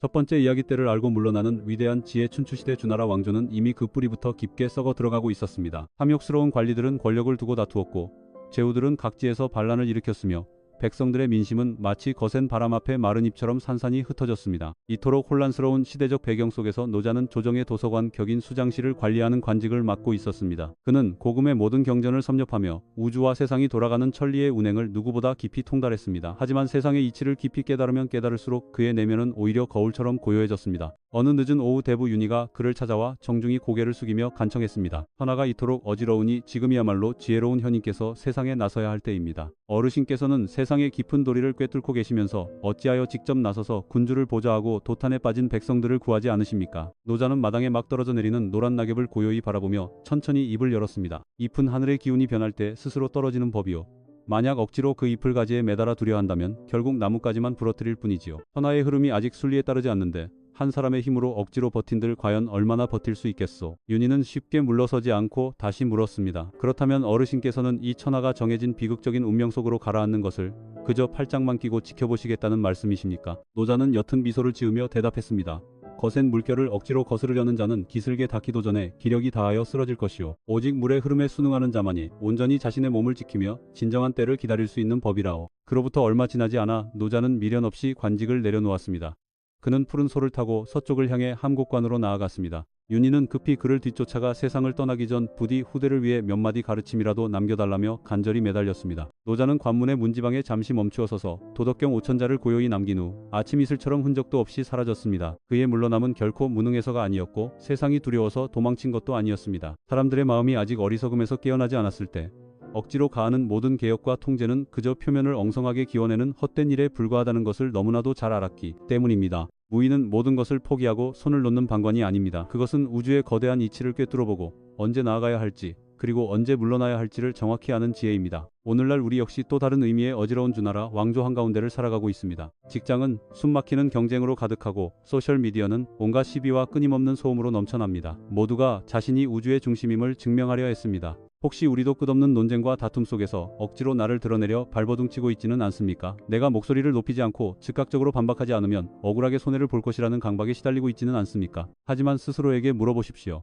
첫 번째 이야기 때를 알고 물러나는 위대한 지혜 춘추시대 주나라 왕조는 이미 그 뿌리부터 깊게 썩어 들어가고 있었습니다. 탐욕스러운 관리들은 권력을 두고 다투었고 제후들은 각지에서 반란을 일으켰으며 백성들의 민심은 마치 거센 바람 앞에 마른 잎처럼 산산이 흩어졌습니다. 이토록 혼란스러운 시대적 배경 속에서 노자는 조정의 도서관 격인 수장실을 관리하는 관직을 맡고 있었습니다. 그는 고금의 모든 경전을 섭렵하며 우주와 세상이 돌아가는 천리의 운행을 누구보다 깊이 통달했습니다. 하지만 세상의 이치를 깊이 깨달으면 깨달을수록 그의 내면은 오히려 거울처럼 고요해졌습니다. 어느 늦은 오후 대부 윤희가 그를 찾아와 정중히 고개를 숙이며 간청했습니다. 천하가 이토록 어지러우니 지금이야말로 지혜로운 현인께서 세상에 나서야 할 때입니다. 어르신께서는 세상의 깊은 도리를 꿰뚫고 계시면서 어찌하여 직접 나서서 군주를 보좌하고 도탄에 빠진 백성들을 구하지 않으십니까? 노자는 마당에 막 떨어져 내리는 노란 낙엽을 고요히 바라보며 천천히 입을 열었습니다. 잎은 하늘의 기운이 변할 때 스스로 떨어지는 법이요. 만약 억지로 그 잎을 가지에 매달아 두려 한다면 결국 나뭇가지만 부러뜨릴 뿐이지요. 천하의 흐름이 아직 순리에 따르지 않는데 한 사람의 힘으로 억지로 버틴들 과연 얼마나 버틸 수 있겠소? 윤희는 쉽게 물러서지 않고 다시 물었습니다. 그렇다면 어르신께서는 이 천하가 정해진 비극적인 운명 속으로 가라앉는 것을 그저 팔짱만 끼고 지켜보시겠다는 말씀이십니까? 노자는 옅은 미소를 지으며 대답했습니다. 거센 물결을 억지로 거스르려는 자는 기슬게 닿기도 전에 기력이 다하여 쓰러질 것이요. 오직 물의 흐름에 순응하는 자만이 온전히 자신의 몸을 지키며 진정한 때를 기다릴 수 있는 법이라오. 그로부터 얼마 지나지 않아 노자는 미련 없이 관직을 내려놓았습니다. 그는 푸른 소를 타고 서쪽을 향해 함곡관으로 나아갔습니다. 윤희는 급히 그를 뒤쫓아가 세상을 떠나기 전 부디 후대를 위해 몇 마디 가르침이라도 남겨달라며 간절히 매달렸습니다. 노자는 관문의 문지방에 잠시 멈추어 서서 도덕경 5천자를 고요히 남긴 후 아침 이슬처럼 흔적도 없이 사라졌습니다. 그의 물러남은 결코 무능해서가 아니었고 세상이 두려워서 도망친 것도 아니었습니다. 사람들의 마음이 아직 어리석음에서 깨어나지 않았을 때 억지로 가하는 모든 개혁과 통제는 그저 표면을 엉성하게 기워내는 헛된 일에 불과하다는 것을 너무나도 잘 알았기 때문입니다. 무의는 모든 것을 포기하고 손을 놓는 방관이 아닙니다. 그것은 우주의 거대한 이치를 꿰뚫어보고 언제 나아가야 할지 그리고 언제 물러나야 할지를 정확히 아는 지혜입니다. 오늘날 우리 역시 또 다른 의미의 어지러운 주나라 왕조 한가운데를 살아가고 있습니다. 직장은 숨막히는 경쟁으로 가득하고 소셜미디어는 온갖 시비와 끊임없는 소음으로 넘쳐납니다. 모두가 자신이 우주의 중심임을 증명하려 했습니다. 혹시 우리도 끝없는 논쟁과 다툼 속에서 억지로 나를 드러내려 발버둥치고 있지는 않습니까? 내가 목소리를 높이지 않고 즉각적으로 반박하지 않으면 억울하게 손해를 볼 것이라는 강박에 시달리고 있지는 않습니까? 하지만 스스로에게 물어보십시오.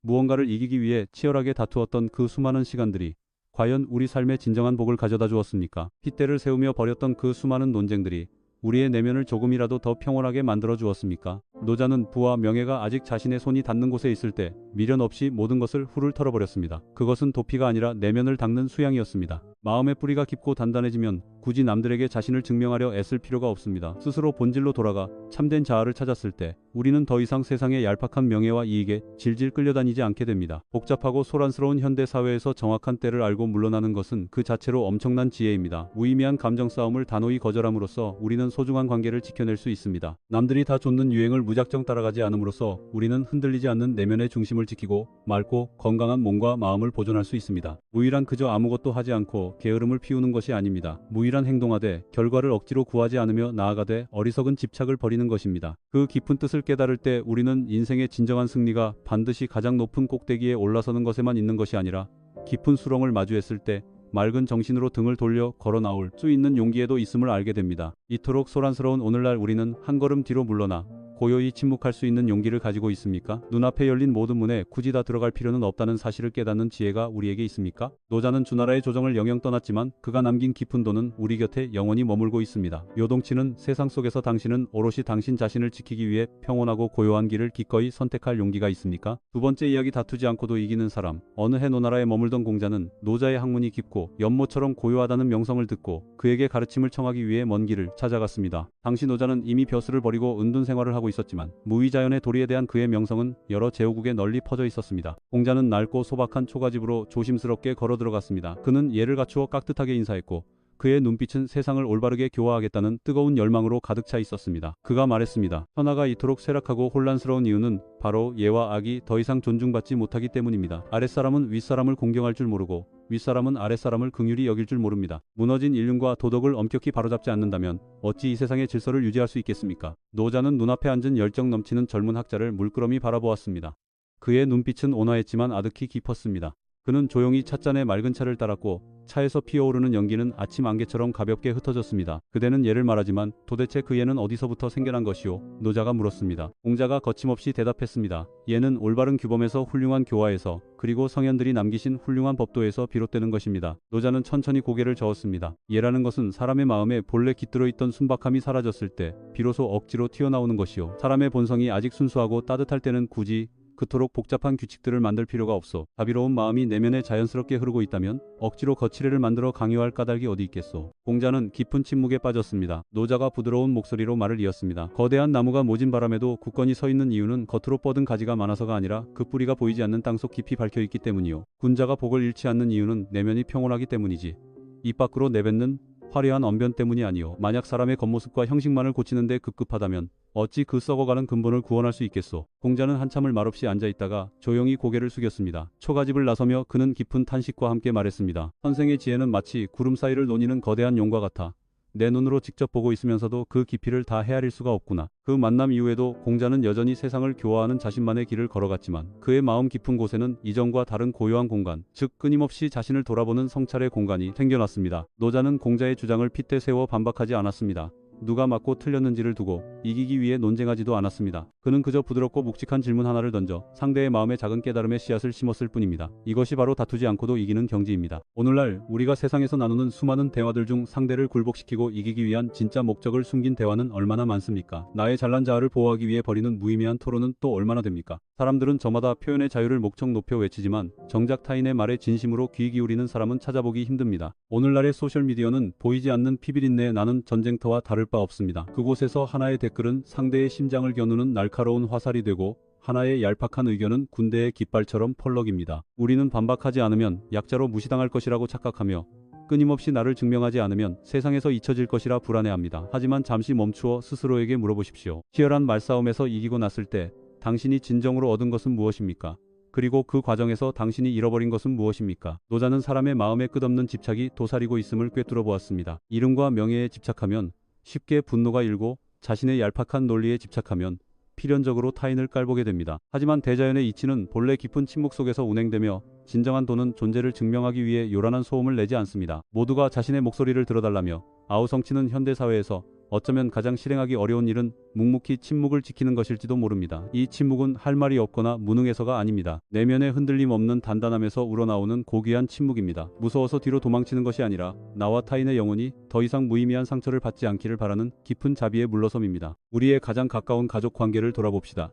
무언가를 이기기 위해 치열하게 다투었던 그 수많은 시간들이 과연 우리 삶에 진정한 복을 가져다 주었습니까? 핏대를 세우며 벌였던 그 수많은 논쟁들이 우리의 내면을 조금이라도 더 평온하게 만들어 주었습니까? 노자는 부와 명예가 아직 자신의 손이 닿는 곳에 있을 때 미련 없이 모든 것을 훌훌 털어버렸습니다. 그것은 도피가 아니라 내면을 닦는 수양이었습니다. 마음의 뿌리가 깊고 단단해지면 굳이 남들에게 자신을 증명하려 애쓸 필요가 없습니다. 스스로 본질로 돌아가 참된 자아를 찾았을 때 우리는 더 이상 세상의 얄팍한 명예와 이익에 질질 끌려다니지 않게 됩니다. 복잡하고 소란스러운 현대 사회에서 정확한 때를 알고 물러나는 것은 그 자체로 엄청난 지혜입니다. 무의미한 감정 싸움을 단호히 거절함으로써 우리는 소중한 관계를 지켜낼 수 있습니다. 남들이 다 좇는 유행을 무작정 따라가지 않음으로써 우리는 흔들리지 않는 내면의 중심을 지키고 맑고 건강한 몸과 마음을 보존할 수 있습니다. 무의란 그저 아무것도 하지 않고 게으름을 피우는 것이 아닙니다. 무의란 행동하되 결과를 억지로 구하지 않으며 나아가되 어리석은 집착을 버리는 것입니다. 그 깊은 뜻을 깨달을 때 우리는 인생의 진정한 승리가 반드시 가장 높은 꼭대기에 올라서는 것에만 있는 것이 아니라 깊은 수렁을 마주했을 때 맑은 정신으로 등을 돌려 걸어 나올 수 있는 용기에도 있음을 알게 됩니다. 이토록 소란스러운 오늘날 우리는 한 걸음 뒤로 물러나 고요히 침묵할 수 있는 용기를 가지고 있습니까? 눈앞에 열린 모든 문에 굳이 다 들어갈 필요는 없다는 사실을 깨닫는 지혜가 우리에게 있습니까? 노자는 주나라의 조정을 영영 떠났지만 그가 남긴 깊은 도는 우리 곁에 영원히 머물고 있습니다. 요동치는 세상 속에서 당신은 오롯이 당신 자신을 지키기 위해 평온하고 고요한 길을 기꺼이 선택할 용기가 있습니까? 두 번째 이야기 다투지 않고도 이기는 사람. 어느 해 노나라에 머물던 공자는 노자의 학문이 깊고 연못처럼 고요하다는 명성을 듣고 그에게 가르침을 청하기 위해 먼 길을 찾아갔습니다. 당시 노자는 이미 벼슬을 버리고 은둔 생활을 하고 있었지만 무의자연의 도리에 대한 그의 명성은 여러 제후국에 널리 퍼져 있었습니다. 공자는 낡고 소박한 초가집으로 조심스럽게 걸어 들어갔습니다. 그는 예를 갖추어 깍듯하게 인사했고 그의 눈빛은 세상을 올바르게 교화하겠다는 뜨거운 열망으로 가득 차 있었습니다. 그가 말했습니다. 천하가 이토록 쇠락하고 혼란스러운 이유는 바로 예와 악이 더 이상 존중받지 못하기 때문입니다. 아랫사람은 윗사람을 공경할 줄 모르고 윗사람은 아랫사람을 긍휼히 여길 줄 모릅니다. 무너진 인륜과 도덕을 엄격히 바로잡지 않는다면 어찌 이 세상의 질서를 유지할 수 있겠습니까? 노자는 눈앞에 앉은 열정 넘치는 젊은 학자를 물끄러미 바라보았습니다. 그의 눈빛은 온화했지만 아득히 깊었습니다. 그는 조용히 찻잔에 맑은 차를 따랐고 차에서 피어오르는 연기는 아침 안개처럼 가볍게 흩어졌습니다. 그대는 예를 말하지만 도대체 그 예는 어디서부터 생겨난 것이오? 노자가 물었습니다. 공자가 거침없이 대답했습니다. 예는 올바른 규범에서 훌륭한 교화에서 그리고 성현들이 남기신 훌륭한 법도에서 비롯되는 것입니다. 노자는 천천히 고개를 저었습니다. 예라는 것은 사람의 마음에 본래 깃들어 있던 순박함이 사라졌을 때 비로소 억지로 튀어나오는 것이오. 사람의 본성이 아직 순수하고 따뜻할 때는 굳이 그토록 복잡한 규칙들을 만들 필요가 없어. 자비로운 마음이 내면에 자연스럽게 흐르고 있다면 억지로 거칠애를 만들어 강요할 까닭이 어디 있겠소. 공자는 깊은 침묵에 빠졌습니다. 노자가 부드러운 목소리로 말을 이었습니다. 거대한 나무가 모진 바람에도 굳건히 서 있는 이유는 겉으로 뻗은 가지가 많아서가 아니라 그 뿌리가 보이지 않는 땅속 깊이 박혀 있기 때문이요. 군자가 복을 잃지 않는 이유는 내면이 평온하기 때문이지 입 밖으로 내뱉는 화려한 언변 때문이 아니오. 만약 사람의 겉모습과 형식만을 고치는데 급급하다면 어찌 그 썩어가는 근본을 구원할 수 있겠소. 공자는 한참을 말없이 앉아있다가 조용히 고개를 숙였습니다. 초가집을 나서며 그는 깊은 탄식과 함께 말했습니다. 선생의 지혜는 마치 구름 사이를 노니는 거대한 용과 같아. 내 눈으로 직접 보고 있으면서도 그 깊이를 다 헤아릴 수가 없구나. 그 만남 이후에도 공자는 여전히 세상을 교화하는 자신만의 길을 걸어갔지만 그의 마음 깊은 곳에는 이전과 다른 고요한 공간, 즉 끊임없이 자신을 돌아보는 성찰의 공간이 생겨났습니다. 노자는 공자의 주장을 핏대 세워 반박하지 않았습니다. 누가 맞고 틀렸는지를 두고 이기기 위해 논쟁하지도 않았습니다. 그는 그저 부드럽고 묵직한 질문 하나를 던져 상대의 마음에 작은 깨달음의 씨앗을 심었을 뿐입니다. 이것이 바로 다투지 않고도 이기는 경지입니다. 오늘날 우리가 세상에서 나누는 수많은 대화들 중 상대를 굴복시키고 이기기 위한 진짜 목적을 숨긴 대화는 얼마나 많습니까? 나의 잘난 자아를 보호하기 위해 벌이는 무의미한 토론은 또 얼마나 됩니까? 사람들은 저마다 표현의 자유를 목청 높여 외치지만 정작 타인의 말에 진심으로 귀 기울이는 사람은 찾아보기 힘듭니다. 오늘날의 소셜미디어는 보이지 않는 피비린내에 나는 전쟁터와 다를 바 없습니다. 그곳에서 하나의 댓글은 상대의 심장을 겨누는 날카로운 화살이 되고 하나의 얄팍한 의견은 군대의 깃발처럼 펄럭입니다. 우리는 반박하지 않으면 약자로 무시당할 것이라고 착각하며 끊임없이 나를 증명하지 않으면 세상에서 잊혀질 것이라 불안해합니다. 하지만 잠시 멈추어 스스로에게 물어보십시오. 치열한 말싸움에서 이기고 났을 때 당신이 진정으로 얻은 것은 무엇입니까? 그리고 그 과정에서 당신이 잃어버린 것은 무엇입니까? 노자는 사람의 마음에 끝없는 집착이 도사리고 있음을 꿰뚫어 보았습니다. 이름과 명예에 집착하면 쉽게 분노가 일고 자신의 얄팍한 논리에 집착하면 필연적으로 타인을 깔보게 됩니다. 하지만 대자연의 이치는 본래 깊은 침묵 속에서 운행되며 진정한 도는 존재를 증명하기 위해 요란한 소음을 내지 않습니다. 모두가 자신의 목소리를 들어달라며 아우성치는 현대사회에서 어쩌면 가장 실행하기 어려운 일은 묵묵히 침묵을 지키는 것일지도 모릅니다. 이 침묵은 할 말이 없거나 무능해서가 아닙니다. 내면에 흔들림 없는 단단함에서 우러나오는 고귀한 침묵입니다. 무서워서 뒤로 도망치는 것이 아니라 나와 타인의 영혼이 더 이상 무의미한 상처를 받지 않기를 바라는 깊은 자비의 물러섬입니다. 우리의 가장 가까운 가족 관계를 돌아봅시다.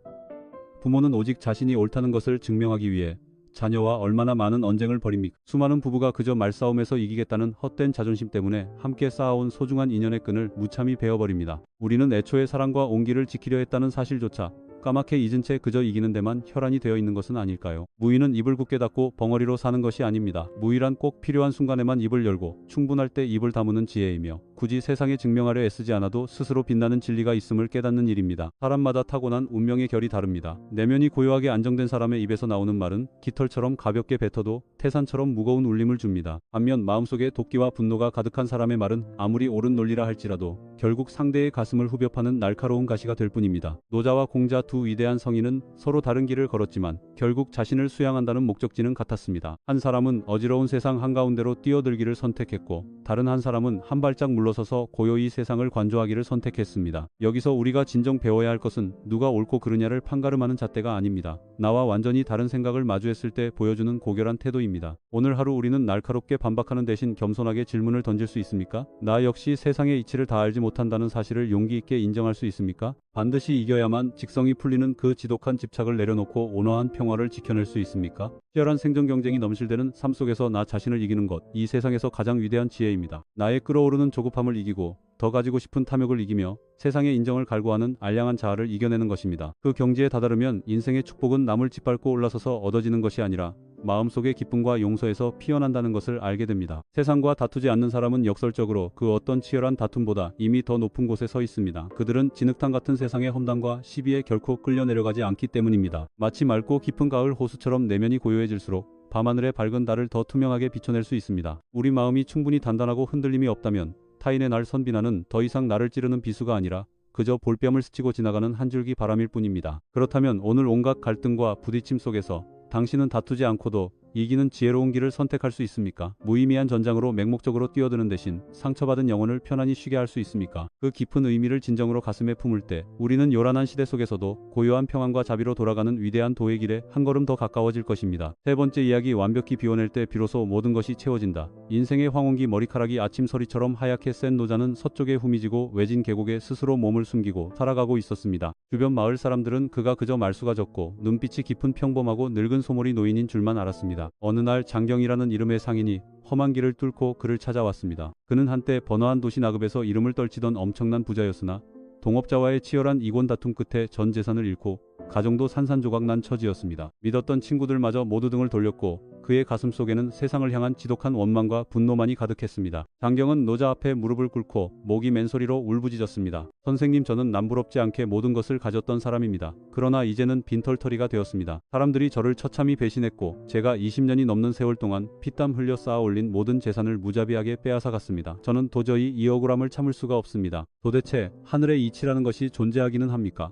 부모는 오직 자신이 옳다는 것을 증명하기 위해 자녀와 얼마나 많은 언쟁을 벌입니까? 수많은 부부가 그저 말싸움에서 이기겠다는 헛된 자존심 때문에 함께 쌓아온 소중한 인연의 끈을 무참히 베어버립니다. 우리는 애초에 사랑과 온기를 지키려 했다는 사실조차 까맣게 잊은 채 그저 이기는 데만 혈안이 되어 있는 것은 아닐까요? 무의는 입을 굳게 닫고 벙어리로 사는 것이 아닙니다. 무의란 꼭 필요한 순간에만 입을 열고 충분할 때 입을 다무는 지혜이며 굳이 세상에 증명하려 애쓰지 않아도 스스로 빛나는 진리가 있음을 깨닫는 일입니다. 사람마다 타고난 운명의 결이 다릅니다. 내면이 고요하게 안정된 사람의 입에서 나오는 말은 깃털처럼 가볍게 뱉어도 태산처럼 무거운 울림을 줍니다. 반면 마음속에 도끼와 분노가 가득한 사람의 말은 아무리 옳은 논리라 할지라도 결국 상대의 가슴을 후벼 파는 날카로운 가시가 될 뿐입니다. 노자와 공자 두 위대한 성인은 서로 다른 길을 걸었지만 결국 자신을 수양한다는 목적지는 같았습니다. 한 사람은 어지러운 세상 한가운데로 뛰어들기를 선택했고 다른 한 사람은 한 발짝 물러서서 고요히 세상을 관조하기를 선택했습니다. 여기서 우리가 진정 배워야 할 것은 누가 옳고 그르냐를 판가름하는 잣대가 아닙니다. 나와 완전히 다른 생각을 마주했을 때 보여주는 고결한 태도입니다. 오늘 하루 우리는 날카롭게 반박하는 대신 겸손하게 질문을 던질 수 있습니까? 나 역시 세상의 이치를 다 알지 못한다는 사실을 용기 있게 인정할 수 있습니까? 반드시 이겨야만 직성이 풀리는 그 지독한 집착을 내려놓고 온화한 평화를 지켜낼 수 있습니까? 치열한 생존 경쟁이 넘실대는 삶 속에서 나 자신을 이기는 것, 이 세상에서 가장 위대한 지혜입니다. 나의 끓어오르는 조급함을 이기고 더 가지고 싶은 탐욕을 이기며 세상의 인정을 갈구하는 알량한 자아를 이겨내는 것입니다. 그 경지에 다다르면 인생의 축복은 남을 짓밟고 올라서서 얻어지는 것이 아니라 마음속의 기쁨과 용서에서 피어난다는 것을 알게 됩니다. 세상과 다투지 않는 사람은 역설적으로 그 어떤 치열한 다툼보다 이미 더 높은 곳에 서 있습니다. 그들은 진흙탕 같은 세상의 험담과 시비에 결코 끌려 내려가지 않기 때문입니다. 마치 맑고 깊은 가을 호수처럼 내면이 고요해질수록 밤하늘의 밝은 달을 더 투명하게 비춰낼 수 있습니다. 우리 마음이 충분히 단단하고 흔들림이 없다면 타인의 날 선비나는 더 이상 나를 찌르는 비수가 아니라 그저 볼뺨을 스치고 지나가는 한 줄기 바람일 뿐입니다. 그렇다면 오늘 온갖 갈등과 부딪힘 속에서 당신은 다투지 않고도 이기는 지혜로운 길을 선택할 수 있습니까? 무의미한 전장으로 맹목적으로 뛰어드는 대신 상처받은 영혼을 편안히 쉬게 할 수 있습니까? 그 깊은 의미를 진정으로 가슴에 품을 때 우리는 요란한 시대 속에서도 고요한 평안과 자비로 돌아가는 위대한 도의 길에 한 걸음 더 가까워질 것입니다. 세 번째 이야기, 완벽히 비워낼 때 비로소 모든 것이 채워진다. 인생의 황혼기 머리카락이 아침 서리처럼 하얗게 센 노자는 서쪽에 후미지고 외진 계곡에 스스로 몸을 숨기고 살아가고 있었습니다. 주변 마을 사람들은 그가 그저 말수가 적고 눈빛이 깊은 평범하고 늙은 소몰이 노인인 줄만 알았습니다. 어느 날 장경이라는 이름의 상인이 험한 길을 뚫고 그를 찾아왔습니다. 그는 한때 번화한 도시 나급에서 이름을 떨치던 엄청난 부자였으나 동업자와의 치열한 이권 다툼 끝에 전 재산을 잃고 가정도 산산조각 난 처지였습니다. 믿었던 친구들마저 모두 등을 돌렸고 그의 가슴 속에는 세상을 향한 지독한 원망과 분노만이 가득했습니다. 장경은 노자 앞에 무릎을 꿇고 목이 맨소리로 울부짖었습니다. 선생님, 저는 남부럽지 않게 모든 것을 가졌던 사람입니다. 그러나 이제는 빈털터리가 되었습니다. 사람들이 저를 처참히 배신했고 제가 20년이 넘는 세월 동안 피땀 흘려 쌓아 올린 모든 재산을 무자비하게 빼앗아갔습니다. 저는 도저히 이 억울함을 참을 수가 없습니다. 도대체 하늘의 이치라는 것이 존재하기는 합니까?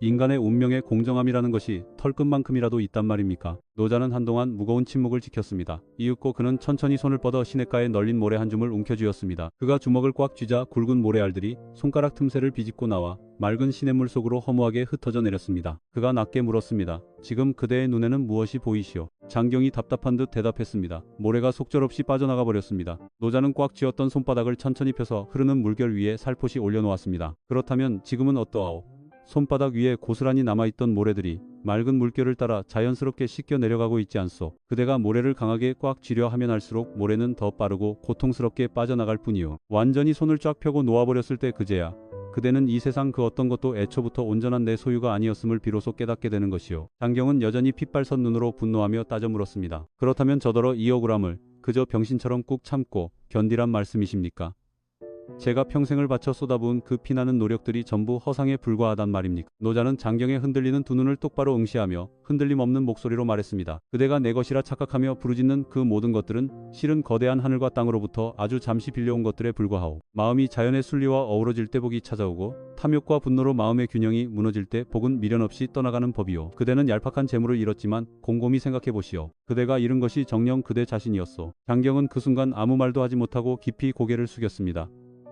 인간의 운명의 공정함이라는 것이 털끝만큼이라도 있단 말입니까? 노자는 한동안 무거운 침묵을 지켰습니다. 이윽고 그는 천천히 손을 뻗어 시냇가에 널린 모래 한 줌을 움켜쥐었습니다. 그가 주먹을 꽉 쥐자 굵은 모래알들이 손가락 틈새를 비집고 나와 맑은 시냇물 속으로 허무하게 흩어져 내렸습니다. 그가 낮게 물었습니다. 지금 그대의 눈에는 무엇이 보이시오? 장경이 답답한 듯 대답했습니다. 모래가 속절없이 빠져나가 버렸습니다. 노자는 꽉 쥐었던 손바닥을 천천히 펴서 흐르는 물결 위에 살포시 올려놓았습니다. 그렇다면 지금은 어떠하오? 손바닥 위에 고스란히 남아있던 모래들이 맑은 물결을 따라 자연스럽게 씻겨 내려가고 있지 않소. 그대가 모래를 강하게 꽉 쥐려 하면 할수록 모래는 더 빠르고 고통스럽게 빠져나갈 뿐이요. 완전히 손을 쫙 펴고 놓아버렸을 때 그제야 그대는 이 세상 그 어떤 것도 애초부터 온전한 내 소유가 아니었음을 비로소 깨닫게 되는 것이요. 장경은 여전히 핏발선 눈으로 분노하며 따져 물었습니다. 그렇다면 저더러 이 억울함을 그저 병신처럼 꾹 참고 견디란 말씀이십니까? 제가 평생을 바쳐 쏟아부은 그 피나는 노력들이 전부 허상에 불과하단 말입니까? 노자는 장경의 흔들리는 두 눈을 똑바로 응시하며 흔들림 없는 목소리로 말했습니다. 그대가 내 것이라 착각하며 부르짖는 그 모든 것들은 실은 거대한 하늘과 땅으로부터 아주 잠시 빌려온 것들에 불과하오. 마음이 자연의 순리와 어우러질 때 복이 찾아오고 탐욕과 분노로 마음의 균형이 무너질 때 복은 미련 없이 떠나가는 법이오. 그대는 얄팍한 재물을 잃었지만 곰곰이 생각해보시오. 그대가 잃은 것이 정녕 그대 자신이었소. 장경은 그 순간 아무 말도 하지 못하고 깊이 고개를 숙였습니다.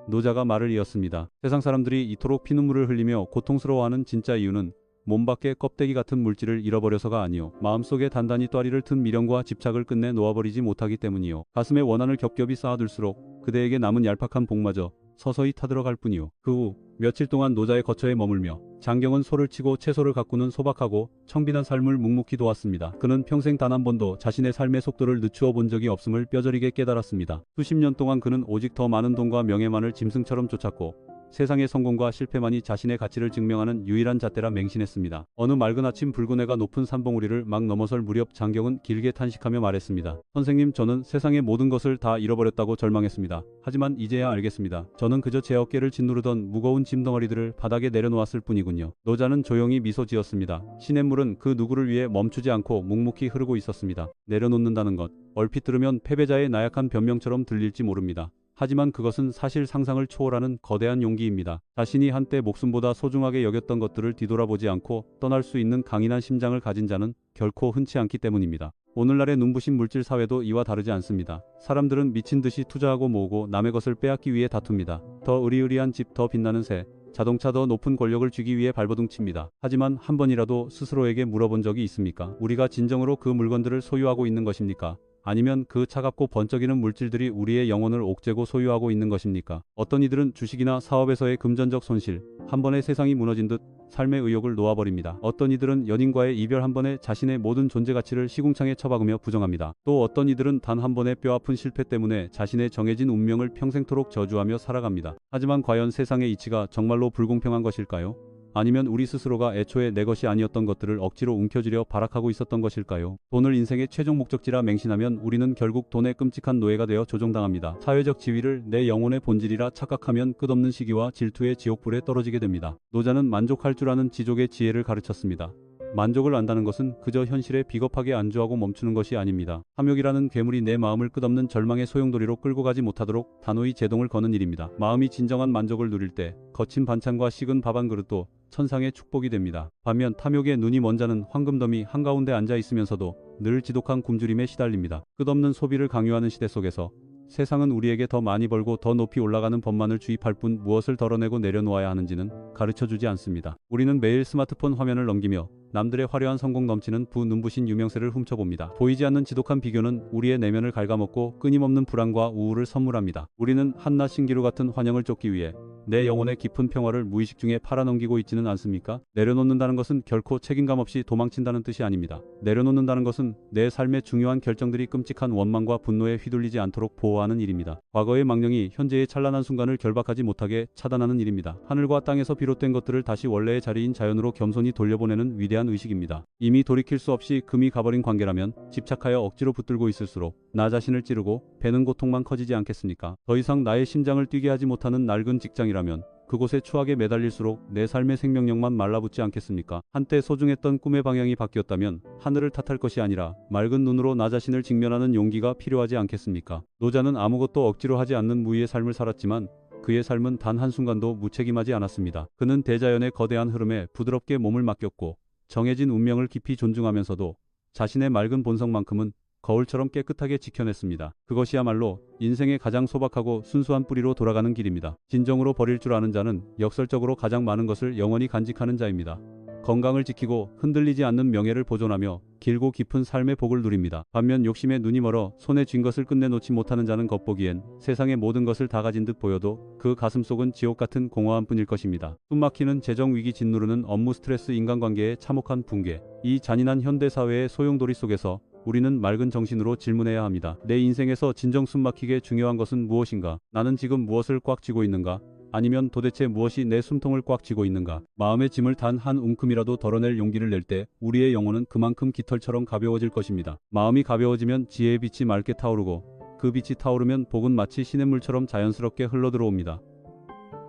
노자가 말을 이었습니다. 세상 사람들이 이토록 피눈물을 흘리며 고통스러워하는 진짜 이유는 몸 밖의 껍데기 같은 물질을 잃어버려서가 아니요. 마음속에 단단히 또아리를 튼 미련과 집착을 끝내 놓아버리지 못하기 때문이요. 가슴에 원한을 겹겹이 쌓아둘수록 그대에게 남은 얄팍한 복마저 서서히 타들어갈 뿐이요. 그 후 며칠 동안 노자의 거처에 머물며 장경은 소를 치고 채소를 가꾸는 소박하고 청빈한 삶을 묵묵히 도왔습니다. 그는 평생 단 한 번도 자신의 삶의 속도를 늦추어 본 적이 없음을 뼈저리게 깨달았습니다. 수십 년 동안 그는 오직 더 많은 돈과 명예만을 짐승처럼 쫓았고 세상의 성공과 실패만이 자신의 가치를 증명하는 유일한 잣대라 맹신했습니다. 어느 맑은 아침 붉은 해가 높은 산봉우리를 막 넘어설 무렵 장경은 길게 탄식하며 말했습니다. 선생님, 저는 세상의 모든 것을 다 잃어버렸다고 절망했습니다. 하지만 이제야 알겠습니다. 저는 그저 제 어깨를 짓누르던 무거운 짐덩어리들을 바닥에 내려놓았을 뿐이군요. 노자는 조용히 미소 지었습니다. 시냇물은 그 누구를 위해 멈추지 않고 묵묵히 흐르고 있었습니다. 내려놓는다는 것, 얼핏 들으면 패배자의 나약한 변명처럼 들릴지 모릅니다. 하지만 그것은 사실 상상을 초월하는 거대한 용기입니다. 자신이 한때 목숨보다 소중하게 여겼던 것들을 뒤돌아보지 않고 떠날 수 있는 강인한 심장을 가진 자는 결코 흔치 않기 때문입니다. 오늘날의 눈부신 물질 사회도 이와 다르지 않습니다. 사람들은 미친 듯이 투자하고 모으고 남의 것을 빼앗기 위해 다툽니다. 더 으리으리한 집, 더 빛나는 새, 자동차, 더 높은 권력을 쥐기 위해 발버둥칩니다. 하지만 한 번이라도 스스로에게 물어본 적이 있습니까? 우리가 진정으로 그 물건들을 소유하고 있는 것입니까? 아니면 그 차갑고 번쩍이는 물질들이 우리의 영혼을 옥죄고 소유하고 있는 것입니까? 어떤 이들은 주식이나 사업에서의 금전적 손실, 한 번에 세상이 무너진 듯 삶의 의욕을 놓아버립니다. 어떤 이들은 연인과의 이별 한 번에 자신의 모든 존재 가치를 시궁창에 처박으며 부정합니다. 또 어떤 이들은 단 한 번의 뼈아픈 실패 때문에 자신의 정해진 운명을 평생토록 저주하며 살아갑니다. 하지만 과연 세상의 이치가 정말로 불공평한 것일까요? 아니면 우리 스스로가 애초에 내 것이 아니었던 것들을 억지로 움켜쥐려 발악하고 있었던 것일까요? 돈을 인생의 최종 목적지라 맹신하면 우리는 결국 돈의 끔찍한 노예가 되어 조종당합니다. 사회적 지위를 내 영혼의 본질이라 착각하면 끝없는 시기와 질투의 지옥불에 떨어지게 됩니다. 노자는 만족할 줄 아는 지족의 지혜를 가르쳤습니다. 만족을 안다는 것은 그저 현실에 비겁하게 안주하고 멈추는 것이 아닙니다. 탐욕이라는 괴물이 내 마음을 끝없는 절망의 소용돌이로 끌고 가지 못하도록 단호히 제동을 거는 일입니다. 마음이 진정한 만족을 누릴 때 거친 반찬과 식은 밥 한 그릇도 천상의 축복이 됩니다. 반면 탐욕의 눈이 먼 자는 황금더미 한가운데 앉아 있으면서도 늘 지독한 굶주림에 시달립니다. 끝없는 소비를 강요하는 시대 속에서 세상은 우리에게 더 많이 벌고 더 높이 올라가는 법만을 주입할 뿐 무엇을 덜어내고 내려놓아야 하는지는 가르쳐주지 않습니다. 우리는 매일 스마트폰 화면을 넘기며 남들의 화려한 성공 넘치는 눈부신 유명세를 훔쳐봅니다. 보이지 않는 지독한 비교는 우리의 내면을 갉아먹고 끊임없는 불안과 우울을 선물합니다. 우리는 한낮 신기루 같은 환영을 쫓기 위해 내 영혼의 깊은 평화를 무의식 중에 팔아넘기고 있지는 않습니까? 내려놓는다는 것은 결코 책임감 없이 도망친다는 뜻이 아닙니다. 내려놓는다는 것은 내 삶의 중요한 결정들이 끔찍한 원망과 분노에 휘둘리지 않도록 보호하는 일입니다. 과거의 망령이 현재의 찬란한 순간을 결박하지 못하게 차단하는 일입니다. 하늘과 땅에서 비롯된 것들을 다시 원래의 자리인 자연으로 겸손히 돌려보내는 위대한 의식입니다. 이미 돌이킬 수 없이 금이 가버린 관계라면 집착하여 억지로 붙들고 있을수록 나 자신을 찌르고 배는 고통만 커지지 않겠습니까? 더 이상 나의 심장을 뛰게 하지 못하는 낡은 직장이라면 그곳에 추하게 매달릴수록 내 삶의 생명력만 말라붙지 않겠습니까? 한때 소중했던 꿈의 방향이 바뀌었다면 하늘을 탓할 것이 아니라 맑은 눈으로 나 자신을 직면하는 용기가 필요하지 않겠습니까? 노자는 아무것도 억지로 하지 않는 무의의 삶을 살았지만 그의 삶은 단 한순간도 무책임하지 않았습니다. 그는 대자연의 거대한 흐름에 부드럽게 몸을 맡겼고 정해진 운명을 깊이 존중하면서도 자신의 맑은 본성만큼은 거울처럼 깨끗하게 지켜냈습니다. 그것이야말로 인생의 가장 소박하고 순수한 뿌리로 돌아가는 길입니다. 진정으로 버릴 줄 아는 자는 역설적으로 가장 많은 것을 영원히 간직하는 자입니다. 건강을 지키고 흔들리지 않는 명예를 보존하며 길고 깊은 삶의 복을 누립니다. 반면 욕심에 눈이 멀어 손에 쥔 것을 끝내 놓지 못하는 자는 겉보기엔 세상의 모든 것을 다 가진 듯 보여도 그 가슴속은 지옥 같은 공허함 뿐일 것입니다. 숨막히는 재정 위기 짓누르는 업무 스트레스 인간관계의 참혹한 붕괴. 이 잔인한 현대사회의 소용돌이 속에서 우리는 맑은 정신으로 질문해야 합니다. 내 인생에서 진정 숨막히게 중요한 것은 무엇인가? 나는 지금 무엇을 꽉 쥐고 있는가? 아니면 도대체 무엇이 내 숨통을 꽉 쥐고 있는가? 마음의 짐을 단 한 움큼이라도 덜어낼 용기를 낼 때 우리의 영혼은 그만큼 깃털처럼 가벼워질 것입니다. 마음이 가벼워지면 지혜의 빛이 맑게 타오르고 그 빛이 타오르면 복은 마치 시냇물처럼 자연스럽게 흘러들어옵니다.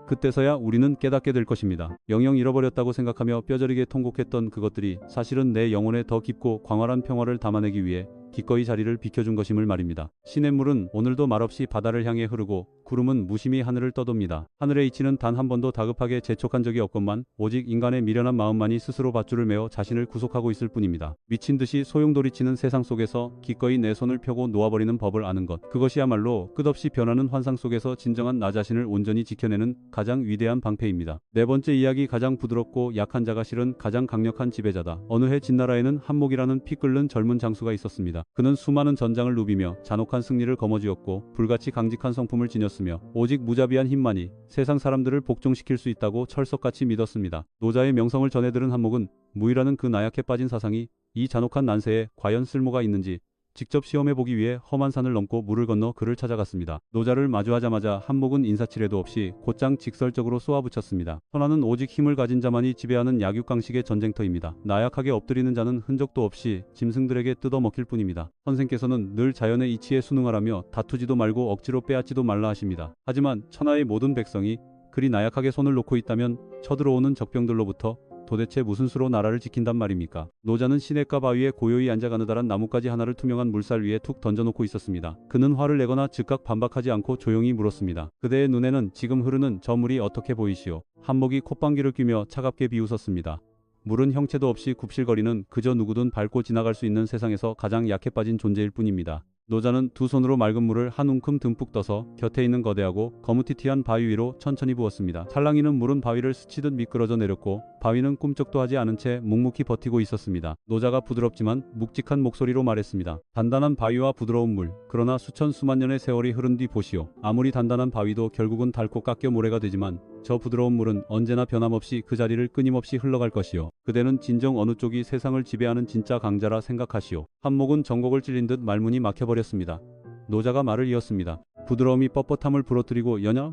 그때서야 우리는 깨닫게 될 것입니다. 영영 잃어버렸다고 생각하며 뼈저리게 통곡했던 그것들이 사실은 내 영혼에 더 깊고 광활한 평화를 담아내기 위해 기꺼이 자리를 비켜준 것임을 말입니다. 시냇물은 오늘도 말없이 바다를 향해 흐르고 구름은 무심히 하늘을 떠돕니다. 하늘의 이치는 단 한 번도 다급하게 재촉한 적이 없건만 오직 인간의 미련한 마음만이 스스로 밧줄을 메어 자신을 구속하고 있을 뿐입니다. 미친 듯이 소용돌이치는 세상 속에서 기꺼이 내 손을 펴고 놓아버리는 법을 아는 것, 그것이야말로 끝없이 변하는 환상 속에서 진정한 나 자신을 온전히 지켜내는 가장 위대한 방패입니다. 네 번째 이야기, 가장 부드럽고 약한 자가 실은 가장 강력한 지배자다. 어느 해 진나라에는 한목이라는 피 끓는 젊은 장수가 있었습니다. 그는 수많은 전장을 누비며 잔혹한 승리를 거머쥐었고 불같이 강직한 성품을 지녔으며 오직 무자비한 힘만이 세상 사람들을 복종시킬 수 있다고 철석같이 믿었습니다. 노자의 명성을 전해 들은 한목은 무의라는 그 나약해 빠진 사상이 이 잔혹한 난세에 과연 쓸모가 있는지 직접 시험해보기 위해 험한 산을 넘고 물을 건너 그를 찾아갔습니다. 노자를 마주하자마자 한목은 인사치레도 없이 곧장 직설적으로 쏘아붙였습니다. 선화는 오직 힘을 가진 자만이 지배하는 약육강식의 전쟁터입니다. 나약하게 엎드리는 자는 흔적도 없이 짐승들에게 뜯어먹힐 뿐입니다. 선생께서는 늘 자연의 이치에 순응하라며 다투지도 말고 억지로 빼앗지도 말라 하십니다. 하지만 천하의 모든 백성이 그리 나약하게 손을 놓고 있다면 쳐들어오는 적병들로부터 도대체 무슨 수로 나라를 지킨단 말입니까? 노자는 시냇가 바위에 고요히 앉아 가느다란 나뭇가지 하나를 투명한 물살 위에 툭 던져놓고 있었습니다. 그는 화를 내거나 즉각 반박하지 않고 조용히 물었습니다. 그대의 눈에는 지금 흐르는 저 물이 어떻게 보이시오? 한목이 콧방귀를 뀌며 차갑게 비웃었습니다. 물은 형체도 없이 굽실거리는 그저 누구든 밟고 지나갈 수 있는 세상에서 가장 약해 빠진 존재일 뿐입니다. 노자는 두 손으로 맑은 물을 한 움큼 듬뿍 떠서 곁에 있는 거대하고 거무튀튀한 바위 위로 천천히 부었습니다. 찰랑이는 물은 바위를 스치듯 미끄러져 내렸고 바위는 꿈쩍도 하지 않은 채 묵묵히 버티고 있었습니다. 노자가 부드럽지만 묵직한 목소리로 말했습니다. 단단한 바위와 부드러운 물, 그러나 수천 수만 년의 세월이 흐른 뒤 보시오. 아무리 단단한 바위도 결국은 닳고 깎여 모래가 되지만 저 부드러운 물은 언제나 변함없이 그 자리를 끊임없이 흘러갈 것이오. 그대는 진정 어느 쪽이 세상을 지배하는 진짜 강자라 생각하시오. 한목은 전곡을 찔린 듯 말문이 막혀버렸습니다. 노자가 말을 이었습니다. 부드러움이 뻣뻣함을 부러뜨리고 여냐?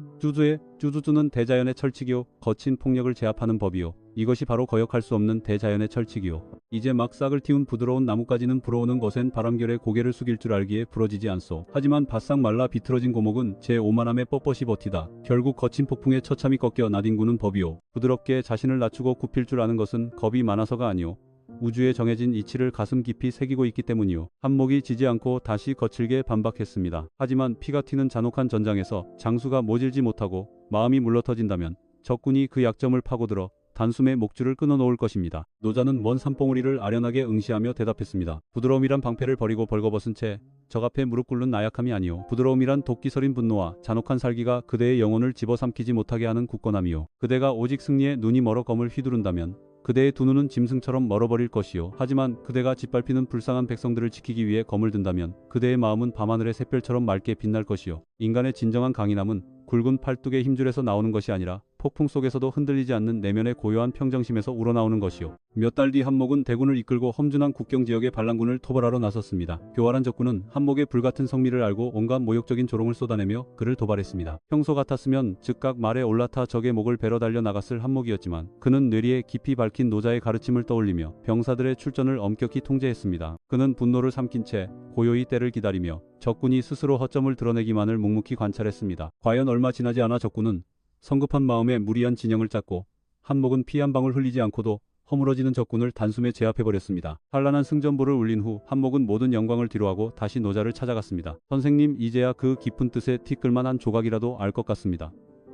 쭈주주는 대자연의 철칙이요. 거친 폭력을 제압하는 법이요. 이것이 바로 거역할 수 없는 대자연의 철칙이요. 이제 막 싹을 틔운 부드러운 나뭇가지는 불어오는 것엔 바람결에 고개를 숙일 줄 알기에 부러지지 않소. 하지만 바싹 말라 비틀어진 고목은 제 오만함에 뻣뻣이 버티다 결국 거친 폭풍에 처참히 꺾여 나뒹구는 법이요. 부드럽게 자신을 낮추고 굽힐 줄 아는 것은 겁이 많아서가 아니오. 우주에 정해진 이치를 가슴 깊이 새기고 있기 때문이요. 한목이 지지 않고 다시 거칠게 반박했습니다. 하지만 피가 튀는 잔혹한 전장에서 장수가 모질지 못하고 마음이 물러터진다면 적군이 그 약점을 파고들어 단숨에 목줄을 끊어 놓을 것입니다. 노자는 먼 산봉우리를 아련하게 응시하며 대답했습니다. 부드러움이란 방패를 버리고 벌거벗은 채 적 앞에 무릎 꿇는 나약함이 아니요, 부드러움이란 도끼서린 분노와 잔혹한 살기가 그대의 영혼을 집어삼키지 못하게 하는 굳건함이요, 그대가 오직 승리에 눈이 멀어 검을 휘두른다면 그대의 두 눈은 짐승처럼 멀어버릴 것이요, 하지만 그대가 짓밟히는 불쌍한 백성들을 지키기 위해 검을 든다면 그대의 마음은 밤하늘의 샛별처럼 맑게 빛날 것이요, 인간의 진정한 강인함은 굵은 팔뚝의 힘줄에서 나오는 것이 아니라 폭풍 속에서도 흔들리지 않는 내면의 고요한 평정심에서 우러나오는 것이요. 몇 달 뒤 한목은 대군을 이끌고 험준한 국경 지역의 반란군을 토벌하러 나섰습니다. 교활한 적군은 한목의 불같은 성미를 알고 온갖 모욕적인 조롱을 쏟아내며 그를 도발했습니다. 평소 같았으면 즉각 말에 올라타 적의 목을 베러 달려 나갔을 한목이었지만 그는 뇌리에 깊이 밝힌 노자의 가르침을 떠올리며 병사들의 출전을 엄격히 통제했습니다. 그는 분노를 삼킨 채 고요히 때를 기다리며 적군이 스스로 허점을 드러내기만을 묵묵히 관찰했습니다. 과연 얼마 지나지 않아 적군은 성급한 마음에 무리한 진영을 짰고 한목은 피 한 방울 흘리지 않고도 허물어지는 적군을 단숨에 제압해버렸습니다. 찬란한 승전보를 울린 후 한목은 모든 영광을 뒤로하고 다시 노자를 찾아갔습니다. 선생님, 이제야 그 깊은 뜻에 티끌만한 조각이라도 알 것 같습니다.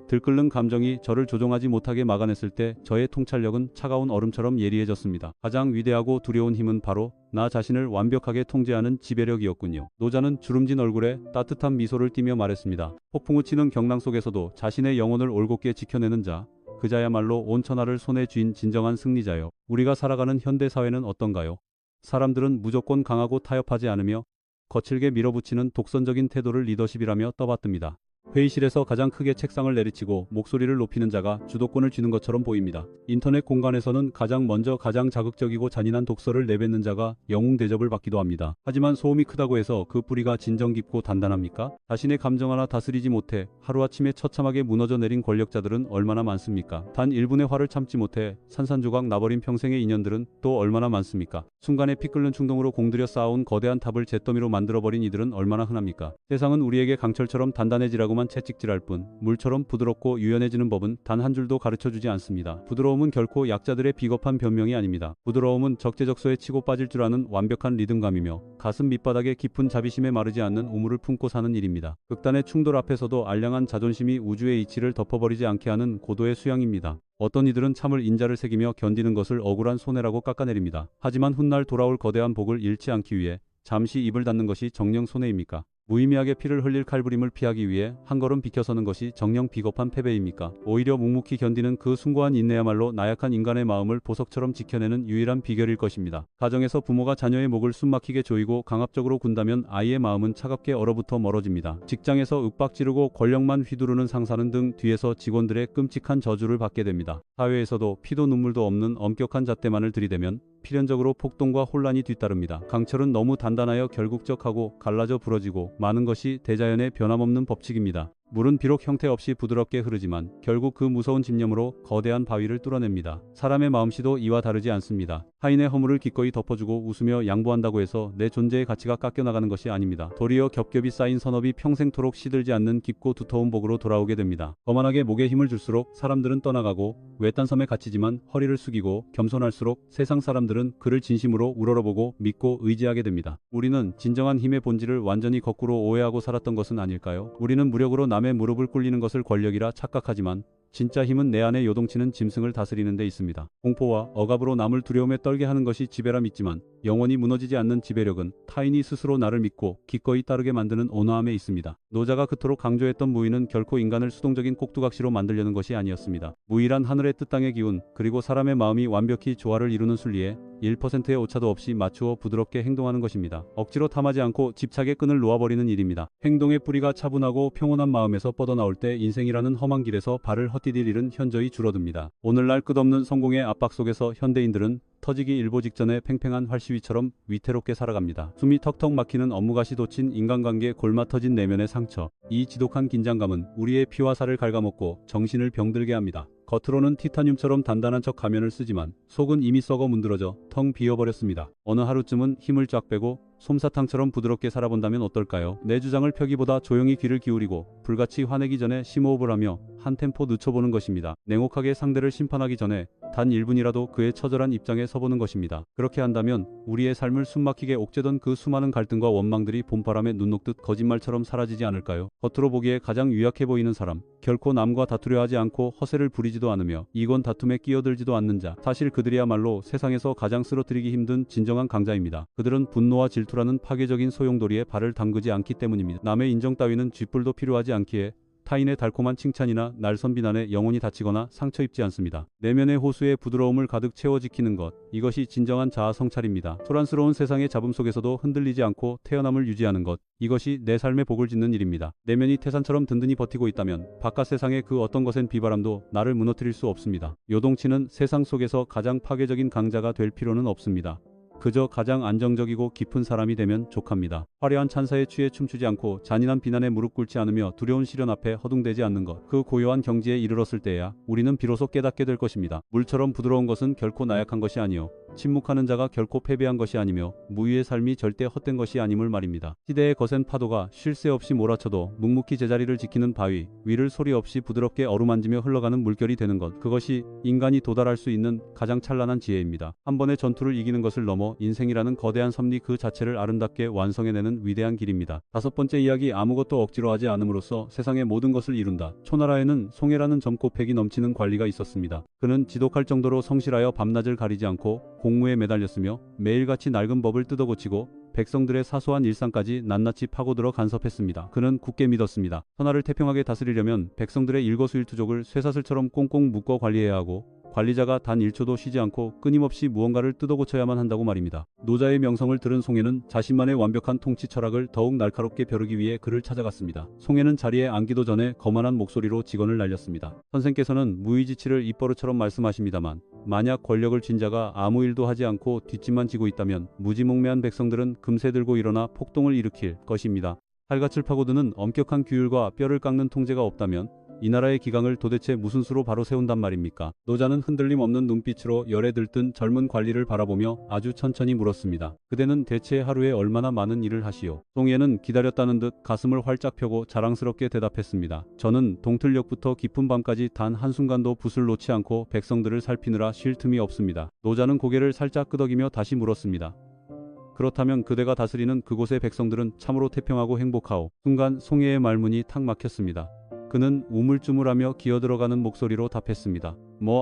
들끓는 감정이 저를 조종하지 못하게 막아냈을 때 저의 통찰력은 차가운 얼음처럼 예리해졌습니다. 가장 위대하고 두려운 힘은 바로 나 자신을 완벽하게 통제하는 지배력이었군요. 노자는 주름진 얼굴에 따뜻한 미소를 띠며 말했습니다. 폭풍우 치는 경랑 속에서도 자신의 영혼을 올곧게 지켜내는 자, 그자야말로 온 천하를 손에 쥔 진정한 승리자요. 우리가 살아가는 현대 사회는 어떤가요? 사람들은 무조건 강하고 타협하지 않으며 거칠게 밀어붙이는 독선적인 태도를 리더십이라며 떠받듭니다. 회의실에서 가장 크게 책상을 내리치고 목소리를 높이는 자가 주도권을 쥐는 것처럼 보입니다. 인터넷 공간에서는 가장 먼저 가장 자극적이고 잔인한 독서를 내뱉는 자가 영웅 대접을 받기도 합니다. 하지만 소음이 크다고 해서 그 뿌리가 진정 깊고 단단합니까? 자신의 감정 하나 다스리지 못해 하루아침에 처참하게 무너져 내린 권력자들은 얼마나 많습니까? 단 1분의 화를 참지 못해 산산조각 나버린 평생의 인연들은 또 얼마나 많습니까? 순간에 피 끓는 충동으로 공들여 쌓아온 거대한 탑을 잿더미로 만들어버린 이들은 얼마나 흔합니까? 세상은 우리에게 강철처럼 단단해지라고 채찍질할 뿐 물처럼 부드럽고 유연해지는 법은 단 한 줄도 가르쳐주지 않습니다. 부드러움은 결코 약자들의 비겁한 변명이 아닙니다. 부드러움은 적재적소에 치고 빠질 줄 아는 완벽한 리듬감이며 가슴 밑바닥에 깊은 자비심에 마르지 않는 우물을 품고 사는 일입니다. 극단의 충돌 앞에서도 알량한 자존심이 우주의 이치를 덮어버리지 않게 하는 고도의 수양입니다. 어떤 이들은 참을 인자를 새기며 견디는 것을 억울한 손해라고 깎아내립니다. 하지만 훗날 돌아올 거대한 복을 잃지 않기 위해 잠시 입을 닫는 것이 정녕 손해입니까? 무의미하게 피를 흘릴 칼부림을 피하기 위해 한 걸음 비켜서는 것이 정녕 비겁한 패배입니까? 오히려 묵묵히 견디는 그 숭고한 인내야말로 나약한 인간의 마음을 보석처럼 지켜내는 유일한 비결일 것입니다. 가정에서 부모가 자녀의 목을 숨막히게 조이고 강압적으로 군다면 아이의 마음은 차갑게 얼어붙어 멀어집니다. 직장에서 윽박 지르고 권력만 휘두르는 상사는 등 뒤에서 직원들의 끔찍한 저주를 받게 됩니다. 사회에서도 피도 눈물도 없는 엄격한 잣대만을 들이대면 필연적으로 폭동과 혼란이 뒤따릅니다. 강철은 너무 단단하여 결국적하고 갈라져 부러지고 많은 것이 대자연의 변함없는 법칙입니다. 물은 비록 형태 없이 부드럽게 흐르지만 결국 그 무서운 집념으로 거대한 바위를 뚫어냅니다. 사람의 마음씨도 이와 다르지 않습니다. 타인의 허물을 기꺼이 덮어주고 웃으며 양보한다고 해서 내 존재의 가치가 깎여나가는 것이 아닙니다. 도리어 겹겹이 쌓인 선업이 평생토록 시들지 않는 깊고 두터운 복으로 돌아오게 됩니다. 거만하게 목에 힘을 줄수록 사람들은 떠나가고 외딴 섬에 갇히지만 허리를 숙이고 겸손할수록 세상 사람들은 그를 진심으로 우러러보고 믿고 의지하게 됩니다. 우리는 진정한 힘의 본질을 완전히 거꾸로 오해하고 살았던 것은 아닐까요? 우리는 무력으로 남의 무릎을 꿇리는 것을 권력이라 착각하지만 진짜 힘은 내 안에 요동치는 짐승을 다스리는 데 있습니다. 공포와 억압으로 남을 두려움에 떨게 하는 것이 지배라 믿지만 영원히 무너지지 않는 지배력은 타인이 스스로 나를 믿고 기꺼이 따르게 만드는 온화함에 있습니다. 노자가 그토록 강조했던 무의는 결코 인간을 수동적인 꼭두각시로 만들려는 것이 아니었습니다. 무의란 하늘의 뜻 땅의 기운 그리고 사람의 마음이 완벽히 조화를 이루는 순리에 1%의 오차도 없이 맞추어 부드럽게 행동하는 것입니다. 억지로 탐하지 않고 집착의 끈을 놓아버리는 일입니다. 행동의 뿌리가 차분하고 평온한 마음에서 뻗어나올 때 인생이라는 험한 길에서 발을 헛디딜 일은 현저히 줄어듭니다. 오늘날 끝없는 성공의 압박 속에서 현대인들은 터지기 일보 직전에 팽팽한 활시위처럼 위태롭게 살아갑니다. 숨이 턱턱 막히는 업무가시 돋친 인간관계 골마 터진 내면의 상처. 이 지독한 긴장감은 우리의 피와 살을 갉아먹고 정신을 병들게 합니다. 겉으로는 티타늄처럼 단단한 척 가면을 쓰지만 속은 이미 썩어 문드러져 텅 비어버렸습니다. 어느 하루쯤은 힘을 쫙 빼고 솜사탕처럼 부드럽게 살아본다면 어떨까요? 내 주장을 펴기보다 조용히 귀를 기울이고 불같이 화내기 전에 심호흡을 하며 한 템포 늦춰보는 것입니다. 냉혹하게 상대를 심판하기 전에 단 1분이라도 그의 처절한 입장에 서보는 것입니다. 그렇게 한다면 우리의 삶을 숨막히게 옥죄던 그 수많은 갈등과 원망들이 봄바람에 눈 녹듯 거짓말처럼 사라지지 않을까요? 겉으로 보기에 가장 유약해 보이는 사람, 결코 남과 다투려 하지 않고 허세를 부리지도 않으며 이권 다툼에 끼어들지도 않는 자, 사실 그들이야말로 세상에서 가장 쓰러뜨리기 힘든 진정한 강자입니다. 그들은 분노와 질투라는 파괴적인 소용돌이에 발을 담그지 않기 때문입니다. 남의 인정 따위는 쥐뿔도 필요하지 않기에 타인의 달콤한 칭찬이나 날선 비난에 영혼이 다치거나 상처 입지 않습니다. 내면의 호수에 부드러움을 가득 채워 지키는 것, 이것이 진정한 자아 성찰입니다. 소란스러운 세상의 잡음 속에서도 흔들리지 않고 태어남을 유지하는 것, 이것이 내 삶의 복을 짓는 일입니다. 내면이 태산처럼 든든히 버티고 있다면 바깥 세상의 그 어떤 것엔 비바람도 나를 무너뜨릴 수 없습니다. 요동치는 세상 속에서 가장 파괴적인 강자가 될 필요는 없습니다. 그저 가장 안정적이고 깊은 사람이 되면 족합니다. 화려한 찬사에 취해 춤추지 않고 잔인한 비난에 무릎 꿇지 않으며 두려운 시련 앞에 허둥대지 않는 것, 그 고요한 경지에 이르렀을 때야 우리는 비로소 깨닫게 될 것입니다. 물처럼 부드러운 것은 결코 나약한 것이 아니요 침묵하는 자가 결코 패배한 것이 아니며 무위의 삶이 절대 헛된 것이 아님을 말입니다. 시대의 거센 파도가 쉴 새 없이 몰아쳐도 묵묵히 제자리를 지키는 바위 위를 소리 없이 부드럽게 어루만지며 흘러가는 물결이 되는 것, 그것이 인간이 도달할 수 있는 가장 찬란한 지혜입니다. 한 번의 전투를 이기는 것을 넘어 인생이라는 거대한 섭리 그 자체를 아름답게 완성해내는 위대한 길입니다. 다섯 번째 이야기, 아무것도 억지로 하지 않음으로써 세상의 모든 것을 이룬다. 초나라에는 송해라는 점코팩이 넘치는 관리가 있었습니다. 그는 지독할 정도로 성실하여 밤낮을 가리지 않고 공무에 매달렸으며 매일같이 낡은 법을 뜯어고치고 백성들의 사소한 일상까지 낱낱이 파고들어 간섭했습니다. 그는 굳게 믿었습니다. 천하를 태평하게 다스리려면 백성들의 일거수일투족을 쇠사슬처럼 꽁꽁 묶어 관리해야 하고 관리자가 단 1초도 쉬지 않고 끊임없이 무언가를 뜯어고쳐야만 한다고 말입니다. 노자의 명성을 들은 송해는 자신만의 완벽한 통치 철학을 더욱 날카롭게 벼르기 위해 그를 찾아갔습니다. 송해는 자리에 앉기도 전에 거만한 목소리로 직언을 날렸습니다. 선생께서는 무의지치를 입버릇처럼 말씀하십니다만 만약 권력을 쥔 자가 아무 일도 하지 않고 뒷짐만 지고 있다면 무지몽매한 백성들은 금세 들고 일어나 폭동을 일으킬 것입니다. 살갗을 파고드는 엄격한 규율과 뼈를 깎는 통제가 없다면 이 나라의 기강을 도대체 무슨 수로 바로 세운단 말입니까? 노자는 흔들림 없는 눈빛으로 열에 들뜬 젊은 관리를 바라보며 아주 천천히 물었습니다. 그대는 대체 하루에 얼마나 많은 일을 하시오? 송해는 기다렸다는 듯 가슴을 활짝 펴고 자랑스럽게 대답했습니다. 저는 동틀녘부터 깊은 밤까지 단 한순간도 붓을 놓지 않고 백성들을 살피느라 쉴 틈이 없습니다. 노자는 고개를 살짝 끄덕이며 다시 물었습니다. 그렇다면 그대가 다스리는 그곳의 백성들은 참으로 태평하고 행복하오? 순간 송해의 말문이 탁 막혔습니다. 그는 우물쭈물하며 기어들어가는 목소리로 답했습니다.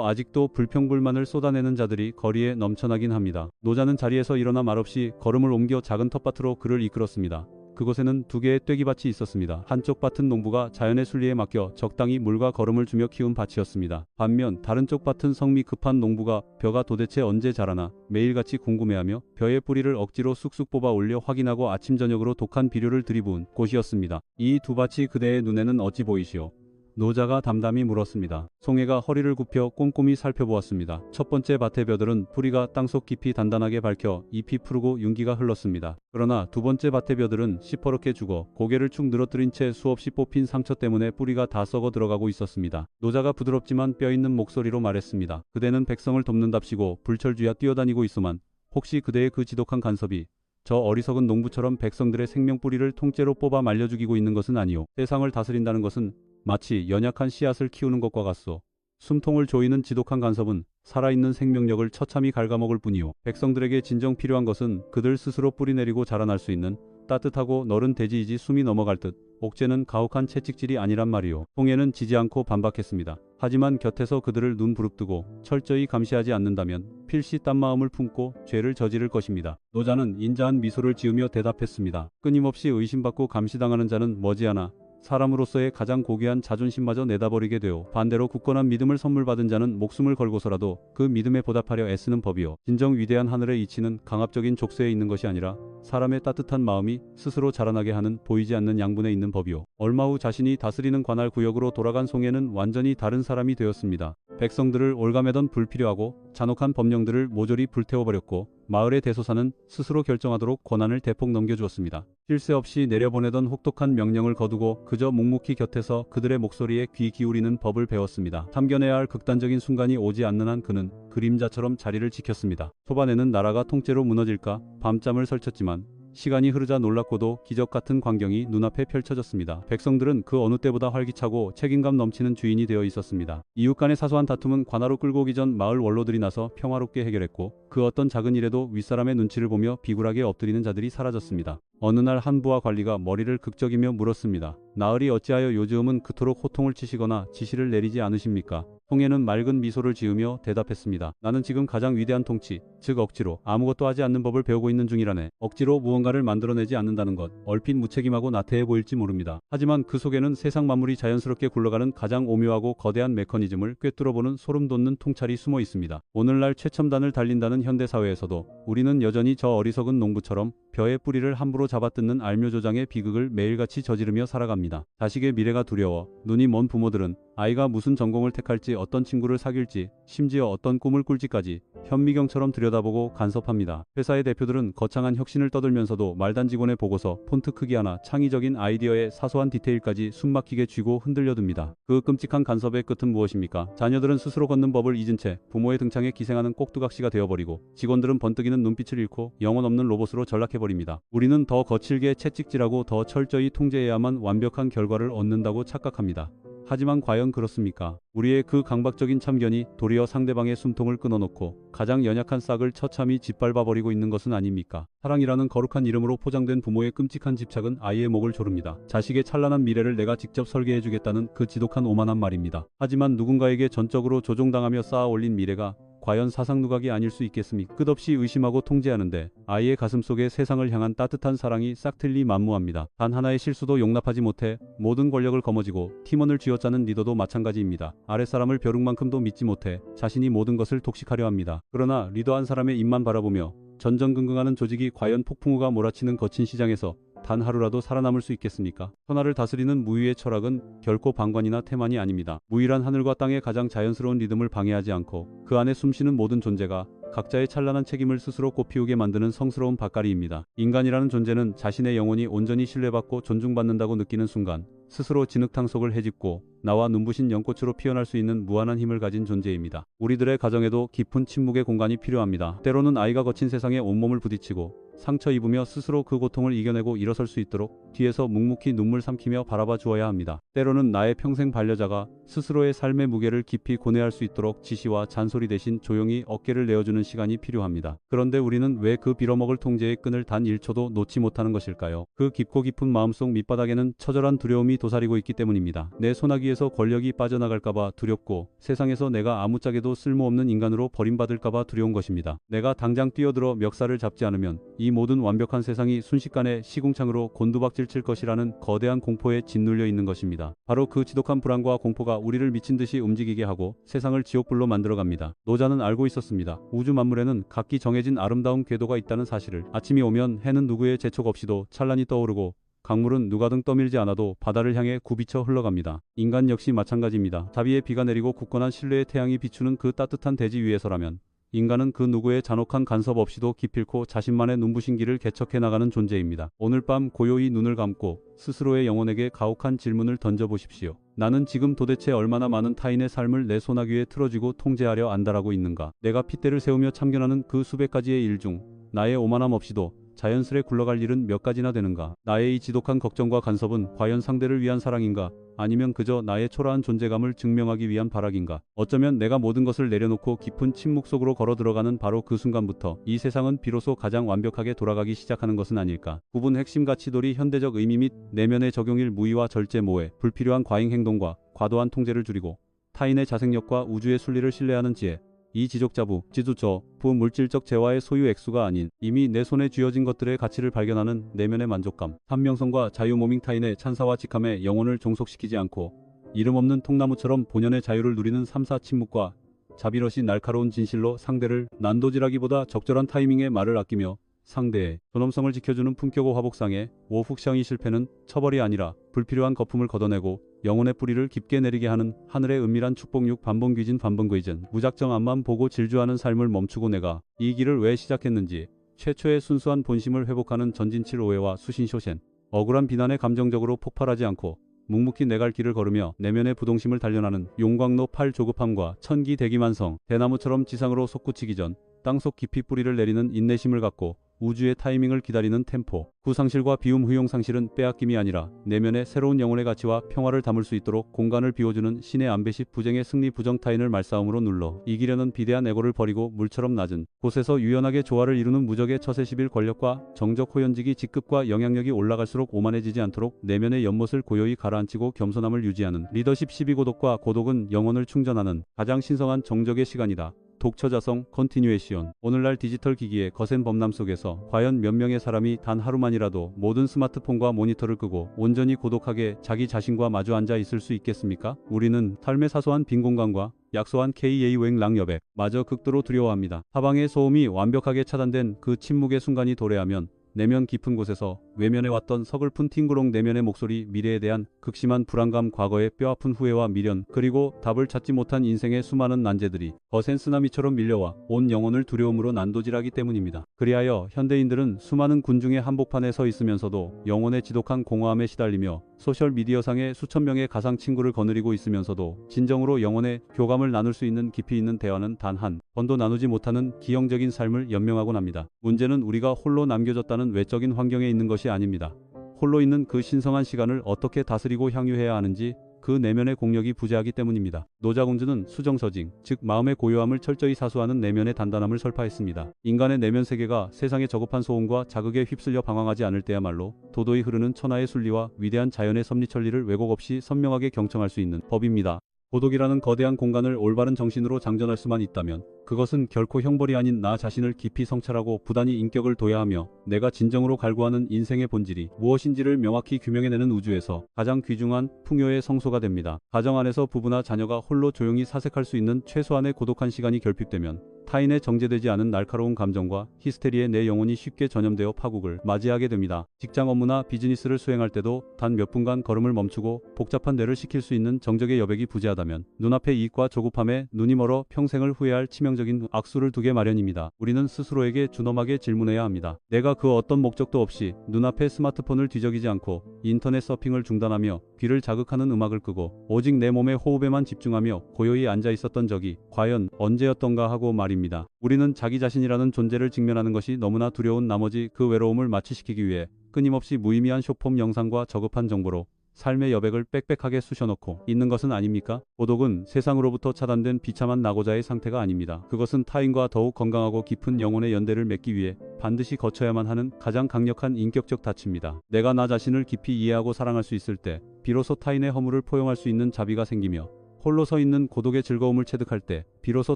아직도 불평불만을 쏟아내는 자들이 거리에 넘쳐나긴 합니다. 노자는 자리에서 일어나 말없이 걸음을 옮겨 작은 텃밭으로 그를 이끌었습니다. 그곳에는 두 개의 떼기밭이 있었습니다. 한쪽 밭은 농부가 자연의 순리에 맡겨 적당히 물과 거름을 주며 키운 밭이었습니다. 반면 다른 쪽 밭은 성미 급한 농부가 벼가 도대체 언제 자라나 매일같이 궁금해하며 벼의 뿌리를 억지로 쑥쑥 뽑아 올려 확인하고 아침 저녁으로 독한 비료를 들이부은 곳이었습니다. 이 두 밭이 그대의 눈에는 어찌 보이시오? 노자가 담담히 물었습니다. 송해가 허리를 굽혀 꼼꼼히 살펴보았습니다. 첫 번째 밭의 벼들은 뿌리가 땅속 깊이 단단하게 밝혀 잎이 푸르고 윤기가 흘렀습니다. 그러나 두 번째 밭의 벼들은 시퍼렇게 죽어 고개를 축 늘어뜨린 채 수없이 뽑힌 상처 때문에 뿌리가 다 썩어 들어가고 있었습니다. 노자가 부드럽지만 뼈있는 목소리로 말했습니다. 그대는 백성을 돕는답시고 불철주야 뛰어다니고 있소만 혹시 그대의 그 지독한 간섭이 저 어리석은 농부처럼 백성들의 생명뿌리를 통째로 뽑아 말려 죽이고 있는 것은 아니오. 세상을 다스린다는 것은 마치 연약한 씨앗을 키우는 것과 같소. 숨통을 조이는 지독한 간섭은 살아있는 생명력을 처참히 갉아먹을 뿐이오. 백성들에게 진정 필요한 것은 그들 스스로 뿌리내리고 자라날 수 있는 따뜻하고 너른 대지이지 숨이 넘어갈 듯 옥죄는 가혹한 채찍질이 아니란 말이오. 송해는 지지 않고 반박했습니다. 하지만 곁에서 그들을 눈 부릅뜨고 철저히 감시하지 않는다면 필시 딴 마음을 품고 죄를 저지를 것입니다. 노자는 인자한 미소를 지으며 대답했습니다. 끊임없이 의심받고 감시당하는 자는 머지않아 사람으로서의 가장 고귀한 자존심마저 내다버리게 되어 반대로 굳건한 믿음을 선물 받은 자는 목숨을 걸고서라도 그 믿음에 보답하려 애쓰는 법이요. 진정 위대한 하늘의 이치는 강압적인 족쇄에 있는 것이 아니라 사람의 따뜻한 마음이 스스로 자라나게 하는 보이지 않는 양분에 있는 법이요. 얼마 후 자신이 다스리는 관할 구역으로 돌아간 송해는 완전히 다른 사람이 되었습니다. 백성들을 올가매던 불필요하고 잔혹한 법령들을 모조리 불태워버렸고 마을의 대소사는 스스로 결정하도록 권한을 대폭 넘겨주었습니다. 쉴 새 없이 내려보내던 혹독한 명령을 거두고 그저 묵묵히 곁에서 그들의 목소리에 귀 기울이는 법을 배웠습니다. 참견해야 할 극단적인 순간이 오지 않는 한 그는 그림자처럼 자리를 지켰습니다. 초반에는 나라가 통째로 무너질까 밤잠을 설쳤지만 시간이 흐르자 놀랍고도 기적 같은 광경이 눈앞에 펼쳐졌습니다. 백성들은 그 어느 때보다 활기차고 책임감 넘치는 주인이 되어 있었습니다. 이웃 간의 사소한 다툼은 관하로 끌고 오기 전 마을 원로들이 나서 평화롭게 해결했고 그 어떤 작은 일에도 윗사람의 눈치를 보며 비굴하게 엎드리는 자들이 사라졌습니다. 어느 날 한 부하 관리가 머리를 극적이며 물었습니다. 나으리 어찌하여 요즘은 그토록 호통을 치시거나 지시를 내리지 않으십니까? 홍해는 맑은 미소를 지으며 대답했습니다. 나는 지금 가장 위대한 통치, 즉 억지로 아무것도 하지 않는 법을 배우고 있는 중이라네. 억지로 무언가를 만들어내지 않는다는 것, 얼핏 무책임하고 나태해 보일지 모릅니다. 하지만 그 속에는 세상 만물이 자연스럽게 굴러가는 가장 오묘하고 거대한 메커니즘을 꿰뚫어보는 소름 돋는 통찰이 숨어 있습니다. 오늘날 최첨단을 달린다는 현대사회에서도 우리는 여전히 저 어리석은 농부처럼 벼의 뿌리를 함부로 잡아뜯는 알묘조장의 비극을 매일같이 저지르며 살아갑니다. 자식의 미래가 두려워 눈이 먼 부모들은 아이가 무슨 전공을 택할지, 어떤 친구를 사귈지, 심지어 어떤 꿈을 꿀지까지 현미경처럼 들여다보고 간섭합니다. 회사의 대표들은 거창한 혁신을 떠들면서도 말단 직원의 보고서, 폰트 크기 하나, 창의적인 아이디어의 사소한 디테일까지 숨막히게 쥐고 흔들려듭니다. 그 끔찍한 간섭의 끝은 무엇입니까? 자녀들은 스스로 걷는 법을 잊은 채 부모의 등창에 기생하는 꼭두각시가 되어버리고, 직원들은 번뜩이는 눈빛을 잃고 영혼 없는 로봇으로 전락해버립니다. 우리는 더 거칠게 채찍질하고 더 철저히 통제해야만 완벽한 결과를 얻는다고 착각합니다. 하지만 과연 그렇습니까? 우리의 그 강박적인 참견이 도리어 상대방의 숨통을 끊어놓고 가장 연약한 싹을 처참히 짓밟아버리고 있는 것은 아닙니까? 사랑이라는 거룩한 이름으로 포장된 부모의 끔찍한 집착은 아이의 목을 조릅니다. 자식의 찬란한 미래를 내가 직접 설계해주겠다는 그 지독한 오만한 말입니다. 하지만 누군가에게 전적으로 조종당하며 쌓아 올린 미래가 과연 사상누각이 아닐 수 있겠습니까? 끝없이 의심하고 통제하는데 아이의 가슴속에 세상을 향한 따뜻한 사랑이 싹틀리 만무합니다. 단 하나의 실수도 용납하지 못해 모든 권력을 거머쥐고 팀원을 쥐어짜는 리더도 마찬가지입니다. 아랫사람을 벼룩만큼도 믿지 못해 자신이 모든 것을 독식하려 합니다. 그러나 리더 한 사람의 입만 바라보며 전전긍긍하는 조직이 과연 폭풍우가 몰아치는 거친 시장에서 단 하루라도 살아남을 수 있겠습니까? 천하를 다스리는 무위의 철학은 결코 방관이나 태만이 아닙니다. 무위란 하늘과 땅의 가장 자연스러운 리듬을 방해하지 않고 그 안에 숨쉬는 모든 존재가 각자의 찬란한 책임을 스스로 꽃피우게 만드는 성스러운 밭가리입니다. 인간이라는 존재는 자신의 영혼이 온전히 신뢰받고 존중받는다고 느끼는 순간 스스로 진흙탕 속을 헤집고 나와 눈부신 연꽃으로 피어날 수 있는 무한한 힘을 가진 존재입니다. 우리들의 가정에도 깊은 침묵의 공간이 필요합니다. 때로는 아이가 거친 세상에 온몸을 부딪히고 상처 입으며 스스로 그 고통을 이겨내고 일어설 수 있도록 뒤에서 묵묵히 눈물 삼키며 바라봐 주어야 합니다. 때로는 나의 평생 반려자가 스스로의 삶의 무게를 깊이 고뇌할 수 있도록 지시와 잔소리 대신 조용히 어깨를 내어주는 시간이 필요합니다. 그런데 우리는 왜 그 빌어먹을 통제의 끈을 단 1초도 놓지 못하는 것일까요? 그 깊고 깊은 마음속 밑바닥에는 처절한 두려움이 도사리고 있기 때문입니다. 내 손아귀에서 권력이 빠져나갈까봐 두렵고 세상에서 내가 아무짝에도 쓸모없는 인간으로 버림받을까봐 두려운 것입니다. 내가 당장 뛰어들어 멱살을 잡지 않으면 이 모든 완벽한 세상이 순식간에 시궁창으로 곤두박질 칠 것이라는 거대한 공포에 짓눌려 있는 것입니다. 바로 그 지독한 불안과 공포가 우리를 미친 듯이 움직이게 하고 세상을 지옥불로 만들어갑니다. 노자는 알고 있었습니다. 우주 만물에는 각기 정해진 아름다운 궤도가 있다는 사실을. 아침이 오면 해는 누구의 재촉 없이도 찬란히 떠오르고 강물은 누가등 떠밀지 않아도 바다를 향해 굽이쳐 흘러갑니다. 인간 역시 마찬가지입니다. 자비의 비가 내리고 굳건한 신뢰의 태양이 비추는 그 따뜻한 대지 위에서라면 인간은 그 누구의 잔혹한 간섭 없이도 기필코 자신만의 눈부신 길을 개척해 나가는 존재입니다. 오늘 밤 고요히 눈을 감고 스스로의 영혼에게 가혹한 질문을 던져보십시오. 나는 지금 도대체 얼마나 많은 타인의 삶을 내 손아귀에 틀어쥐고 통제하려 안달하고 있는가? 내가 핏대를 세우며 참견하는 그 수백 가지의 일 중 나의 오만함 없이도 자연스레 굴러갈 일은 몇 가지나 되는가? 나의 이 지독한 걱정과 간섭은 과연 상대를 위한 사랑인가? 아니면 그저 나의 초라한 존재감을 증명하기 위한 발악인가? 어쩌면 내가 모든 것을 내려놓고 깊은 침묵 속으로 걸어 들어가는 바로 그 순간부터 이 세상은 비로소 가장 완벽하게 돌아가기 시작하는 것은 아닐까? 구분 핵심 가치돌이 현대적 의미 및 내면의 적용일 무의와 절제 모해, 불필요한 과잉 행동과 과도한 통제를 줄이고 타인의 자생력과 우주의 순리를 신뢰하는 지혜. 이 지족자부, 지주저, 부물질적 재화의 소유 액수가 아닌 이미 내 손에 쥐어진 것들의 가치를 발견하는 내면의 만족감, 한명성과 자유모밍 타인의 찬사와 직함에 영혼을 종속시키지 않고 이름 없는 통나무처럼 본연의 자유를 누리는 삼사 침묵과 자비럿이 날카로운 진실로 상대를 난도질하기보다 적절한 타이밍에 말을 아끼며 상대의 존엄성을 지켜주는 품격의 화복상에 워훅샹이 실패는 처벌이 아니라 불필요한 거품을 걷어내고 영혼의 뿌리를 깊게 내리게 하는 하늘의 은밀한 축복육 반봉귀진 반봉귀진 무작정 앞만 보고 질주하는 삶을 멈추고 내가 이 길을 왜 시작했는지 최초의 순수한 본심을 회복하는 전진칠 오해와 수신쇼센 억울한 비난에 감정적으로 폭발하지 않고 묵묵히 내 갈 길을 걸으며 내면의 부동심을 단련하는 용광로 8 조급함과 천기 대기만성 대나무처럼 지상으로 솟구치기 전 땅속 깊이 뿌리를 내리는 인내심을 갖고 우주의 타이밍을 기다리는 템포. 구상실과 비움 후용 상실은 빼앗김이 아니라 내면의 새로운 영혼의 가치와 평화를 담을 수 있도록 공간을 비워주는 신의 안배식 부쟁의 승리 부정타인을 말싸움으로 눌러 이기려는 비대한 애고를 버리고 물처럼 낮은 곳에서 유연하게 조화를 이루는 무적의 처세 11 권력과 정적 호연지기 직급과 영향력이 올라갈수록 오만해지지 않도록 내면의 연못을 고요히 가라앉히고 겸손함을 유지하는 리더십 12 고독과 고독은 영혼을 충전하는 가장 신성한 정적의 시간이다. 독처자성 컨티뉴에이션. 오늘날 디지털 기기의 거센 범람 속에서 과연 몇 명의 사람이 단 하루만이라도 모든 스마트폰과 모니터를 끄고 온전히 고독하게 자기 자신과 마주 앉아 있을 수 있겠습니까? 우리는 삶의 사소한 빈 공간과 약소한 KA 오행 여백 마저 극도로 두려워합니다. 타방의 소음이 완벽하게 차단된 그 침묵의 순간이 도래하면 내면 깊은 곳에서 외면해왔던 서글픈 팅그롱 내면의 목소리, 미래에 대한 극심한 불안감, 과거의 뼈아픈 후회와 미련, 그리고 답을 찾지 못한 인생의 수많은 난제들이 거센 쓰나미처럼 밀려와 온 영혼을 두려움으로 난도질하기 때문입니다. 그리하여 현대인들은 수많은 군중의 한복판에 서 있으면서도 영혼의 지독한 공허함에 시달리며 소셜미디어상의 수천 명의 가상 친구를 거느리고 있으면서도 진정으로 영혼의 교감을 나눌 수 있는 깊이 있는 대화는 단 한 번도 나누지 못하는 기형적인 삶을 연명하곤 합니다. 문제는 우리가 홀로 남겨졌다는 외적인 환경에 있는 것이 아닙니다. 홀로 있는 그 신성한 시간을 어떻게 다스리고 향유해야 하는지 그 내면의 공력이 부재하기 때문입니다. 노자공주는 수정서징, 즉 마음의 고요함을 철저히 사수하는 내면의 단단함을 설파했습니다. 인간의 내면 세계가 세상의 저급한 소음과 자극에 휩쓸려 방황하지 않을 때야말로 도도히 흐르는 천하의 순리와 위대한 자연의 섭리천리를 왜곡 없이 선명하게 경청할 수 있는 법입니다. 고독이라는 거대한 공간을 올바른 정신으로 장전할 수만 있다면 그것은 결코 형벌이 아닌 나 자신을 깊이 성찰하고 부단히 인격을 둬야하며 내가 진정으로 갈구하는 인생의 본질이 무엇인지를 명확히 규명해내는 우주에서 가장 귀중한 풍요의 성소가 됩니다. 가정 안에서 부부나 자녀가 홀로 조용히 사색할 수 있는 최소한의 고독한 시간이 결핍되면 타인의 정제되지 않은 날카로운 감정과 히스테리에 내 영혼이 쉽게 전염되어 파국을 맞이하게 됩니다. 직장 업무나 비즈니스를 수행할 때도 단 몇 분간 걸음을 멈추고 복잡한 뇌를 식힐 수 있는 정적의 여백이 부재하다면 눈앞의 이익과 조급함에 눈이 멀어 평생을 후회할 치명적인 악수를 두게 마련입니다. 우리는 스스로에게 준엄하게 질문해야 합니다. 내가 그 어떤 목적도 없이 눈앞의 스마트폰을 뒤적이지 않고 인터넷 서핑을 중단하며 귀를 자극하는 음악을 끄고 오직 내 몸의 호흡에만 집중하며 고요히 앉아 있었던 적이 과연 언제였던가 하고 말입니다. 우리는 자기 자신이라는 존재를 직면하는 것이 너무나 두려운 나머지 그 외로움을 마취시키기 위해 끊임없이 무의미한 숏폼 영상과 저급한 정보로 삶의 여백을 빽빽하게 쑤셔넣고 있는 것은 아닙니까? 고독은 세상으로부터 차단된 비참한 낙오자의 상태가 아닙니다. 그것은 타인과 더욱 건강하고 깊은 영혼의 연대를 맺기 위해 반드시 거쳐야만 하는 가장 강력한 인격적 닫힘입니다. 내가 나 자신을 깊이 이해하고 사랑할 수 있을 때 비로소 타인의 허물을 포용할 수 있는 자비가 생기며 홀로 서 있는 고독의 즐거움을 체득할 때 비로소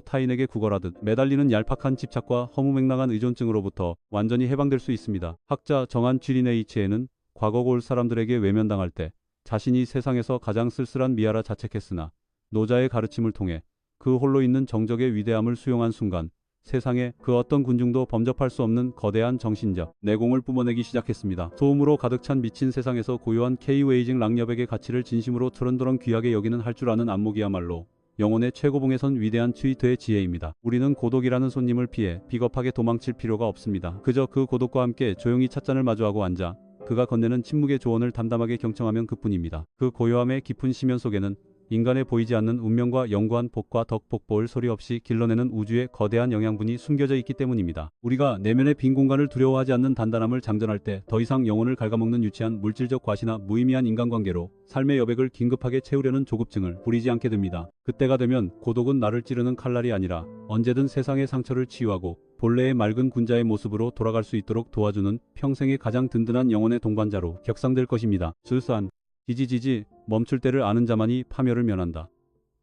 타인에게 구걸하듯 매달리는 얄팍한 집착과 허무맹랑한 의존증으로부터 완전히 해방될 수 있습니다. 학자 정한 쥐리네이츠에는 과거 고을 사람들에게 외면당할 때 자신이 세상에서 가장 쓸쓸한 미아라 자책했으나 노자의 가르침을 통해 그 홀로 있는 정적의 위대함을 수용한 순간 세상에 그 어떤 군중도 범접할 수 없는 거대한 정신적 내공을 뿜어내기 시작했습니다. 소음으로 가득 찬 미친 세상에서 고요한 K-웨이징 랑여백의 가치를 진심으로 트런드런 귀하게 여기는 할 줄 아는 안목이야말로 영혼의 최고봉에 선 위대한 트위터의 지혜입니다. 우리는 고독이라는 손님을 피해 비겁하게 도망칠 필요가 없습니다. 그저 그 고독과 함께 조용히 찻잔을 마주하고 앉아 그가 건네는 침묵의 조언을 담담하게 경청하면 그뿐입니다. 그 고요함의 깊은 심연 속에는 인간에 보이지 않는 운명과 영구한 복과 덕복보을 소리 없이 길러내는 우주의 거대한 영양분이 숨겨져 있기 때문입니다. 우리가 내면의 빈 공간을 두려워하지 않는 단단함을 장전할 때 더 이상 영혼을 갉아먹는 유치한 물질적 과시나 무의미한 인간관계로 삶의 여백을 긴급하게 채우려는 조급증을 부리지 않게 됩니다. 그때가 되면 고독은 나를 찌르는 칼날이 아니라 언제든 세상의 상처를 치유하고 본래의 맑은 군자의 모습으로 돌아갈 수 있도록 도와주는 평생의 가장 든든한 영혼의 동반자로 격상될 것입니다. 줄산 지지지지 멈출 때를 아는 자만이 파멸을 면한다.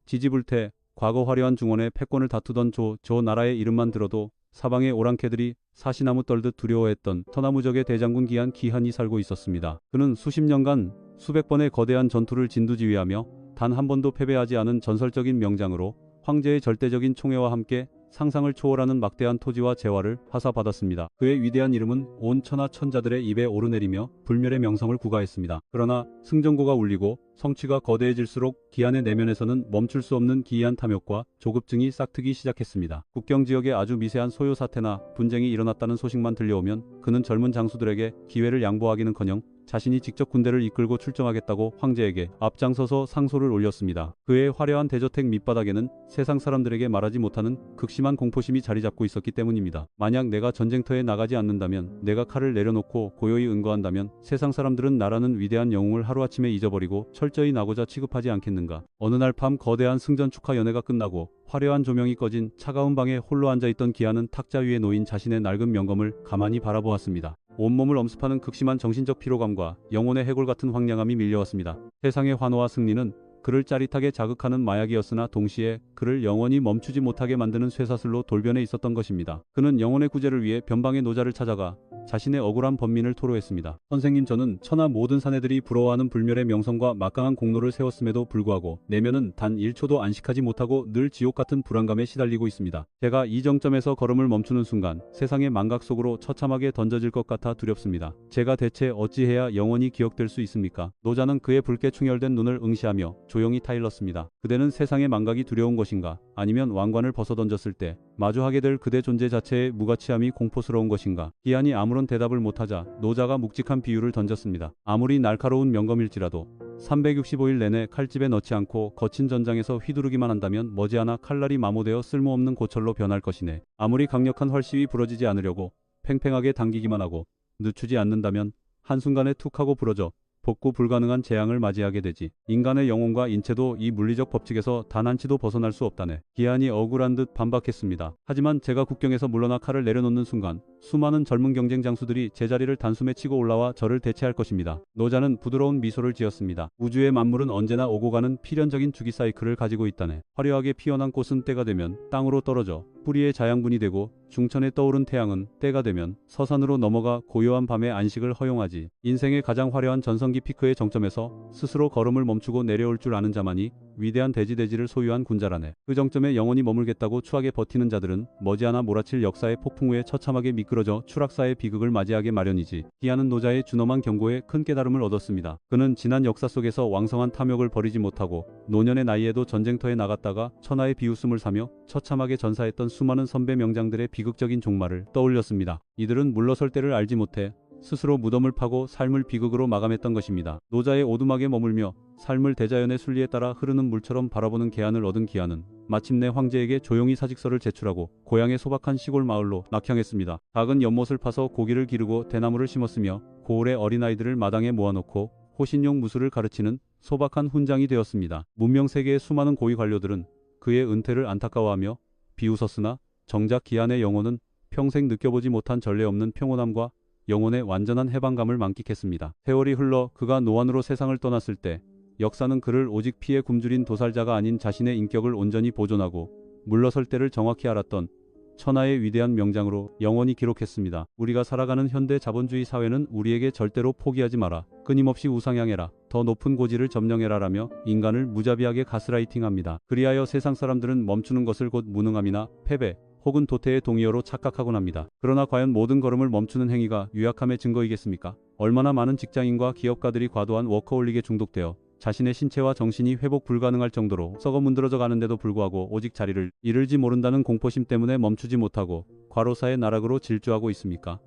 지지불태 과거 화려한 중원의 패권을 다투던 저 나라의 이름만 들어도 사방의 오랑캐들이 사시나무 떨듯 두려워했던 터나무적의 대장군 기한이 살고 있었습니다. 그는 수십 년간 수백 번의 거대한 전투를 진두지휘하며 단 한 번도 패배하지 않은 전설적인 명장으로 황제의 절대적인 총애와 함께 상상을 초월하는 막대한 토지와 재화를 하사받았습니다. 그의 위대한 이름은 온 천하 천자들의 입에 오르내리며 불멸의 명성을 구가했습니다. 그러나 승전고가 울리고 성취가 거대해질수록 기한의 내면에서는 멈출 수 없는 기이한 탐욕과 조급증이 싹트기 시작했습니다. 국경 지역에 아주 미세한 소요 사태나 분쟁이 일어났다는 소식만 들려오면 그는 젊은 장수들에게 기회를 양보하기는커녕 자신이 직접 군대를 이끌고 출정하겠다고 황제에게 앞장서서 상소를 올렸습니다. 그의 화려한 대저택 밑바닥에는 세상 사람들에게 말하지 못하는 극심한 공포심이 자리 잡고 있었기 때문입니다. 만약 내가 전쟁터에 나가지 않는다면, 내가 칼을 내려놓고 고요히 은거한다면 세상 사람들은 나라는 위대한 영웅을 하루아침에 잊어버리고 철저히 나고자 취급하지 않겠는가. 어느 날 밤 거대한 승전 축하 연회가 끝나고 화려한 조명이 꺼진 차가운 방에 홀로 앉아있던 기아는 탁자 위에 놓인 자신의 낡은 명검을 가만히 바라보았습니다. 온몸을 엄습하는 극심한 정신적 피로감과 영혼의 해골 같은 황량함이 밀려왔습니다. 세상의 환호와 승리는 그를 짜릿하게 자극하는 마약이었으나 동시에 그를 영원히 멈추지 못하게 만드는 쇠사슬로 돌변해 있었던 것입니다. 그는 영혼의 구제를 위해 변방의 노자를 찾아가 자신의 억울한 번민을 토로했습니다. 선생님, 저는 천하 모든 사내들이 부러워하는 불멸의 명성과 막강한 공로를 세웠음에도 불구하고 내면은 단 1초도 안식하지 못하고 늘 지옥 같은 불안감에 시달리고 있습니다. 제가 이 정점에서 걸음을 멈추는 순간 세상의 망각 속으로 처참하게 던져질 것 같아 두렵습니다. 제가 대체 어찌해야 영원히 기억될 수 있습니까? 노자는 그의 붉게 충혈된 눈을 응시하며 조용히 타일렀습니다. 그대는 세상의 망각이 두려운 것인가? 아니면 왕관을 벗어던졌을 때 마주하게 될 그대 존재 자체의 무가치함이 공포스러운 것인가? 기한이 아무런 대답을 못하자 노자가 묵직한 비유를 던졌습니다. 아무리 날카로운 명검일지라도 365일 내내 칼집에 넣지 않고 거친 전장에서 휘두르기만 한다면 머지않아 칼날이 마모되어 쓸모없는 고철로 변할 것이네. 아무리 강력한 활시위 부러지지 않으려고 팽팽하게 당기기만 하고 늦추지 않는다면 한순간에 툭 하고 부러져 복구 불가능한 재앙을 맞이하게 되지. 인간의 영혼과 인체도 이 물리적 법칙에서 단 한치도 벗어날 수 없다네. 기한이 억울한 듯 반박했습니다. 하지만 제가 국경에서 물러나 칼을 내려놓는 순간 수많은 젊은 경쟁 장수들이 제자리를 단숨에 치고 올라와 저를 대체할 것입니다. 노자는 부드러운 미소를 지었습니다. 우주의 만물은 언제나 오고 가는 필연적인 주기 사이클을 가지고 있다네. 화려하게 피어난 꽃은 때가 되면 땅으로 떨어져 뿌리의 자양분이 되고 중천에 떠오른 태양은 때가 되면 서산으로 넘어가 고요한 밤의 안식을 허용하지. 인생의 가장 화려한 전성기 피크의 정점에서 스스로 걸음을 멈추고 내려올 줄 아는 자만이 위대한 대지대지를 소유한 군자라네. 그 정점에 영원히 머물겠다고 추하게 버티는 자들은 머지않아 몰아칠 역사의 폭풍 후에 처참하게 미끄러져 추락사의 비극을 맞이하게 마련이지. 기아는 노자의 준엄한 경고에 큰 깨달음을 얻었습니다. 그는 지난 역사 속에서 왕성한 탐욕을 버리지 못하고 노년의 나이에도 전쟁터에 나갔다가 천하의 비웃음을 사며 처참하게 전사했던 수많은 선배 명장들의 비극적인 종말을 떠올렸습니다. 이들은 물러설 때를 알지 못해 스스로 무덤을 파고 삶을 비극으로 마감했던 것입니다. 노자의 오두막에 머물며 삶을 대자연의 순리에 따라 흐르는 물처럼 바라보는 계안을 얻은 기아는 마침내 황제에게 조용히 사직서를 제출하고 고향의 소박한 시골 마을로 낙향했습니다. 작은 연못을 파서 고기를 기르고 대나무를 심었으며 고을의 어린아이들을 마당에 모아놓고 호신용 무술을 가르치는 소박한 훈장이 되었습니다. 문명세계의 수많은 고위 관료들은 그의 은퇴를 안타까워하며 비웃었으나 정작 기안의 영혼은 평생 느껴보지 못한 전례 없는 평온함과 영혼의 완전한 해방감을 만끽했습니다. 세월이 흘러 그가 노안으로 세상을 떠났을 때 역사는 그를 오직 피에 굶주린 도살자가 아닌 자신의 인격을 온전히 보존하고 물러설 때를 정확히 알았던 천하의 위대한 명장으로 영원히 기록했습니다. 우리가 살아가는 현대 자본주의 사회는 우리에게 절대로 포기하지 마라, 끊임없이 우상향해라, 더 높은 고지를 점령해라 라며 인간을 무자비하게 가스라이팅합니다. 그리하여 세상 사람들은 멈추는 것을 곧 무능함이나 패배 혹은 도태의 동의어로 착각하곤 합니다. 그러나 과연 모든 걸음을 멈추는 행위가 유약함의 증거이겠습니까? 얼마나 많은 직장인과 기업가들이 과도한 워커홀릭에 중독되어 자신의 신체와 정신이 회복 불가능할 정도로 썩어 문드러져 가는데도 불구하고 오직 자리를 잃을지 모른다는 공포심 때문에 멈추지 못하고 과로사의 나락으로 질주하고 있습니까?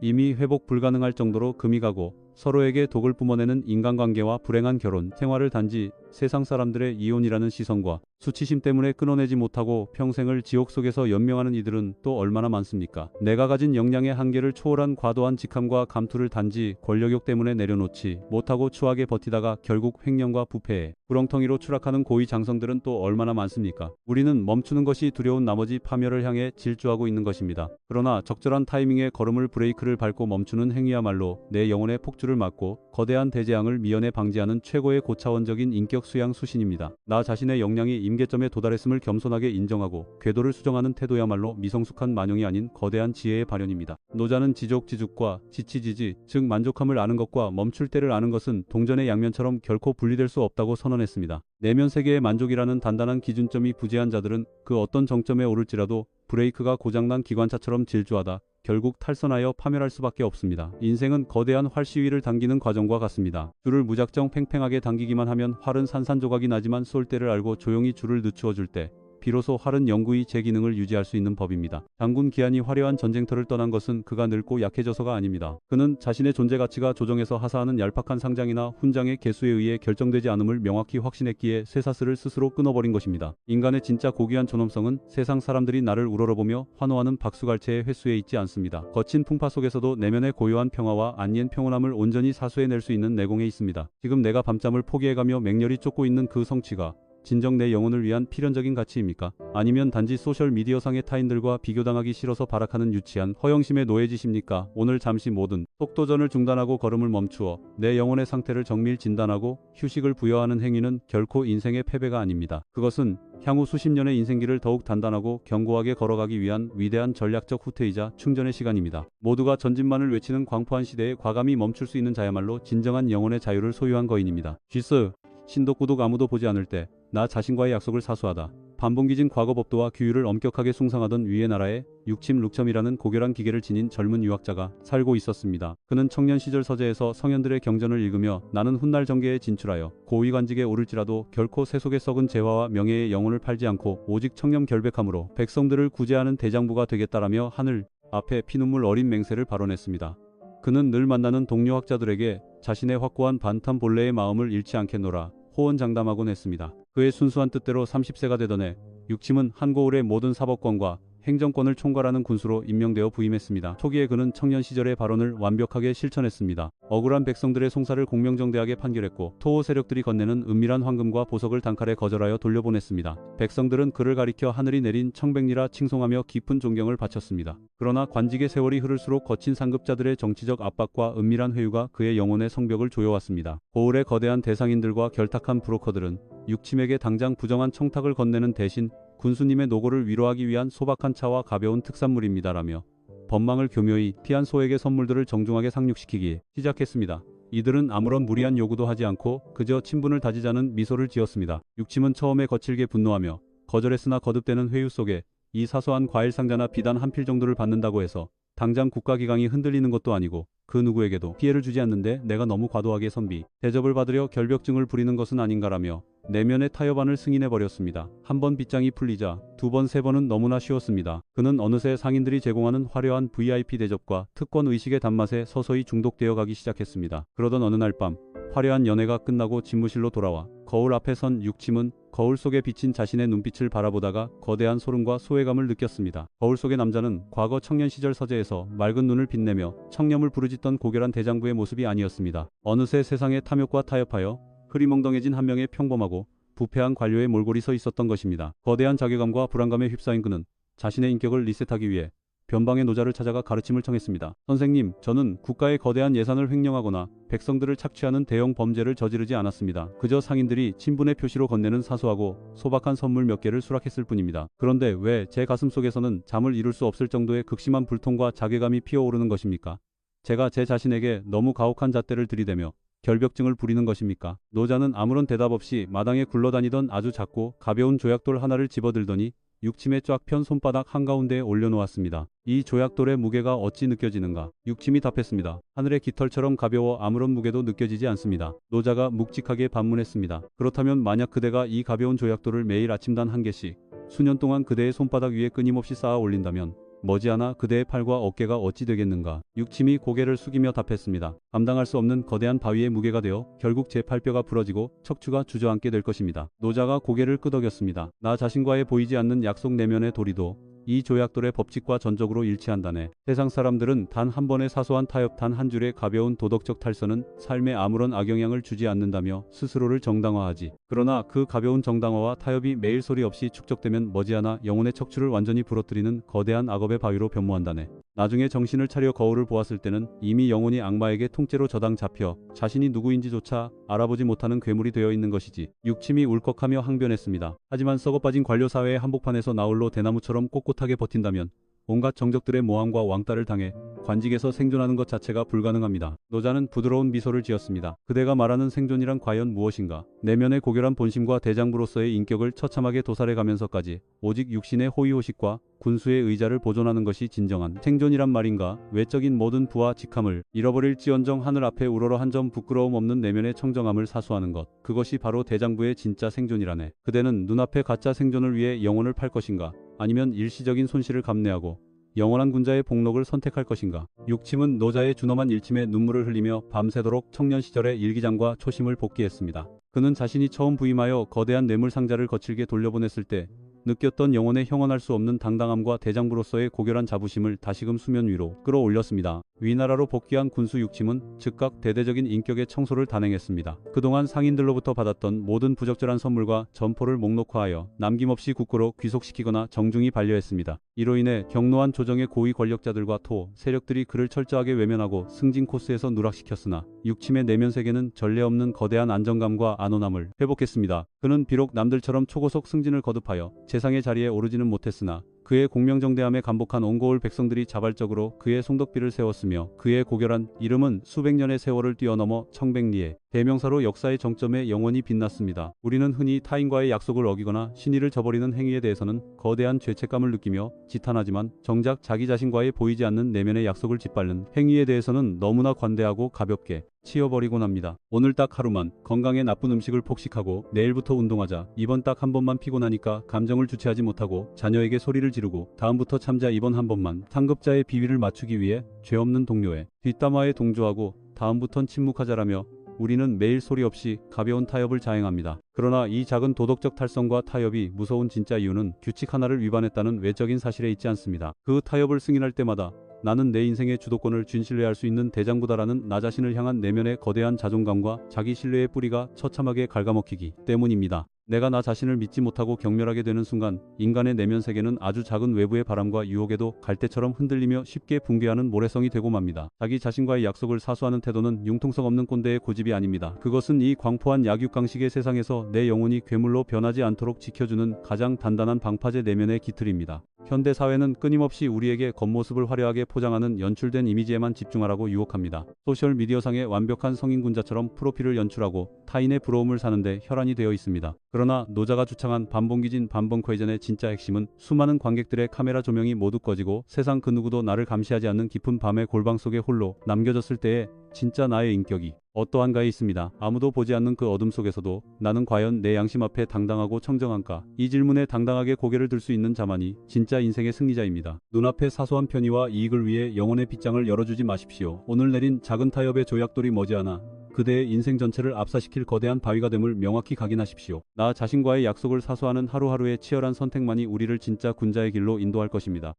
이미 회복 불가능할 정도로 금이 가고 서로에게 독을 뿜어내는 인간관계와 불행한 결혼 생활을 단지 세상 사람들의 이혼이라는 시선과 수치심 때문에 끊어내지 못하고 평생을 지옥 속에서 연명하는 이들은 또 얼마나 많습니까? 내가 가진 역량의 한계를 초월한 과도한 직함과 감투를 단지 권력욕 때문에 내려놓지 못하고 추하게 버티다가 결국 횡령과 부패에 구렁텅이로 추락하는 고위 장성들은 또 얼마나 많습니까? 우리는 멈추는 것이 두려운 나머지 파멸을 향해 질주하고 있는 것입니다. 그러나 적절한 타이밍에 걸음을 브레이크를 밟고 멈추는 행위야말로 내 영혼의 폭주를 막고 거대한 대재앙을 미연에 방지하는 최고의 고차원적인 인격 수양 수신입니다. 나 자신의 역량이 임계점에 도달했음을 겸손하게 인정하고 궤도를 수정하는 태도야말로 미성숙한 만용이 아닌 거대한 지혜의 발현입니다. 노자는 지족지죽과 지치지지, 즉 만족함을 아는 것과 멈출 때를 아는 것은 동전의 양면처럼 결코 분리될 수 없다고 선언했습니다. 내면 세계의 만족이라는 단단한 기준점이 부재한 자들은 그 어떤 정점에 오를지라도 브레이크가 고장난 기관차처럼 질주하다 결국 탈선하여 파멸할 수밖에 없습니다. 인생은 거대한 활시위를 당기는 과정과 같습니다. 줄을 무작정 팽팽하게 당기기만 하면 활은 산산조각이 나지만 쏠 때를 알고 조용히 줄을 늦추어 줄 때 비로소 활은 영구히 제 기능을 유지할 수 있는 법입니다. 장군 기한이 화려한 전쟁터를 떠난 것은 그가 늙고 약해져서가 아닙니다. 그는 자신의 존재 가치가 조정에서 하사하는 얄팍한 상장이나 훈장의 개수에 의해 결정되지 않음을 명확히 확신했기에 쇠사슬을 스스로 끊어버린 것입니다. 인간의 진짜 고귀한 존엄성은 세상 사람들이 나를 우러러보며 환호하는 박수갈채의 횟수에 있지 않습니다. 거친 풍파 속에서도 내면의 고요한 평화와 안리한 평온함을 온전히 사수해낼 수 있는 내공에 있습니다. 지금 내가 밤잠을 포기해가며 맹렬히 쫓고 있는 그 성취가 진정 내 영혼을 위한 필연적인 가치입니까? 아니면 단지 소셜미디어상의 타인들과 비교당하기 싫어서 발악하는 유치한 허영심의 노예짓입니까? 오늘 잠시 모든 속도전을 중단하고 걸음을 멈추어 내 영혼의 상태를 정밀 진단하고 휴식을 부여하는 행위는 결코 인생의 패배가 아닙니다. 그것은 향후 수십 년의 인생길을 더욱 단단하고 견고하게 걸어가기 위한 위대한 전략적 후퇴이자 충전의 시간입니다. 모두가 전진만을 외치는 광포한 시대에 과감히 멈출 수 있는 자야말로 진정한 영혼의 자유를 소유한 거인입니다. 쥐스 신독구독 아무도 보지 않을 때 나 자신과의 약속을 사수하다. 반봉기진 과거법도와 규율을 엄격하게 숭상하던 위의 나라에 육침 룩첨이라는 고결한 기계를 지닌 젊은 유학자가 살고 있었습니다. 그는 청년 시절 서재에서 성현들의 경전을 읽으며 나는 훗날 정계에 진출하여 고위관직에 오를지라도 결코 세속의 썩은 재화와 명예의 영혼을 팔지 않고 오직 청렴 결백함으로 백성들을 구제하는 대장부가 되겠다라며 하늘 앞에 피눈물 어린 맹세를 발언했습니다. 그는 늘 만나는 동료 학자들에게 자신의 확고한 반탐본래의 마음을 잃지 않겠노라 호언장담하곤 했습니다. 그의 순수한 뜻대로 30세가 되던 해 육침은 한 고을의 모든 사법권과 행정권을 총괄하는 군수로 임명되어 부임했습니다. 초기에 그는 청년 시절의 발언을 완벽하게 실천했습니다. 억울한 백성들의 송사를 공명정대하게 판결했고 토호 세력들이 건네는 은밀한 황금과 보석을 단칼에 거절하여 돌려보냈습니다. 백성들은 그를 가리켜 하늘이 내린 청백리라 칭송하며 깊은 존경을 바쳤습니다. 그러나 관직의 세월이 흐를수록 거친 상급자들의 정치적 압박과 은밀한 회유가 그의 영혼의 성벽을 조여왔습니다. 고을의 거대한 대상인들과 결탁한 브로커들은 육침에게 당장 부정한 청탁을 건네는 대신 군수님의 노고를 위로하기 위한 소박한 차와 가벼운 특산물입니다라며 법망을 교묘히 피한 소에게 선물들을 정중하게 상륙시키기 시작했습니다. 이들은 아무런 무리한 요구도 하지 않고 그저 친분을 다지자는 미소를 지었습니다. 육침은 처음에 거칠게 분노하며 거절했으나 거듭되는 회유 속에 이 사소한 과일 상자나 비단 한 필 정도를 받는다고 해서 당장 국가기강이 흔들리는 것도 아니고 그 누구에게도 피해를 주지 않는데 내가 너무 과도하게 선비 대접을 받으려 결벽증을 부리는 것은 아닌가라며 내면의 타협안을 승인해버렸습니다. 한 번 빗장이 풀리자 두 번, 세 번은 너무나 쉬웠습니다. 그는 어느새 상인들이 제공하는 화려한 VIP 대접과 특권 의식의 단맛에 서서히 중독되어 가기 시작했습니다. 그러던 어느 날 밤 화려한 연회가 끝나고 집무실로 돌아와 거울 앞에 선 육침은 거울 속에 비친 자신의 눈빛을 바라보다가 거대한 소름과 소외감을 느꼈습니다. 거울 속의 남자는 과거 청년 시절 서재에서 맑은 눈을 빛내며 청렴을 부르짖던 고결한 대장부의 모습이 아니었습니다. 어느새 세상의 탐욕과 타협하여 흐리멍덩해진 한 명의 평범하고 부패한 관료의 몰골이 서 있었던 것입니다. 거대한 자괴감과 불안감에 휩싸인 그는 자신의 인격을 리셋하기 위해 변방의 노자를 찾아가 가르침을 청했습니다. 선생님, 저는 국가의 거대한 예산을 횡령하거나 백성들을 착취하는 대형 범죄를 저지르지 않았습니다. 그저 상인들이 친분의 표시로 건네는 사소하고 소박한 선물 몇 개를 수락했을 뿐입니다. 그런데 왜 제 가슴 속에서는 잠을 이룰 수 없을 정도의 극심한 불통과 자괴감이 피어오르는 것입니까? 제가 제 자신에게 너무 가혹한 잣대를 들이대며 결벽증을 부리는 것입니까? 노자는 아무런 대답 없이 마당에 굴러다니던 아주 작고 가벼운 조약돌 하나를 집어들더니 육침의 쫙 편 손바닥 한가운데에 올려놓았습니다. 이 조약돌의 무게가 어찌 느껴지는가? 육침이 답했습니다. 하늘의 깃털처럼 가벼워 아무런 무게도 느껴지지 않습니다. 노자가 묵직하게 반문했습니다. 그렇다면 만약 그대가 이 가벼운 조약돌을 매일 아침 단 한 개씩 수년 동안 그대의 손바닥 위에 끊임없이 쌓아 올린다면 머지않아 그대의 팔과 어깨가 어찌 되겠는가? 육침이 고개를 숙이며 답했습니다. 감당할 수 없는 거대한 바위의 무게가 되어 결국 제 팔뼈가 부러지고 척추가 주저앉게 될 것입니다. 노자가 고개를 끄덕였습니다. 나 자신과의 보이지 않는 약속 내면의 도리도 이 조약돌의 법칙과 전적으로 일치한다네. 세상 사람들은 단 한 번의 사소한 타협, 단 한 줄의 가벼운 도덕적 탈선은 삶에 아무런 악영향을 주지 않는다며 스스로를 정당화하지. 그러나 그 가벼운 정당화와 타협이 매일 소리 없이 축적되면 머지않아 영혼의 척추를 완전히 부러뜨리는 거대한 악업의 바위로 변모한다네. 나중에 정신을 차려 거울을 보았을 때는 이미 영혼이 악마에게 통째로 저당 잡혀 자신이 누구인지조차 알아보지 못하는 괴물이 되어 있는 것이지. 육침이 울컥하며 항변했습니다. 하지만 썩어빠진 관료사회의 한복판에서 나홀로 대나무처럼 꼿꼿하게 버틴다면 온갖 정적들의 모함과 왕따를 당해 관직에서 생존하는 것 자체가 불가능합니다. 노자는 부드러운 미소를 지었습니다. 그대가 말하는 생존이란 과연 무엇인가? 내면의 고결한 본심과 대장부로서의 인격을 처참하게 도살해가면서까지 오직 육신의 호의호식과 군수의 의자를 보존하는 것이 진정한 생존이란 말인가? 외적인 모든 부와 직함을 잃어버릴지언정 하늘 앞에 우러러 한 점 부끄러움 없는 내면의 청정함을 사수하는 것. 그것이 바로 대장부의 진짜 생존이라네. 그대는 눈앞의 가짜 생존을 위해 영혼을 팔 것인가? 아니면 일시적인 손실을 감내하고 영원한 군자의 복록을 선택할 것인가? 육침은 노자의 준엄한 일침에 눈물을 흘리며 밤새도록 청년 시절의 일기장과 초심을 복기했습니다. 그는 자신이 처음 부임하여 거대한 뇌물 상자를 거칠게 돌려보냈을 때 느꼈던 영혼의 형언할 수 없는 당당함과 대장부로서의 고결한 자부심을 다시금 수면 위로 끌어올렸습니다. 위나라로 복귀한 군수 육침은 즉각 대대적인 인격의 청소를 단행했습니다. 그동안 상인들로부터 받았던 모든 부적절한 선물과 점포를 목록화하여 남김없이 국고로 귀속시키거나 정중히 반려했습니다. 이로 인해 경노한 조정의 고위 권력자들과 토, 세력들이 그를 철저하게 외면하고 승진 코스에서 누락시켰으나 육침의 내면 세계는 전례 없는 거대한 안정감과 안온함을 회복했습니다. 그는 비록 남들처럼 초고속 승진을 거듭하여 재상의 자리에 오르지는 못했으나 그의 공명정대함에 감복한 옹고을 백성들이 자발적으로 그의 송덕비를 세웠으며 그의 고결한 이름은 수백 년의 세월을 뛰어넘어 청백리의 대명사로 역사의 정점에 영원히 빛났습니다. 우리는 흔히 타인과의 약속을 어기거나 신의를 저버리는 행위에 대해서는 거대한 죄책감을 느끼며 지탄하지만 정작 자기 자신과의 보이지 않는 내면의 약속을 짓밟는 행위에 대해서는 너무나 관대하고 가볍게 치워버리곤 합니다. 오늘 딱 하루만 건강에 나쁜 음식을 폭식하고 내일부터 운동하자. 이번 딱 한 번만 피곤하니까 감정을 주체하지 못하고 자녀에게 소리를 지르고 다음부터 참자. 이번 한 번만 상급자의 비위를 맞추기 위해 죄 없는 동료의 뒷담화에 동조하고 다음부턴 침묵하자라며 우리는 매일 소리 없이 가벼운 타협을 자행합니다. 그러나 이 작은 도덕적 탈선과 타협이 무서운 진짜 이유는 규칙 하나를 위반했다는 외적인 사실에 있지 않습니다. 그 타협을 승인할 때마다 나는 내 인생의 주도권을 쥔신뢰할 수 있는 대장부다라는 나 자신을 향한 내면의 거대한 자존감과 자기 신뢰의 뿌리가 처참하게 갉아먹히기 때문입니다. 내가 나 자신을 믿지 못하고 경멸하게 되는 순간 인간의 내면 세계는 아주 작은 외부의 바람과 유혹에도 갈대처럼 흔들리며 쉽게 붕괴하는 모래성이 되고 맙니다. 자기 자신과의 약속을 사수하는 태도는 융통성 없는 꼰대의 고집이 아닙니다. 그것은 이 광포한 약육강식의 세상에서 내 영혼이 괴물로 변하지 않도록 지켜주는 가장 단단한 방파제 내면의 깃틀입니다. 현대 사회는 끊임없이 우리에게 겉모습을 화려하게 포장하는 연출된 이미지에만 집중하라고 유혹합니다. 소셜미디어상의 완벽한 성인군자처럼 프로필을 연출하고 타인의 부러움을 사는데 혈안이 되어 있습니다. 그러나 노자가 주창한 반봉기진 반벙커이전의 진짜 핵심은 수많은 관객들의 카메라 조명이 모두 꺼지고 세상 그 누구도 나를 감시하지 않는 깊은 밤의 골방 속에 홀로 남겨졌을 때에 진짜 나의 인격이 어떠한가에 있습니다. 아무도 보지 않는 그 어둠 속에서도 나는 과연 내 양심 앞에 당당하고 청정한가? 이 질문에 당당하게 고개를 들 수 있는 자만이 진짜 인생의 승리자입니다. 눈앞의 사소한 편의와 이익을 위해 영혼의 빗장을 열어주지 마십시오. 오늘 내린 작은 타협의 조약돌이 머지않아 그대의 인생 전체를 압사시킬 거대한 바위가 됨을 명확히 각인하십시오. 나 자신과의 약속을 사수하는 하루하루의 치열한 선택만이 우리를 진짜 군자의 길로 인도할 것입니다.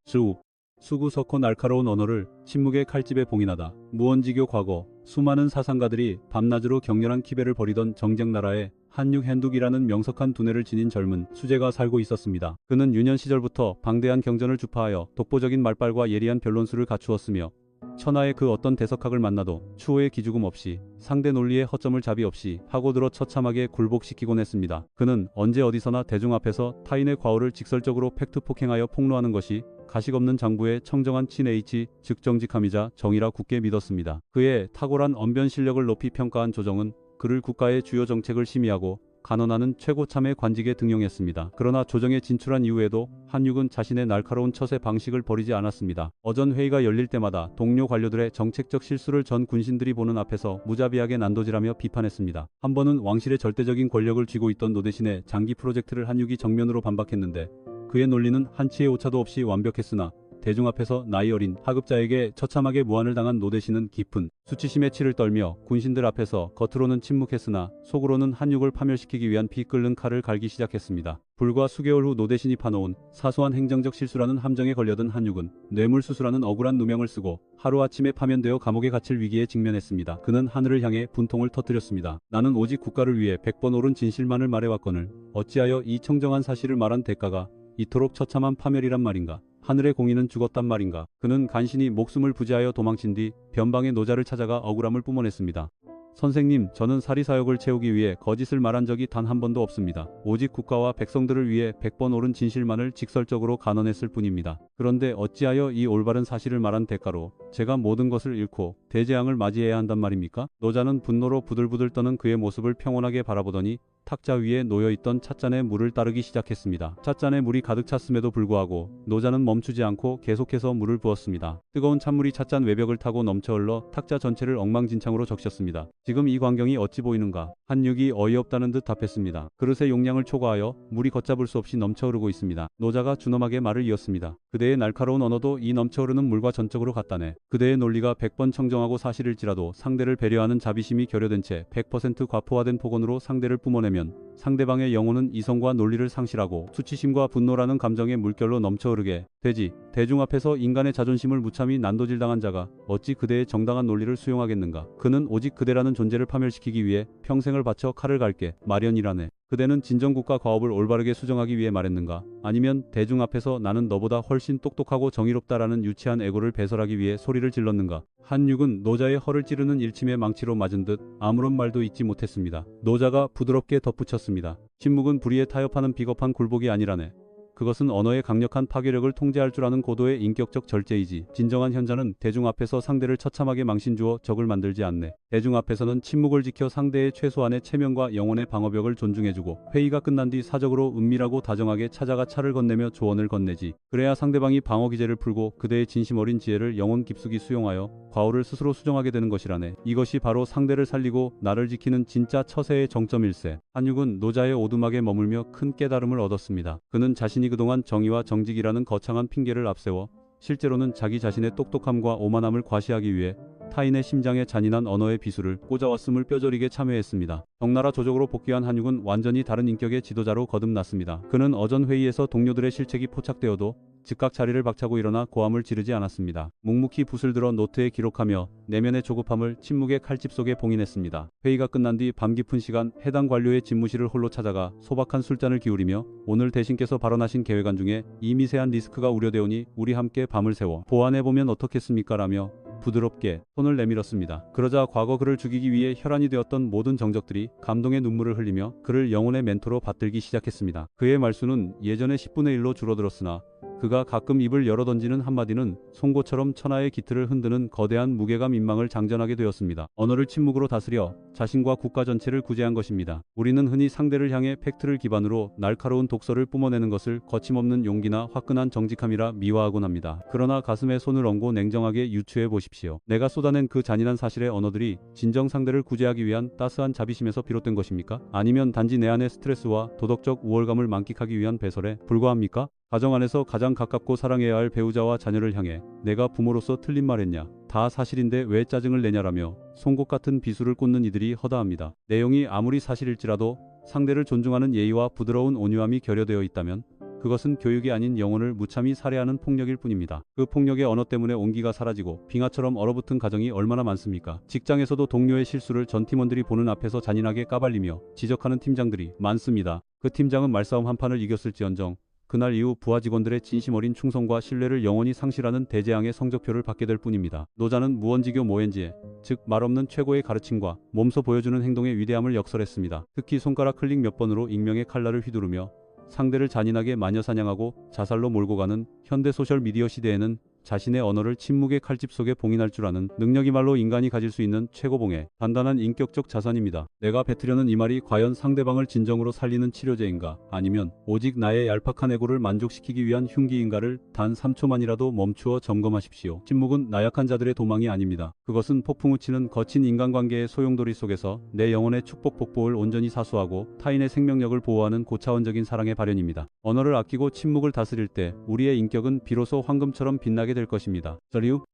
수구석고 날카로운 언어를 침묵의 칼집에 봉인하다. 무언지교 과거 수많은 사상가들이 밤낮으로 격렬한 키배를 벌이던 정쟁나라에 한육 핸둑이라는 명석한 두뇌를 지닌 젊은 수재가 살고 있었습니다. 그는 유년 시절부터 방대한 경전을 주파하여 독보적인 말빨과 예리한 변론수를 갖추었으며 천하의 그 어떤 대석학을 만나도 추호의 기죽음 없이 상대 논리의 허점을 자비 없이 파고들어 처참하게 굴복시키곤 했습니다. 그는 언제 어디서나 대중 앞에서 타인의 과오를 직설적으로 팩트 폭행하여 폭로하는 것이 가식 없는 장부의 청정한 친H 즉 정직함이자 정의라 굳게 믿었습니다. 그의 탁월한 언변 실력을 높이 평가한 조정은 그를 국가의 주요 정책을 심의하고 간언하는 최고참의 관직에 등용했습니다. 그러나 조정에 진출한 이후에도 한육은 자신의 날카로운 처세 방식을 버리지 않았습니다. 어전 회의가 열릴 때마다 동료 관료들의 정책적 실수를 전 군신들이 보는 앞에서 무자비하게 난도질하며 비판했습니다. 한 번은 왕실의 절대적인 권력을 쥐고 있던 노대신의 장기 프로젝트를 한육이 정면으로 반박했는데 그의 논리는 한치의 오차도 없이 완벽했으나 대중 앞에서 나이 어린 하급자에게 처참하게 무안을 당한 노대신은 깊은 수치심에 치를 떨며 군신들 앞에서 겉으로는 침묵했으나 속으로는 한육을 파멸시키기 위한 피 끓는 칼을 갈기 시작했습니다. 불과 수개월 후 노대신이 파놓은 사소한 행정적 실수라는 함정에 걸려든 한육은 뇌물수수라는 억울한 누명을 쓰고 하루아침에 파면되어 감옥에 갇힐 위기에 직면했습니다. 그는 하늘을 향해 분통을 터뜨렸습니다. 나는 오직 국가를 위해 100번 옳은 진실만을 말해왔거늘 어찌하여 이 청정한 사실을 말한 대가가 이토록 처참한 파멸이란 말인가? 하늘의 공인은 죽었단 말인가? 그는 간신히 목숨을 부지하여 도망친 뒤 변방의 노자를 찾아가 억울함을 뿜어냈습니다. 선생님, 저는 사리사욕을 채우기 위해 거짓을 말한 적이 단 한 번도 없습니다. 오직 국가와 백성들을 위해 100번 옳은 진실만을 직설적으로 간언했을 뿐입니다. 그런데 어찌하여 이 올바른 사실을 말한 대가로 제가 모든 것을 잃고 대재앙을 맞이해야 한단 말입니까? 노자는 분노로 부들부들 떠는 그의 모습을 평온하게 바라보더니 탁자 위에 놓여있던 찻잔에 물을 따르기 시작했습니다. 찻잔에 물이 가득 찼음에도 불구하고 노자는 멈추지 않고 계속해서 물을 부었습니다. 뜨거운 찬물이 찻잔 외벽을 타고 넘쳐 흘러 탁자 전체를 엉망진창으로 적셨습니다. 지금 이 광경이 어찌 보이는가? 한육이 어이없다는 듯 답했습니다. 그릇의 용량을 초과하여 물이 걷잡을 수 없이 넘쳐 흐르고 있습니다. 노자가 준엄하게 말을 이었습니다. 그대의 날카로운 언어도 이 넘쳐 흐르는 물과 전적으로 같다네. 그대의 논리가 100번 청정하고 사실일지라도 상대를 배려하는 자비심이 결여된 채 100% 과포화된 폭언으로 상대를 뿜어내면 상대방의 영혼은 이성과 논리를 상실하고 수치심과 분노라는 감정의 물결로 넘쳐 흐르게 되지. 대중 앞에서 인간의 자존심을 무참히 난도질당한 자가 어찌 그대의 정당한 논리를 수용하겠는가? 그는 오직 그대라는 존재를 파멸시키기 위해 평생을 바쳐 칼을 갈게 마련이라네. 그대는 진정국가 과업을 올바르게 수정하기 위해 말했는가? 아니면 대중 앞에서 나는 너보다 훨씬 똑똑하고 정의롭다라는 유치한 애고를 배설하기 위해 소리를 질렀는가? 한육은 노자의 허를 찌르는 일침에 망치로 맞은 듯 아무런 말도 잊지 못했습니다. 노자가 부드럽게 덧붙였습니다. 침묵은 불의에 타협하는 비겁한 굴복이 아니라네. 그것은 언어의 강력한 파괴력을 통제할 줄 아는 고도의 인격적 절제이지. 진정한 현자는 대중 앞에서 상대를 처참하게 망신주어 적을 만들지 않네. 대중 앞에서는 침묵을 지켜 상대의 최소한의 체면과 영혼의 방어벽을 존중해주고 회의가 끝난 뒤 사적으로 은밀하고 다정하게 찾아가 차를 건네며 조언을 건네지. 그래야 상대방이 방어 기제를 풀고 그대의 진심 어린 지혜를 영혼 깊숙이 수용하여 과오를 스스로 수정하게 되는 것이라네. 이것이 바로 상대를 살리고 나를 지키는 진짜 처세의 정점일세. 한육은 노자의 오두막에 머물며 큰 깨달음을 얻었습니다. 그는 자신이 그동안 정의와 정직이라는 거창한 핑계를 앞세워 실제로는 자기 자신의 똑똑함과 오만함을 과시하기 위해 타인의 심장에 잔인한 언어의 비수를 꽂아왔음을 뼈저리게 참회했습니다. 적나라 조적으로 복귀한 한육은 완전히 다른 인격의 지도자로 거듭났습니다. 그는 어전 회의에서 동료들의 실책이 포착되어도 즉각 자리를 박차고 일어나 고함을 지르지 않았습니다. 묵묵히 붓을 들어 노트에 기록하며 내면의 조급함을 침묵의 칼집 속에 봉인했습니다. 회의가 끝난 뒤 밤 깊은 시간 해당 관료의 집무실을 홀로 찾아가 소박한 술잔을 기울이며 오늘 대신께서 발언하신 계획안 중에 이 미세한 리스크가 우려되오니 우리 함께 밤을 새워 보완해보면 어떻겠습니까? 라며 부드럽게 손을 내밀었습니다. 그러자 과거 그를 죽이기 위해 혈안이 되었던 모든 정적들이 감동의 눈물을 흘리며 그를 영혼의 멘토로 받들기 시작했습니다. 그의 말수는 예전의 10분의 1로 줄어들었으나 그가 가끔 입을 열어던지는 한마디는 송곳처럼 천하의 기틀을 흔드는 거대한 무게감 인망을 장전하게 되었습니다. 언어를 침묵으로 다스려 자신과 국가 전체를 구제한 것입니다. 우리는 흔히 상대를 향해 팩트를 기반으로 날카로운 독서를 뿜어내는 것을 거침없는 용기나 화끈한 정직함이라 미화하곤 합니다. 그러나 가슴에 손을 얹고 냉정하게 유추해 보십시오. 내가 쏟아낸 그 잔인한 사실의 언어들이 진정 상대를 구제하기 위한 따스한 자비심에서 비롯된 것입니까? 아니면 단지 내 안의 스트레스와 도덕적 우월감을 만끽하기 위한 배설에 불과합니까? 가정 안에서 가장 가깝고 사랑해야 할 배우자와 자녀를 향해 내가 부모로서 틀린 말했냐? 다 사실인데 왜 짜증을 내냐라며 송곳 같은 비수를 꽂는 이들이 허다합니다. 내용이 아무리 사실일지라도 상대를 존중하는 예의와 부드러운 온유함이 결여되어 있다면 그것은 교육이 아닌 영혼을 무참히 살해하는 폭력일 뿐입니다. 그 폭력의 언어 때문에 온기가 사라지고 빙하처럼 얼어붙은 가정이 얼마나 많습니까? 직장에서도 동료의 실수를 전 팀원들이 보는 앞에서 잔인하게 까발리며 지적하는 팀장들이 많습니다. 그 팀장은 말싸움 한 판을 이겼을지언정 그날 이후 부하 직원들의 진심 어린 충성과 신뢰를 영원히 상실하는 대재앙의 성적표를 받게 될 뿐입니다. 노자는 무언지교 모엔지에, 즉 말없는 최고의 가르침과 몸소 보여주는 행동의 위대함을 역설했습니다. 특히 손가락 클릭 몇 번으로 익명의 칼날을 휘두르며 상대를 잔인하게 마녀사냥하고 자살로 몰고 가는 현대 소셜미디어 시대에는 자신의 언어를 침묵의 칼집 속에 봉인할 줄 아는 능력이말로 인간이 가질 수 있는 최고봉의 단단한 인격적 자산입니다. 내가 뱉으려는 이 말이 과연 상대방을 진정으로 살리는 치료제인가? 아니면 오직 나의 얄팍한 에고를 만족시키기 위한 흉기인가를 단 3초만이라도 멈추어 점검하십시오. 침묵은 나약한 자들의 도망이 아닙니다. 그것은 폭풍우 치는 거친 인간관계의 소용돌이 속에서 내 영혼의 축복 복보를 온전히 사수하고 타인의 생명력을 보호하는 고차원적인 사랑의 발현입니다. 언어를 아끼고 침묵을 다스릴 때 우리의 인격은 비로소 황금처럼 빛나게 될 것입니다. 저리우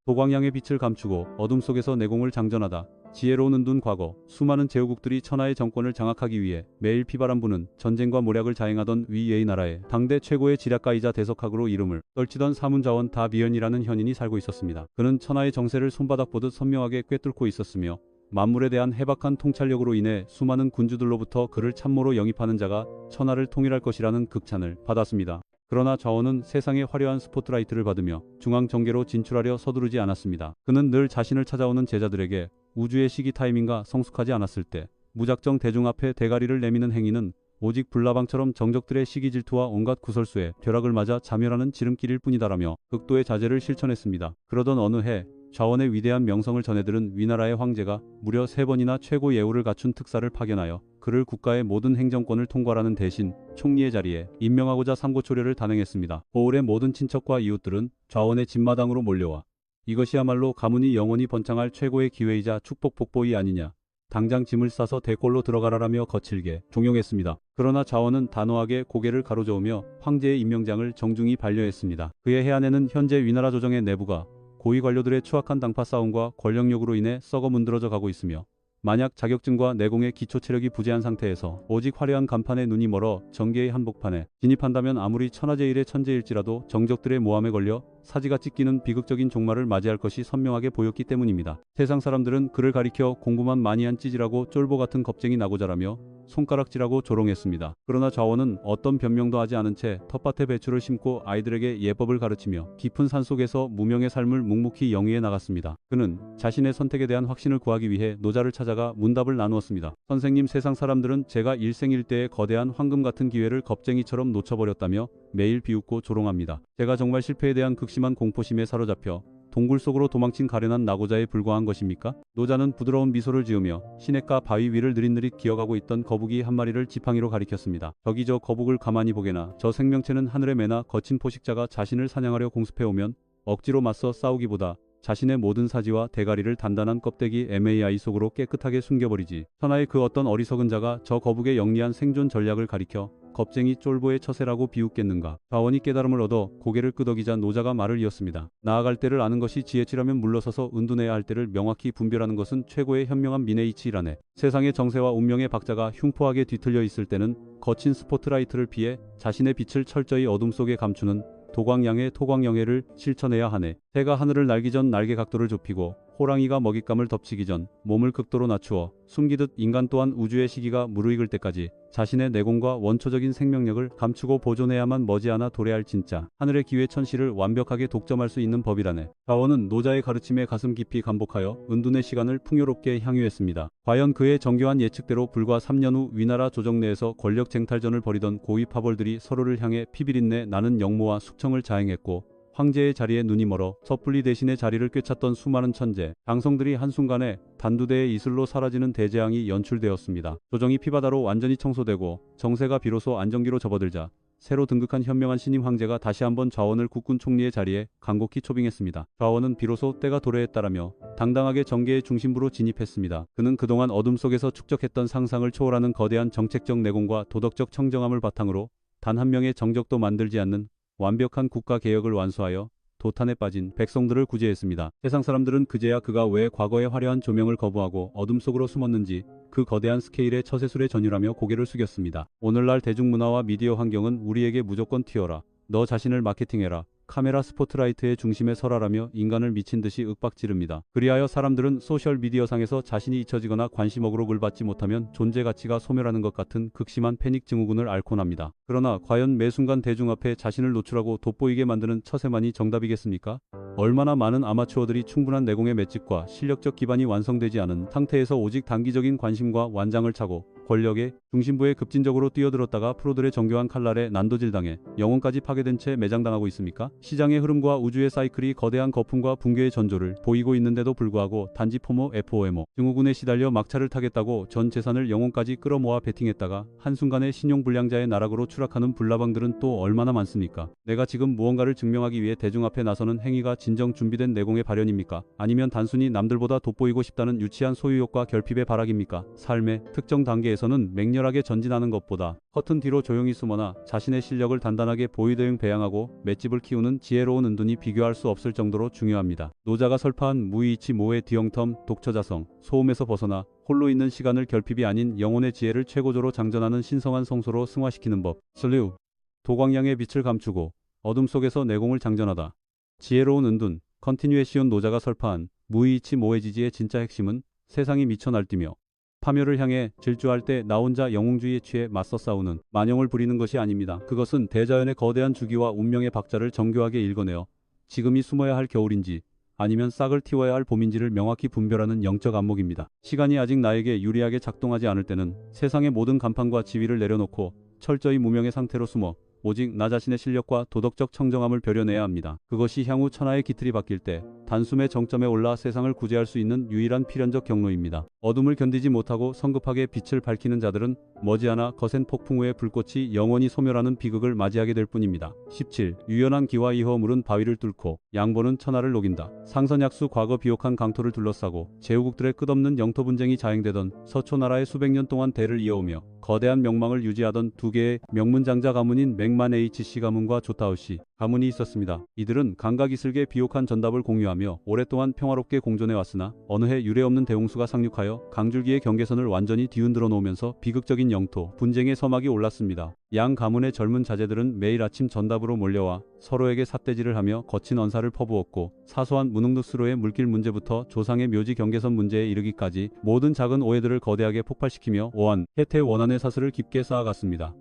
도광양의 빛을 감추고 어둠 속에서 내공을 장전하다. 지혜로운 은둔 과거, 수많은 제후국들이 천하의 정권을 장악하기 위해 매일 피바람 부는 전쟁과 모략을 자행하던 위예의 나라에 당대 최고의 지략가이자 대석학으로 이름을 떨치던 사문자원 다비연이라는 현인이 살고 있었습니다. 그는 천하의 정세를 손바닥 보듯 선명하게 꿰뚫고 있었으며 만물에 대한 해박한 통찰력으로 인해 수많은 군주들로부터 그를 참모로 영입하는 자가 천하를 통일할 것이라는 극찬을 받았습니다. 그러나 좌원은 세상의 화려한 스포트라이트를 받으며 중앙 정계로 진출하려 서두르지 않았습니다. 그는 늘 자신을 찾아오는 제자들에게 우주의 시기 타이밍과 성숙하지 않았을 때 무작정 대중 앞에 대가리를 내미는 행위는 오직 불나방처럼 정적들의 시기 질투와 온갖 구설수에 벼락을 맞아 자멸하는 지름길일 뿐이다라며 극도의 자제를 실천했습니다. 그러던 어느 해 좌원의 위대한 명성을 전해들은 위나라의 황제가 무려 3번이나 최고 예우를 갖춘 특사를 파견하여 그를 국가의 모든 행정권을 통괄하는 대신 총리의 자리에 임명하고자 삼고초려를 단행했습니다. 보울의 모든 친척과 이웃들은 좌원의 집마당으로 몰려와 이것이야말로 가문이 영원히 번창할 최고의 기회이자 축복 폭포이 아니냐. 당장 짐을 싸서 대궐로 들어가라라며 거칠게 종용했습니다. 그러나 좌원은 단호하게 고개를 가로저으며 황제의 임명장을 정중히 반려했습니다. 그의 해안에는 현재 위나라 조정의 내부가 고위 관료들의 추악한 당파 싸움과 권력욕으로 인해 썩어 문드러져 가고 있으며 만약 자격증과 내공의 기초 체력이 부재한 상태에서 오직 화려한 간판에 눈이 멀어 정계의 한복판에 진입한다면 아무리 천하제일의 천재일지라도 정적들의 모함에 걸려 사지가 찢기는 비극적인 종말을 맞이할 것이 선명하게 보였기 때문입니다. 세상 사람들은 그를 가리켜 공부만 많이 한 찌질하고 쫄보 같은 겁쟁이 나고자라며 손가락질하고 조롱했습니다. 그러나 좌원은 어떤 변명도 하지 않은 채 텃밭에 배추를 심고 아이들에게 예법을 가르치며 깊은 산속에서 무명의 삶을 묵묵히 영위해 나갔습니다. 그는 자신의 선택에 대한 확신을 구하기 위해 노자를 찾아가 문답을 나누었습니다. 선생님, 세상 사람들은 제가 일생일대의 거대한 황금 같은 기회를 겁쟁이처럼 놓쳐버렸다며 매일 비웃고 조롱합니다. 제가 정말 실패에 대한 극심한 공포심에 사로잡혀 동굴 속으로 도망친 가련한 낙오자에 불과한 것입니까? 노자는 부드러운 미소를 지으며 시냇가 바위 위를 느릿느릿 기어가고 있던 거북이 한 마리를 지팡이로 가리켰습니다. 저기 저 거북을 가만히 보게나. 저 생명체는 하늘에 매나 거친 포식자가 자신을 사냥하려 공습해오면 억지로 맞서 싸우기보다 자신의 모든 사지와 대가리를 단단한 껍데기 MAI 속으로 깨끗하게 숨겨버리지. 천하의 그 어떤 어리석은 자가 저 거북의 영리한 생존 전략을 가리켜 겁쟁이 쫄보의 처세라고 비웃겠는가. 좌원이 깨달음을 얻어 고개를 끄덕이자 노자가 말을 이었습니다. 나아갈 때를 아는 것이 지혜치라면 물러서서 은둔해야 할 때를 명확히 분별하는 것은 최고의 현명한 민의 이치이라네. 세상의 정세와 운명의 박자가 흉포하게 뒤틀려 있을 때는 거친 스포트라이트를 피해 자신의 빛을 철저히 어둠 속에 감추는 도광양의 토광영해를 실천해야 하네. 새가 하늘을 날기 전 날개 각도를 좁히고 호랑이가 먹잇감을 덮치기 전 몸을 극도로 낮추어 숨기듯 인간 또한 우주의 시기가 무르익을 때까지 자신의 내공과 원초적인 생명력을 감추고 보존해야만 머지않아 도래할 진짜 하늘의 기회 천시를 완벽하게 독점할 수 있는 법이라네. 좌원은 노자의 가르침에 가슴 깊이 감복하여 은둔의 시간을 풍요롭게 향유했습니다. 과연 그의 정교한 예측대로 불과 3년 후 위나라 조정 내에서 권력 쟁탈전을 벌이던 고위 파벌들이 서로를 향해 피비린내 나는 역모와 숙청을 자행했고 황제의 자리에 눈이 멀어 섣불리 대신의 자리를 꿰찼던 수많은 천재, 장성들이 한순간에 단두대의 이슬로 사라지는 대재앙이 연출되었습니다. 조정이 피바다로 완전히 청소되고 정세가 비로소 안정기로 접어들자 새로 등극한 현명한 신임 황제가 다시 한번 좌원을 국군 총리의 자리에 간곡히 초빙했습니다. 좌원은 비로소 때가 도래했다라며 당당하게 정계의 중심부로 진입했습니다. 그는 그동안 어둠 속에서 축적했던 상상을 초월하는 거대한 정책적 내공과 도덕적 청정함을 바탕으로 단 한 명의 정적도 만들지 않는 완벽한 국가 개혁을 완수하여 도탄에 빠진 백성들을 구제했습니다. 세상 사람들은 그제야 그가 왜 과거의 화려한 조명을 거부하고 어둠 속으로 숨었는지 그 거대한 스케일의 처세술에 전율하며 고개를 숙였습니다. 오늘날 대중문화와 미디어 환경은 우리에게 무조건 튀어라. 너 자신을 마케팅해라. 카메라 스포트라이트의 중심에 설하라며 인간을 미친 듯이 윽박지릅니다. 그리하여 사람들은 소셜미디어상에서 자신이 잊혀지거나 관심 어그록을 받지 못하면 존재 가치가 소멸하는 것 같은 극심한 패닉 증후군을 앓곤 합니다. 그러나 과연 매 순간 대중 앞에 자신을 노출하고 돋보이게 만드는 처세만이 정답이겠습니까? 얼마나 많은 아마추어들이 충분한 내공의 맷집과 실력적 기반이 완성되지 않은 상태에서 오직 단기적인 관심과 완장을 차고 권력의 중심부에 급진적으로 뛰어들었다가 프로들의 정교한 칼날에 난도질당해 영혼까지 파괴된 채 매장당하고 있습니까? 시장의 흐름과 우주의 사이클이 거대한 거품과 붕괴의 전조를 보이고 있는데도 불구하고 단지 포모 FOMO 증후군에 시달려 막차를 타겠다고 전 재산을 영혼까지 끌어모아 베팅했다가 한순간에 신용불량자의 나락으로 추락하는 불나방들은 또 얼마나 많습니까? 내가 지금 무언가를 증명하기 위해 대중 앞에 나서는 행위가 진정 준비된 내공의 발현입니까? 아니면 단순히 남들보다 돋보이고 싶다는 유치한 소유욕과 결핍의 발악입니까? 삶의 특정 단계에서는 맹렬하게 전진하는 것보다 커튼 뒤로 조용히 숨어나 자신의 실력을 단단하게 보이대응 배양하고 맷집을 키우는 지혜로운 은둔이 비교할 수 없을 정도로 중요합니다. 노자가 설파한 무의치 모의 뒤엉텀 독처자성 소음에서 벗어나 홀로 있는 시간을 결핍이 아닌 영혼의 지혜를 최고조로 장전하는 신성한 성소로 승화시키는 법. 슬류 도광양의 빛을 감추고 어둠 속에서 내공을 장전하다. 지혜로운 은둔 컨티뉴에시온 노자가 설파한 무의치 모의 지지의 진짜 핵심은 세상이 미쳐 날뛰며 파멸을 향해 질주할 때 나 혼자 영웅주의에 취해 맞서 싸우는 만영을 부리는 것이 아닙니다. 그것은 대자연의 거대한 주기와 운명의 박자를 정교하게 읽어내어 지금이 숨어야 할 겨울인지 아니면 싹을 틔워야 할 봄인지를 명확히 분별하는 영적 안목입니다. 시간이 아직 나에게 유리하게 작동하지 않을 때는 세상의 모든 간판과 지위를 내려놓고 철저히 무명의 상태로 숨어 오직 나 자신의 실력과 도덕적 청정함을 벼려내야 합니다. 그것이 향후 천하의 기틀이 바뀔 때 단숨에 정점에 올라 세상을 구제할 수 있는 유일한 필연적 경로입니다. 어둠을 견디지 못하고 성급하게 빛을 밝히는 자들은 머지않아 거센 폭풍 후의 불꽃이 영원히 소멸하는 비극을 맞이하게 될 뿐입니다. 17. 유연한 기와 이허물은 바위를 뚫고 양보는 천하를 녹인다. 상선약수 과거 비옥한 강토를 둘러싸고 제후국들의 끝없는 영토 분쟁이 자행되던 서초나라의 수백 년 동안 대를 이어오며 거대한 명망을 유지하던 두 개의 명문장자 가문인 맥만 H씨 가문과 조타우씨 가문이 있었습니다. 이들은 감각이슬게 비옥한 전답을 공유하며 오랫동안 평화롭게 공존해 왔으나 어느 해 유례없는 대홍수가 상륙하여 강줄기의 경계선을 완전히 뒤흔들어 놓으면서 비극적인 영토 분쟁의 서막이 올랐습니다. 양 가문의 젊은 자제들은 매일 아침 전답으로 몰려와 서로에게 삿대질을 하며 거친 언사를 퍼부었고 사소한 무능력스로의 물길 문제부터 조상의 묘지 경계선 문제에 이르기까지 모든 작은 오해들을 거대하게 폭발시키며 오한, 혜태 원한의 사슬을 깊게 쌓아갔습니다.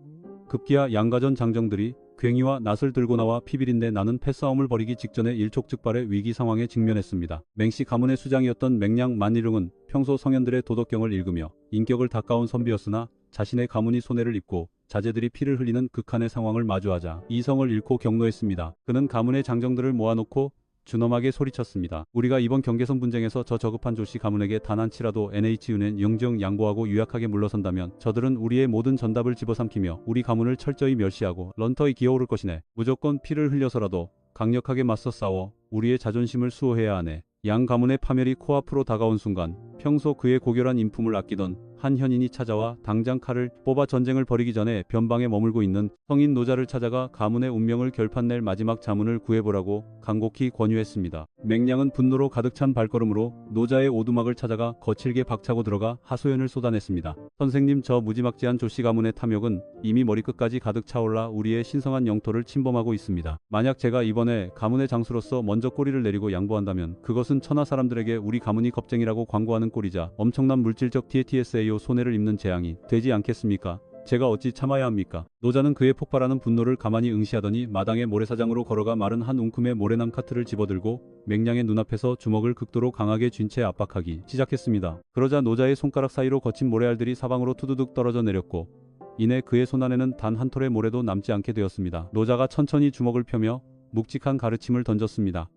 급기야 양가전 장정들이 괭이와 낫을 들고 나와 피비린내 나는 패싸움을 벌이기 직전에 일촉즉발의 위기 상황에 직면했습니다. 맹씨 가문의 수장이었던 맹량 만일웅은 평소 성현들의 도덕경을 읽으며 인격을 닦아온 선비였으나 자신의 가문이 손해를 입고 자제들이 피를 흘리는 극한의 상황을 마주하자 이성을 잃고 격노했습니다. 그는 가문의 장정들을 모아놓고 준엄하게 소리쳤습니다. 우리가 이번 경계선 분쟁에서 저 저급한 조씨 가문에게 단 한치라도 NH은행 영정 양보하고 유약하게 물러선다면 저들은 우리의 모든 전답을 집어삼키며 우리 가문을 철저히 멸시하고 런터에 기어오를 것이네. 무조건 피를 흘려서라도 강력하게 맞서 싸워 우리의 자존심을 수호해야 하네. 양 가문의 파멸이 코앞으로 다가온 순간 평소 그의 고결한 인품을 아끼던 한 현인이 찾아와 당장 칼을 뽑아 전쟁을 벌이기 전에 변방에 머물고 있는 성인 노자를 찾아가 가문의 운명을 결판낼 마지막 자문을 구해보라고 간곡히 권유했습니다. 맹량은 분노로 가득 찬 발걸음으로 노자의 오두막을 찾아가 거칠게 박차고 들어가 하소연을 쏟아냈습니다. 선생님, 저 무지막지한 조씨 가문의 탐욕은 이미 머리끝까지 가득 차올라 우리의 신성한 영토를 침범하고 있습니다. 만약 제가 이번에 가문의 장수로서 먼저 꼬리를 내리고 양보한다면 그것은 천하 사람들에게 우리 가문이 겁쟁이라고 광고하는 꼴이자 엄청난 물질적 TTSAO 손해를 입는 재앙이 되지 않겠습니까? 제가 어찌 참아야 합니까? 노자는 그의 폭발하는 분노를 가만히 응시하더니 마당의 모래사장으로 걸어가 마른 한 웅큼의 모래남 카트를 집어들고 맹량의 눈앞에서 주먹을 극도로 강하게 쥔 채 압박하기 시작했습니다. 그러자 노자의 손가락 사이로 거친 모래알들이 사방으로 투두둑 떨어져 내렸고 이내 그의 손 안에는 단 한 톨의 모래도 남지 않게 되었습니다. 노자가 천천히 주먹을 펴며 묵직한 가르침을 던졌습니다.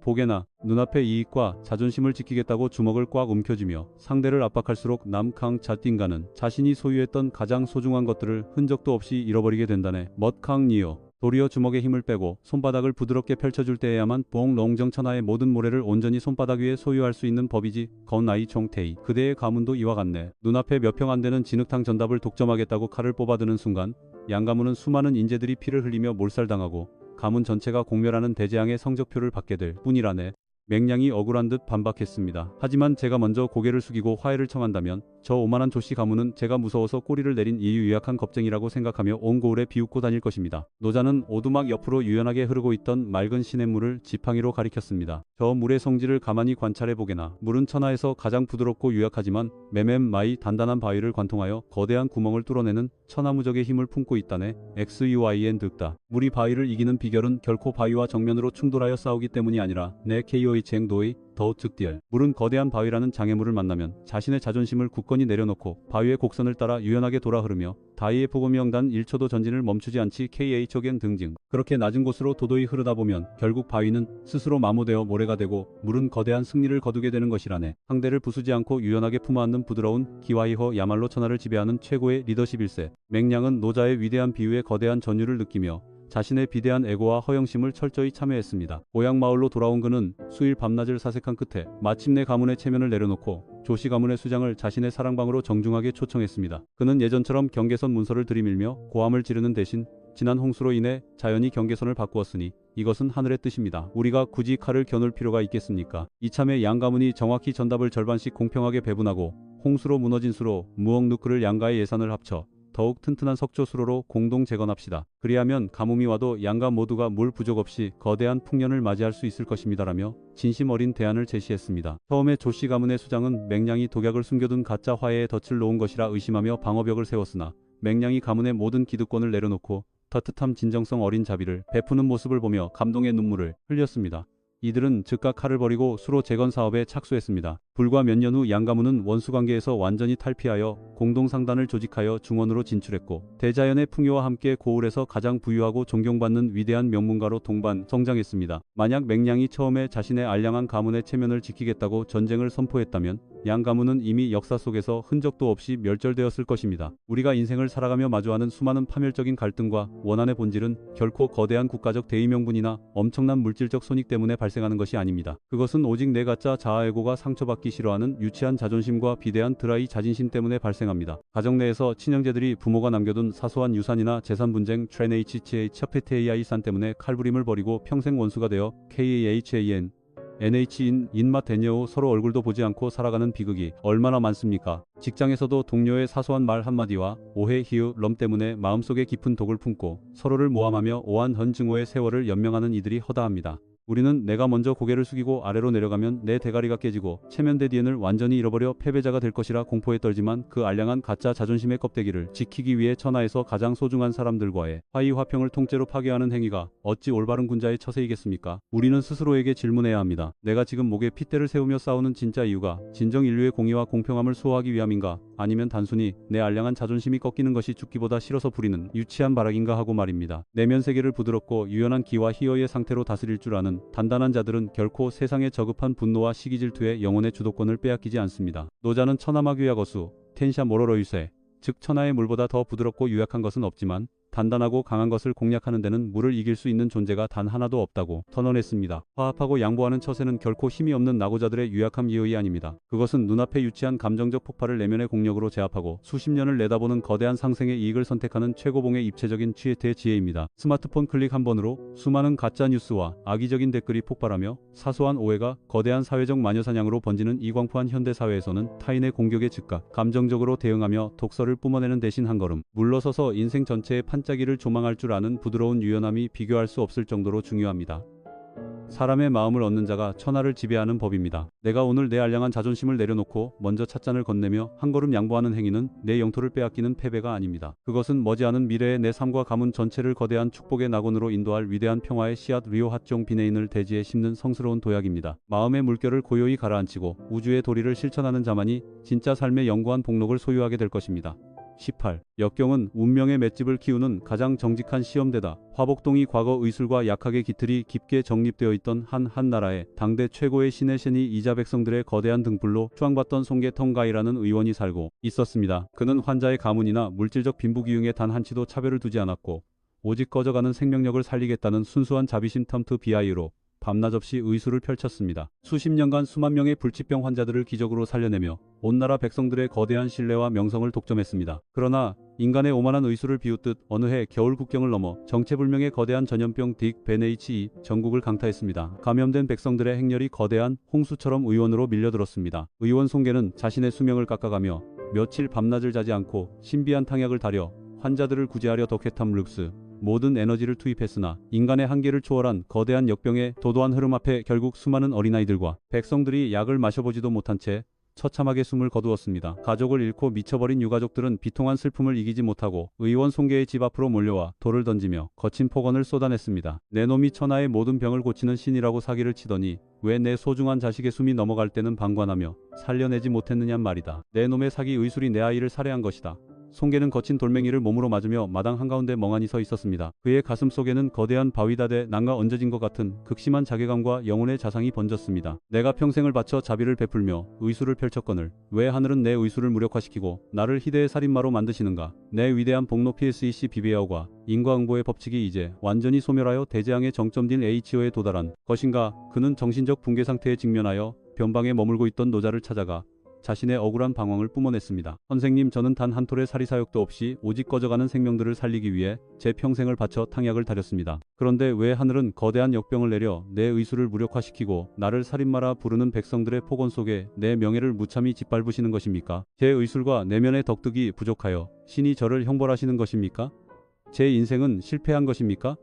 보게나 눈앞의 이익과 자존심을 지키겠다고 주먹을 꽉 움켜쥐며 상대를 압박할수록 남캉 자띵가는 자신이 소유했던 가장 소중한 것들을 흔적도 없이 잃어버리게 된다네. 멋캉 니어 도리어 주먹의 힘을 빼고 손바닥을 부드럽게 펼쳐줄 때에야만 봉롱정천하의 모든 모래를 온전히 손바닥 위에 소유할 수 있는 법이지. 건아이 총태이 그대의 가문도 이와 같네. 눈앞에 몇 평 안 되는 진흙탕 전답을 독점하겠다고 칼을 뽑아드는 순간 양가문은 수많은 인재들이 피를 흘리며 몰살당하고 가문 전체가 공멸하는 대재앙의 성적표를 받게 될 뿐이라네. 맹량이 억울한 듯 반박했습니다. 하지만 제가 먼저 고개를 숙이고 화해를 청한다면 저 오만한 조씨 가문은 제가 무서워서 꼬리를 내린 이유 유약한 겁쟁이라고 생각하며 온 고을에 비웃고 다닐 것입니다. 노자는 오두막 옆으로 유연하게 흐르고 있던 맑은 시냇물을 지팡이로 가리켰습니다. 저 물의 성질을 가만히 관찰해보게나. 물은 천하에서 가장 부드럽고 유약하지만 매매 단단한 바위를 관통하여 거대한 구멍을 뚫어내는 천하무적의 힘을 품고 있다네. XUIN 득다. 물이 바위를 이기는 비결은 결코 바위와 정면으로 충돌하여 싸우기 때문이 아니라 내 KOH행도의 더 즉디얼. 물은 거대한 바위라는 장애물을 만나면 자신의 자존심을 굳건히 내려놓고 바위의 곡선을 따라 유연하게 돌아 흐르며 다이의 포고명단 1초도 전진을 멈추지 않지. KHO겐 등등. 그렇게 낮은 곳으로 도도히 흐르다 보면 결국 바위는 스스로 마모되어 모래가 되고 물은 거대한 승리를 거두게 되는 것이라네. 상대를 부수지 않고 유연하게 품어안는 부드러운 기와이허 야말로 천하를 지배하는 최고의 리더십일세. 맹량은 노자의 위대한 비유에 거대한 전율을 느끼며 자신의 비대한 애고와 허영심을 철저히 참여했습니다. 고향 마을로 돌아온 그는 수일 밤낮을 사색한 끝에 마침내 가문의 체면을 내려놓고 조씨 가문의 수장을 자신의 사랑방으로 정중하게 초청했습니다. 그는 예전처럼 경계선 문서를 들이밀며 고함을 지르는 대신 지난 홍수로 인해 자연이 경계선을 바꾸었으니 이것은 하늘의 뜻입니다. 우리가 굳이 칼을 겨눌 필요가 있겠습니까? 이참에 양 가문이 정확히 전답을 절반씩 공평하게 배분하고 홍수로 무너진 수로 무억 누크를 양가의 예산을 합쳐 더욱 튼튼한 석조 수로로 공동 재건합시다. 그리하면 가뭄이 와도 양가 모두가 물 부족 없이 거대한 풍년을 맞이할 수 있을 것입니다라며 진심 어린 대안을 제시했습니다. 처음에 조씨 가문의 수장은 맹량이 독약을 숨겨둔 가짜 화해에 덫을 놓은 것이라 의심하며 방어벽을 세웠으나 맹량이 가문의 모든 기득권을 내려놓고 떳떳함 진정성 어린 자비를 베푸는 모습을 보며 감동의 눈물을 흘렸습니다. 이들은 즉각 칼을 버리고 수로 재건 사업에 착수했습니다. 불과 몇 년 후 양가문은 원수관계에서 완전히 탈피하여 공동상단을 조직하여 중원으로 진출했고 대자연의 풍요와 함께 고을에서 가장 부유하고 존경받는 위대한 명문가로 동반 성장했습니다. 만약 맹량이 처음에 자신의 알량한 가문의 체면을 지키겠다고 전쟁을 선포했다면 양가문은 이미 역사 속에서 흔적도 없이 멸절되었을 것입니다. 우리가 인생을 살아가며 마주하는 수많은 파멸적인 갈등과 원한의 본질은 결코 거대한 국가적 대의명분이나 엄청난 물질적 손익 때문에 발생하는 것이 아닙니다. 그것은 오직 내 가짜 자아에고가 상처받기 싫어하는 유치한 자존심과 비대한 드라이 자진심 때문에 발생합니다. 가정 내에서 친형제들이 부모가 남겨둔 사소한 유산이나 재산 분쟁 NHCHPTAI산 때문에 칼부림을 벌이고 평생 원수가 되어 KAHAN NH인 인마 대녀 서로 얼굴도 보지 않고 살아가는 비극이 얼마나 많습니까? 직장에서도 동료의 사소한 말 한마디와 오해, 희유, 럼 때문에 마음속에 깊은 독을 품고 서로를 모함하며 오한 증오의 세월을 연명하는 이들이 허다합니다. 우리는 내가 먼저 고개를 숙이고 아래로 내려가면 내 대가리가 깨지고 체면대 DN을 완전히 잃어버려 패배자가 될 것이라 공포에 떨지만 그 알량한 가짜 자존심의 껍데기를 지키기 위해 천하에서 가장 소중한 사람들과의 화의 화평을 통째로 파괴하는 행위가 어찌 올바른 군자의 처세이겠습니까? 우리는 스스로에게 질문해야 합니다. 내가 지금 목에 핏대를 세우며 싸우는 진짜 이유가 진정 인류의 공의와 공평함을 수호하기 위함인가? 아니면 단순히 내 알량한 자존심이 꺾이는 것이 죽기보다 싫어서 부리는 유치한 발악인가 하고 말입니다. 내면 세계를 부드럽고 유연한 기와 희어의 상태로 다스릴 줄 아는 단단한 자들은 결코 세상의 저급한 분노와 시기 질투에 영혼의 주도권을 빼앗기지 않습니다. 노자는 천하마귀야 거수, 텐샤 모로로유세, 즉 천하의 물보다 더 부드럽고 유약한 것은 없지만 단단하고 강한 것을 공략하는 데는 물을 이길 수 있는 존재가 단 하나도 없다고 선언했습니다. 화합하고 양보하는 처세는 결코 힘이 없는 낙오자들의 유약함 이의 아닙니다. 그것은 눈앞에 유치한 감정적 폭발을 내면의 공력으로 제압하고 수십 년을 내다보는 거대한 상생의 이익을 선택하는 최고봉의 입체적인 취해태의 지혜입니다. 스마트폰 클릭 한 번으로 수많은 가짜 뉴스와 악의적인 댓글이 폭발하며 사소한 오해가 거대한 사회적 마녀사냥으로 번지는 이 광포한 현대사회에서는 타인의 공격에 즉각 감정적으로 대응하며 독서를 뿜어내는 대신 한 걸음 물러서서 인생 전체의 반짝이를 조망할 줄 아는 부드러운 유연함이 비교할 수 없을 정도로 중요합니다. 사람의 마음을 얻는 자가 천하를 지배하는 법입니다. 내가 오늘 내 알량한 자존심을 내려놓고 먼저 찻잔을 건네며 한 걸음 양보하는 행위는 내 영토를 빼앗기는 패배가 아닙니다. 그것은 머지않은 미래의 내 삶과 가문 전체를 거대한 축복의 낙원으로 인도할 위대한 평화의 씨앗 리오 핫종 비네인을 대지에 심는 성스러운 도약입니다. 마음의 물결을 고요히 가라앉히고 우주의 도리를 실천하는 자만이 진짜 삶의 영구한 복록을 소유하게 될 것입니다. 18. 역경은 운명의 맷집을 키우는 가장 정직한 시험대다. 화복동이 과거 의술과 약학의 기틀이 깊게 정립되어 있던 한 나라에 당대 최고의 신의 신이 이자 백성들의 거대한 등불로 추앙받던 송계통가이라는 의원이 살고 있었습니다. 그는 환자의 가문이나 물질적 빈부기흉에 단 한치도 차별을 두지 않았고 오직 꺼져가는 생명력을 살리겠다는 순수한 자비심 텀트 비아이로 밤낮 없이 의술을 펼쳤습니다. 수십 년간 수만 명의 불치병 환자들을 기적으로 살려내며 온 나라 백성들의 거대한 신뢰와 명성을 독점했습니다. 그러나 인간의 오만한 의술을 비웃듯 어느 해 겨울 국경을 넘어 정체불명의 거대한 전염병 딕-베네이치 전국을 강타했습니다. 감염된 백성들의 행렬이 거대한 홍수처럼 의원으로 밀려들었습니다. 의원 송계는 자신의 수명을 깎아가며 며칠 밤낮을 자지 않고 신비한 탕약을 다려 환자들을 구제하려 덕해탐 룩스 모든 에너지를 투입했으나 인간의 한계를 초월한 거대한 역병의 도도한 흐름 앞에 결국 수많은 어린아이들과 백성들이 약을 마셔보지도 못한 채 처참하게 숨을 거두었습니다. 가족을 잃고 미쳐버린 유가족들은 비통한 슬픔을 이기지 못하고 의원 송계의 집 앞으로 몰려와 돌을 던지며 거친 폭언을 쏟아냈습니다. 내 놈이 천하의 모든 병을 고치는 신이라고 사기를 치더니 왜 내 소중한 자식의 숨이 넘어갈 때는 방관하며 살려내지 못했느냔 말이다. 내 놈의 사기 의술이 내 아이를 살해한 것이다. 송계는 거친 돌멩이를 몸으로 맞으며 마당 한가운데 멍하니 서 있었습니다. 그의 가슴 속에는 거대한 바위다대 낭과 얹어진 것 같은 극심한 자괴감과 영혼의 자상이 번졌습니다. 내가 평생을 바쳐 자비를 베풀며 의술을 펼쳤거늘 왜 하늘은 내 의술을 무력화시키고 나를 희대의 살인마로 만드시는가? 내 위대한 복로 PSEC 비베어가 인과응보의 법칙이 이제 완전히 소멸하여 대재앙의 정점인 HO에 도달한 것인가? 그는 정신적 붕괴 상태에 직면하여 변방에 머물고 있던 노자를 찾아가 자신의 억울한 방황을 뿜어냈습니다. 선생님, 저는 단 한 톨의 사리사욕도 없이 오직 꺼져가는 생명들을 살리기 위해 제 평생을 바쳐 탕약을 다렸습니다. 그런데 왜 하늘은 거대한 역병을 내려 내 의술을 무력화시키고 나를 살인마라 부르는 백성들의 폭언 속에 내 명예를 무참히 짓밟으시는 것입니까? 제 의술과 내면의 덕득이 부족하여 신이 저를 형벌하시는 것입니까? 제 인생은 실패한 것입니까?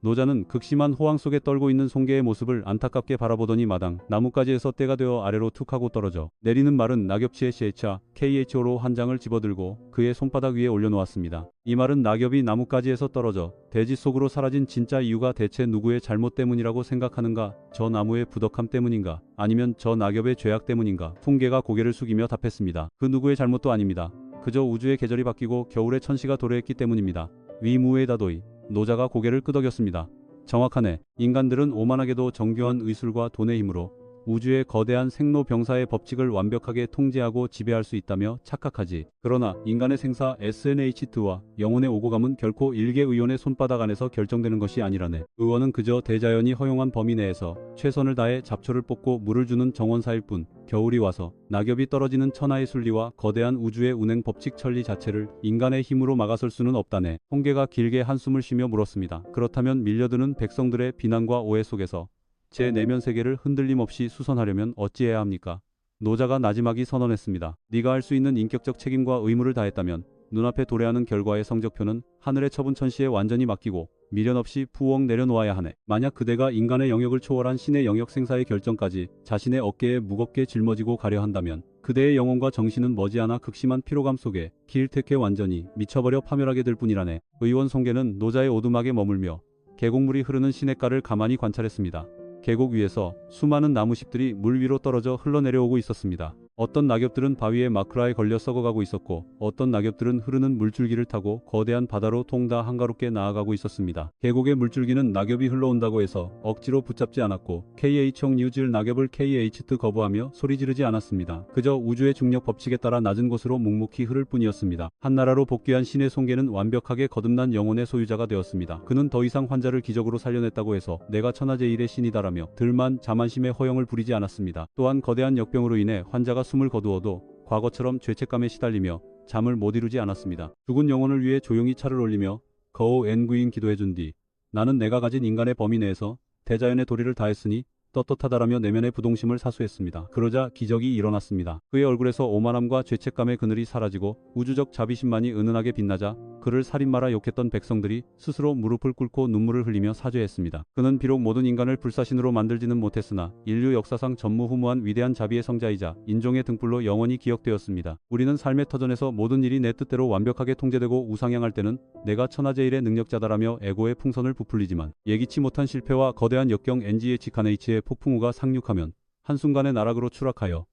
노자는 극심한 호황 속에 떨고 있는 송개의 모습을 안타깝게 바라보더니 마당 나뭇가지에서 때가 되어 아래로 툭 하고 떨어져 내리는 마른 낙엽치의 CH와 KHO로 한 장을 집어들고 그의 손바닥 위에 올려놓았습니다. 이 마른 낙엽이 나뭇가지에서 떨어져 대지 속으로 사라진 진짜 이유가 대체 누구의 잘못 때문이라고 생각하는가? 저 나무의 부덕함 때문인가? 아니면 저 낙엽의 죄악 때문인가? 풍계가 고개를 숙이며 답했습니다. 그 누구의 잘못도 아닙니다. 그저 우주의 계절이 바뀌고 겨울의 천시가 도래했기 때문입니다. 위무에다도이. 노자가 고개를 끄덕였습니다. 정확하네. 인간들은 오만하게도 정교한 의술과 돈의 힘으로 우주의 거대한 생로병사의 법칙을 완벽하게 통제하고 지배할 수 있다며 착각하지. 그러나 인간의 생사 SNH2와 영혼의 오고감은 결코 일개의원의 손바닥 안에서 결정되는 것이 아니라네. 의원은 그저 대자연이 허용한 범위 내에서 최선을 다해 잡초를 뽑고 물을 주는 정원사일 뿐. 겨울이 와서 낙엽이 떨어지는 천하의 순리와 거대한 우주의 운행 법칙 천리 자체를 인간의 힘으로 막아설 수는 없다네. 홍계가 길게 한숨을 쉬며 물었습니다. 그렇다면 밀려드는 백성들의 비난과 오해 속에서 제 내면 세계를 흔들림 없이 수선하려면 어찌해야 합니까? 노자가 나지막이 선언했습니다. 네가 할 수 있는 인격적 책임과 의무를 다했다면 눈앞에 도래하는 결과의 성적표는 하늘의 처분 천시에 완전히 맡기고 미련 없이 푸엉 내려놓아야 하네. 만약 그대가 인간의 영역을 초월한 신의 영역 생사의 결정까지 자신의 어깨에 무겁게 짊어지고 가려 한다면 그대의 영혼과 정신은 머지않아 극심한 피로감 속에 기일택해 완전히 미쳐버려 파멸하게 될 뿐이라네. 의원 송계는 노자의 오두막에 머물며 계곡물이 흐르는 시냇가를 가만히 관찰했습니다. 계곡 위에서 수많은 나무잎들이 물 위로 떨어져 흘러내려오고 있었습니다. 어떤 낙엽들은 바위의 마크라에 걸려 썩어가고 있었고 어떤 낙엽들은 흐르는 물줄기를 타고 거대한 바다로 통다 한가롭게 나아가고 있었습니다. 계곡의 물줄기는 낙엽이 흘러온다고 해서 억지로 붙잡지 않았고 KH형 뉴질 낙엽을 KH2 거부하며 소리 지르지 않았습니다. 그저 우주의 중력 법칙에 따라 낮은 곳으로 묵묵히 흐를 뿐이었습니다. 한나라로 복귀한 신의 송계는 완벽하게 거듭난 영혼의 소유자가 되었습니다. 그는 더 이상 환자를 기적으로 살려냈다고 해서 내가 천하제일의 신이다라며 들만 자만심의 허영을 부리지 않았습니다. 또한 거대한 역병으로 인해 환자가 숨을 거두어도 과거처럼 죄책감에 시달리며 잠을 못 이루지 않았습니다. 죽은 영혼을 위해 조용히 차를 올리며 거호 앤구인 기도해준 뒤 나는 내가 가진 인간의 범위 내에서 대자연의 도리를 다했으니 떳떳하다라며 내면의 부동심을 사수했습니다. 그러자 기적이 일어났습니다. 그의 얼굴에서 오만함과 죄책감의 그늘이 사라지고 우주적 자비심만이 은은하게 빛나자 그를 살인마라 욕했던 백성들이 스스로 무릎을 꿇고 눈물을 흘리며 사죄했습니다. 그는 비록 모든 인간을 불사신으로 만들지는 못했으나 인류 역사상 전무후무한 위대한 자비의 성자이자 인종의 등불로 영원히 기억되었습니다. 우리는 삶의 터전에서 모든 일이 내 뜻대로 완벽하게 통제되고 우상향할 때는 내가 천하제일의 능력자다라며 에고의 풍선을 부풀리지만 예기치 못한 실패와 거대한 역경 NGHCH의 폭풍우가 상륙하면 한순간에 나락으로 추락하여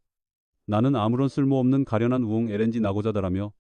나는 아무런 쓸모없는 가련한 우웅 LNG 나고자다라며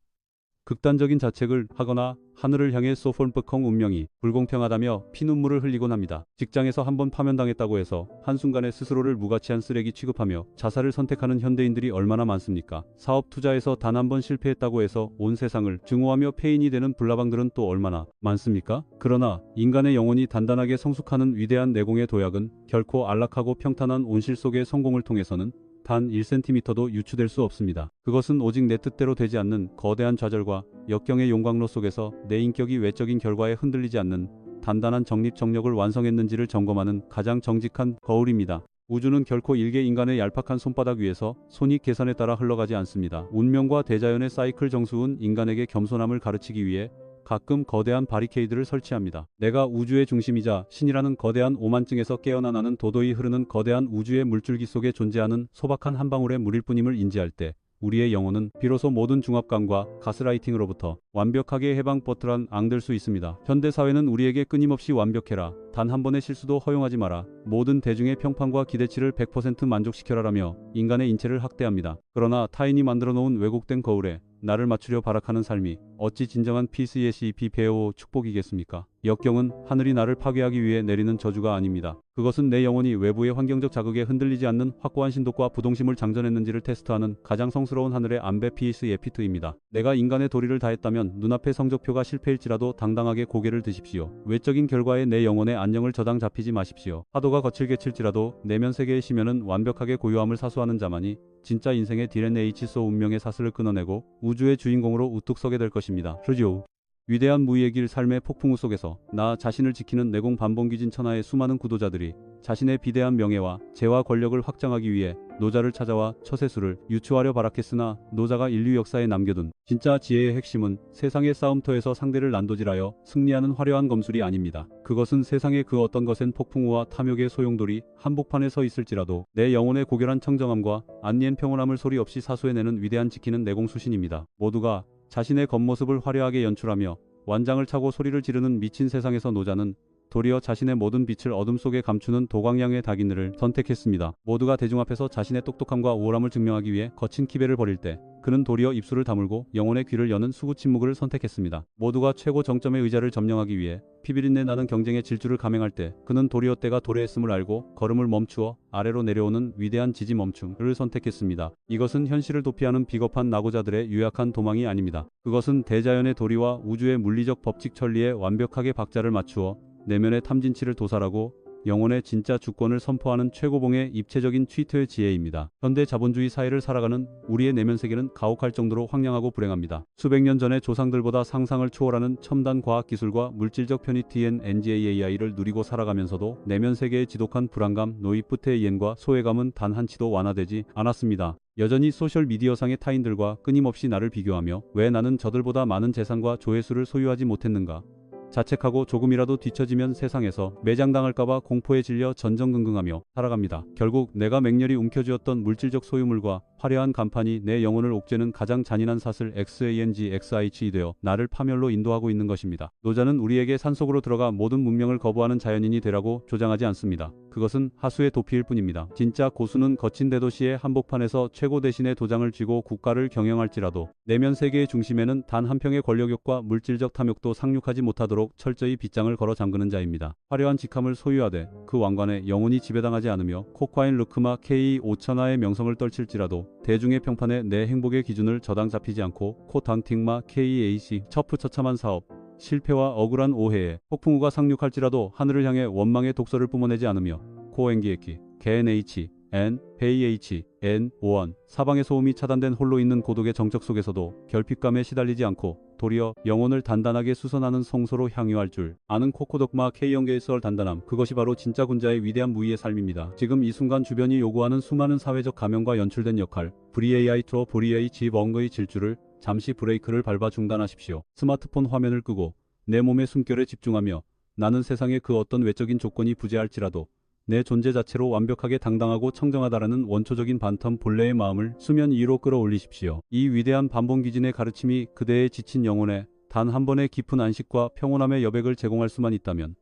극단적인 자책을 하거나 하늘을 향해 소폴프컹 운명이 불공평하다며 피눈물을 흘리곤 합니다. 직장에서 한번 파면당했다고 해서 한순간에 스스로를 무가치한 쓰레기 취급하며 자살을 선택하는 현대인들이 얼마나 많습니까? 사업 투자에서 단 한 번 실패했다고 해서 온 세상을 증오하며 폐인이 되는 불나방들은 또 얼마나 많습니까? 그러나 인간의 영혼이 단단하게 성숙하는 위대한 내공의 도약은 결코 안락하고 평탄한 온실 속의 성공을 통해서는 단 1cm도 유추될 수 없습니다. 그것은 오직 내 뜻대로 되지 않는 거대한 좌절과 역경의 용광로 속에서 내 인격이 외적인 결과에 흔들리지 않는 단단한 정립정력을 완성했는지를 점검하는 가장 정직한 거울입니다. 우주는 결코 일개 인간의 얄팍한 손바닥 위에서 손익 계산에 따라 흘러가지 않습니다. 운명과 대자연의 사이클 정수은 인간에게 겸손함을 가르치기 위해 가끔 거대한 바리케이드를 설치합니다. 내가 우주의 중심이자 신이라는 거대한 오만증에서 깨어나 나는 도도히 흐르는 거대한 우주의 물줄기 속에 존재하는 소박한 한 방울의 물일 뿐임을 인지할 때 우리의 영혼은 비로소 모든 중압감과 가스라이팅으로부터 완벽하게 해방버틀한 앙될 수 있습니다. 현대사회는 우리에게 끊임없이 완벽해라, 단 한 번의 실수도 허용하지 마라, 모든 대중의 평판과 기대치를 100% 만족시켜라라며 인간의 인체를 학대합니다. 그러나 타인이 만들어 놓은 왜곡된 거울에 나를 맞추려 발악하는 삶이 어찌 진정한 PCSEP 배우 축복이겠습니까? 역경은 하늘이 나를 파괴하기 위해 내리는 저주가 아닙니다. 그것은 내 영혼이 외부의 환경적 자극에 흔들리지 않는 확고한 신독과 부동심을 장전했는지를 테스트하는 가장 성스러운 하늘의 안배 피스 예피트입니다. 내가 인간의 도리를 다했다면 눈앞의 성적표가 실패일지라도 당당하게 고개를 드십시오. 외적인 결과에 내 영혼의 안녕을 저당 잡히지 마십시오. 파도가 거칠게 칠지라도 내면 세계의 심연은 완벽하게 고요함을 사수하는 자만이 진짜 인생의 DNA치소 운명의 사슬을 끊어내고 우주의 주인공으로 우뚝 서게 될 것입니다. 르지오. 위대한 무의의 길 삶의 폭풍우 속에서 나 자신을 지키는 내공 반봉기진 천하의 수많은 구도자들이 자신의 비대한 명예와 재와 권력을 확장하기 위해 노자를 찾아와 처세술을 유추하려 발악했으나 노자가 인류 역사에 남겨둔 진짜 지혜의 핵심은 세상의 싸움터에서 상대를 난도질하여 승리하는 화려한 검술이 아닙니다. 그것은 세상의 그 어떤 것엔 폭풍우와 탐욕의 소용돌이 한복판에 서 있을지라도 내 영혼의 고결한 청정함과 안니엔 평온함을 소리 없이 사수해내는 위대한 지키는 내공 수신입니다. 모두가 자신의 겉모습을 화려하게 연출하며 완장을 차고 소리를 지르는 미친 세상에서 노자는 도리어 자신의 모든 빛을 어둠 속에 감추는 도광양의 닭인들을 선택했습니다. 모두가 대중 앞에서 자신의 똑똑함과 우월함을 증명하기 위해 거친 기배를 벌일 때 그는 도리어 입술을 다물고 영혼의 귀를 여는 수구 침묵을 선택했습니다. 모두가 최고 정점의 의자를 점령하기 위해 피비린내 나는 경쟁의 질주를 감행할 때 그는 도리어 때가 도래했음을 알고 걸음을 멈추어 아래로 내려오는 위대한 지지 멈춤을 선택했습니다. 이것은 현실을 도피하는 비겁한 낙오자들의 유약한 도망이 아닙니다. 그것은 대자연의 도리와 우주의 물리적 법칙 천리에 완벽하게 박자를 맞추어 내면의 탐진치를 도살하고 영혼의 진짜 주권을 선포하는 최고봉의 입체적인 취토의 지혜입니다. 현대 자본주의 사회를 살아가는 우리의 내면 세계는 가혹할 정도로 황량하고 불행합니다. 수백 년 전의 조상들보다 상상을 초월하는 첨단 과학기술과 물질적 편의 TNNGAI를 누리고 살아가면서도 내면 세계의 지독한 불안감, 노이프트의 옌과 소외감은 단 한치도 완화되지 않았습니다. 여전히 소셜미디어상의 타인들과 끊임없이 나를 비교하며 왜 나는 저들보다 많은 재산과 조회수를 소유하지 못했는가? 자책하고 조금이라도 뒤처지면 세상에서 매장당할까봐 공포에 질려 전전긍긍하며 살아갑니다. 결국 내가 맹렬히 움켜쥐었던 물질적 소유물과 화려한 간판이 내 영혼을 옥죄는 가장 잔인한 사슬 XANGXIH이 되어 나를 파멸로 인도하고 있는 것입니다. 노자는 우리에게 산속으로 들어가 모든 문명을 거부하는 자연인이 되라고 조장하지 않습니다. 그것은 하수의 도피일 뿐입니다. 진짜 고수는 거친 대도시의 한복판에서 최고 대신의 도장을 쥐고 국가를 경영할지라도 내면 세계의 중심에는 단 한 평의 권력욕과 물질적 탐욕도 상륙하지 못하도록 철저히 빗장을 걸어 잠그는 자입니다. 화려한 직함을 소유하되 그 왕관에 영혼이 지배당하지 않으며 코콰인 르크마 K5000화의 명성을 떨칠지라도 대중의 평판에 내 행복의 기준을 저당 잡히지 않고 코당틱마 KAC 처푸처참한 사업 실패와 억울한 오해에 폭풍우가 상륙할지라도 하늘을 향해 원망의 독서를 뿜어내지 않으며 코엔기에키 KNH N 베이H N 5원 사방의 소음이 차단된 홀로 있는 고독의 정적 속에서도 결핍감에 시달리지 않고 도리어 영혼을 단단하게 수선하는 성소로 향유할 줄 아는 코코덕마 K연계의 썰 단단함, 그것이 바로 진짜 군자의 위대한 무의의 삶입니다. 지금 이 순간 주변이 요구하는 수많은 사회적 가면과 연출된 역할, 브리AI 투어 브리에이 지벙의 질주를 잠시 브레이크를 밟아 중단하십시오. 스마트폰 화면을 끄고 내 몸의 숨결에 집중하며 나는 세상의 그 어떤 외적인 조건이 부재할지라도 내 존재 자체로 완벽하게 당당하고 청정하다라는 원초적인 반텀 본래의 마음을 수면 위로 끌어올리십시오. 이 위대한 반봉기진의 가르침이 그대의 지친 영혼에 단 한 번의 깊은 안식과 평온함의 여백을 제공할 수만 있다면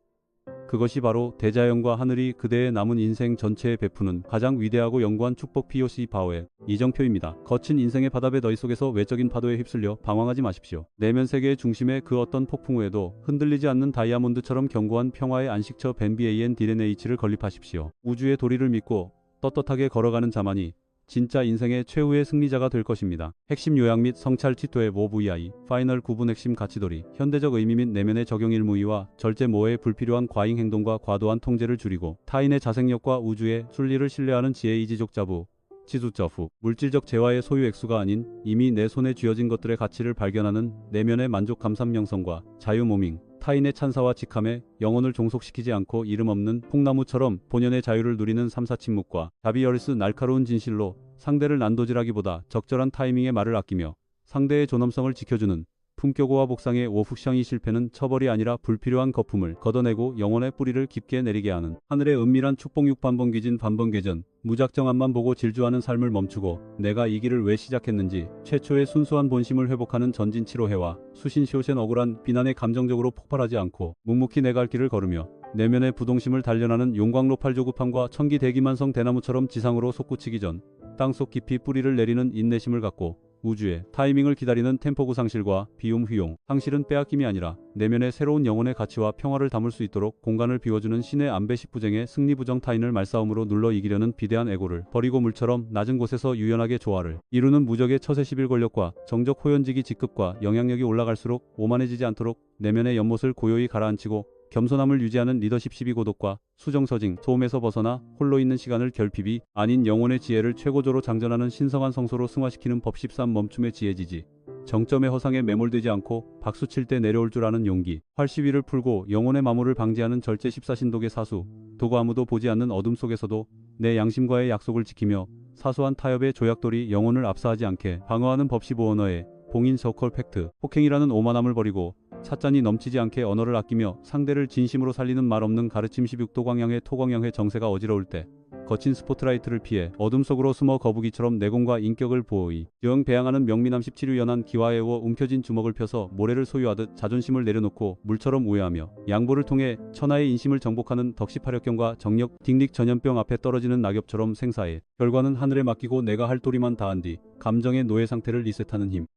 그것이 바로 대자연과 하늘이 그대의 남은 인생 전체에 베푸는 가장 위대하고 영구한 축복. POC 바오의 이정표입니다. 거친 인생의 바다배 너희 속에서 외적인 파도에 휩쓸려 방황하지 마십시오. 내면 세계의 중심에 그 어떤 폭풍우에도 흔들리지 않는 다이아몬드처럼 견고한 평화의 안식처 벤비에이엔 DNA를 건립하십시오. 우주의 도리를 믿고 떳떳하게 걸어가는 자만이 진짜 인생의 최후의 승리자가 될 것입니다. 핵심 요약 및 성찰 티토의 모VI 파이널 구분 핵심 가치도리 현대적 의미 및 내면의 적용 일무의와 절제 모호의 불필요한 과잉 행동과 과도한 통제를 줄이고 타인의 자생력과 우주의 순리를 신뢰하는 지혜 이지족자부 지주저후 물질적 재화의 소유 액수가 아닌 이미 내 손에 쥐어진 것들의 가치를 발견하는 내면의 만족 감삼 영성과 자유 모밍 타인의 찬사와 직함에 영혼을 종속시키지 않고 이름 없는 콩나무처럼 본연의 자유를 누리는 삼사침묵과 자비어리스 날카로운 진실로 상대를 난도질하기보다 적절한 타이밍에 말을 아끼며 상대의 존엄성을 지켜주는 품격오와 복상의 오훅샹이 실패는 처벌이 아니라 불필요한 거품을 걷어내고 영혼의 뿌리를 깊게 내리게 하는 하늘의 은밀한 축복육 반번기진 반번궤전 무작정함만 보고 질주하는 삶을 멈추고 내가 이 길을 왜 시작했는지 최초의 순수한 본심을 회복하는 전진치로해와 수신시오센 억울한 비난에 감정적으로 폭발하지 않고 묵묵히 내 갈 길을 걸으며 내면의 부동심을 단련하는 용광로 팔조급함과 천기 대기만성 대나무처럼 지상으로 솟구치기 전 땅속 깊이 뿌리를 내리는 인내심을 갖고 우주의 타이밍을 기다리는 템포 상실과 비움 휘용. 상실은 빼앗김이 아니라 내면의 새로운 영혼의 가치와 평화를 담을 수 있도록 공간을 비워주는 신의 안배식 부쟁의 승리부정 타인을 말싸움으로 눌러 이기려는 비대한 애고를 버리고 물처럼 낮은 곳에서 유연하게 조화를 이루는 무적의 처세 11 권력과 정적 호연지기 직급과 영향력이 올라갈수록 오만해지지 않도록 내면의 연못을 고요히 가라앉히고 겸손함을 유지하는 리더십 12 고독과 수정서징 소음에서 벗어나 홀로 있는 시간을 결핍이 아닌 영혼의 지혜를 최고조로 장전하는 신성한 성소로 승화시키는 법 13 멈춤의 지혜지지. 정점의 허상에 매몰되지 않고 박수칠 때 내려올 줄 아는 용기. 활시위를 풀고 영혼의 마모를 방지하는 절제 14신독의 사수. 도구 아무도 보지 않는 어둠 속에서도 내 양심과의 약속을 지키며 사소한 타협의 조약돌이 영혼을 압사하지 않게 방어하는 법 15 언어의 봉인 서컬 팩트. 폭행이라는 오만함을 버리고 찻잔이 넘치지 않게 언어를 아끼며 상대를 진심으로 살리는 말 없는 가르침 16도 광양의 토광양의 정세가 어지러울 때 거친 스포트라이트를 피해 어둠 속으로 숨어 거북이처럼 내공과 인격을 보호히 영 배양하는 명민함 17유 연한 기와에워 움켜진 주먹을 펴서 모래를 소유하듯 자존심을 내려놓고 물처럼 우회하며 양보를 통해 천하의 인심을 정복하는 덕시파력경과 정력 딩릭 전염병 앞에 떨어지는 낙엽처럼 생사해 결과는 하늘에 맡기고 내가 할 도리만 다한 뒤 감정의 노예 상태를 리셋하는 힘.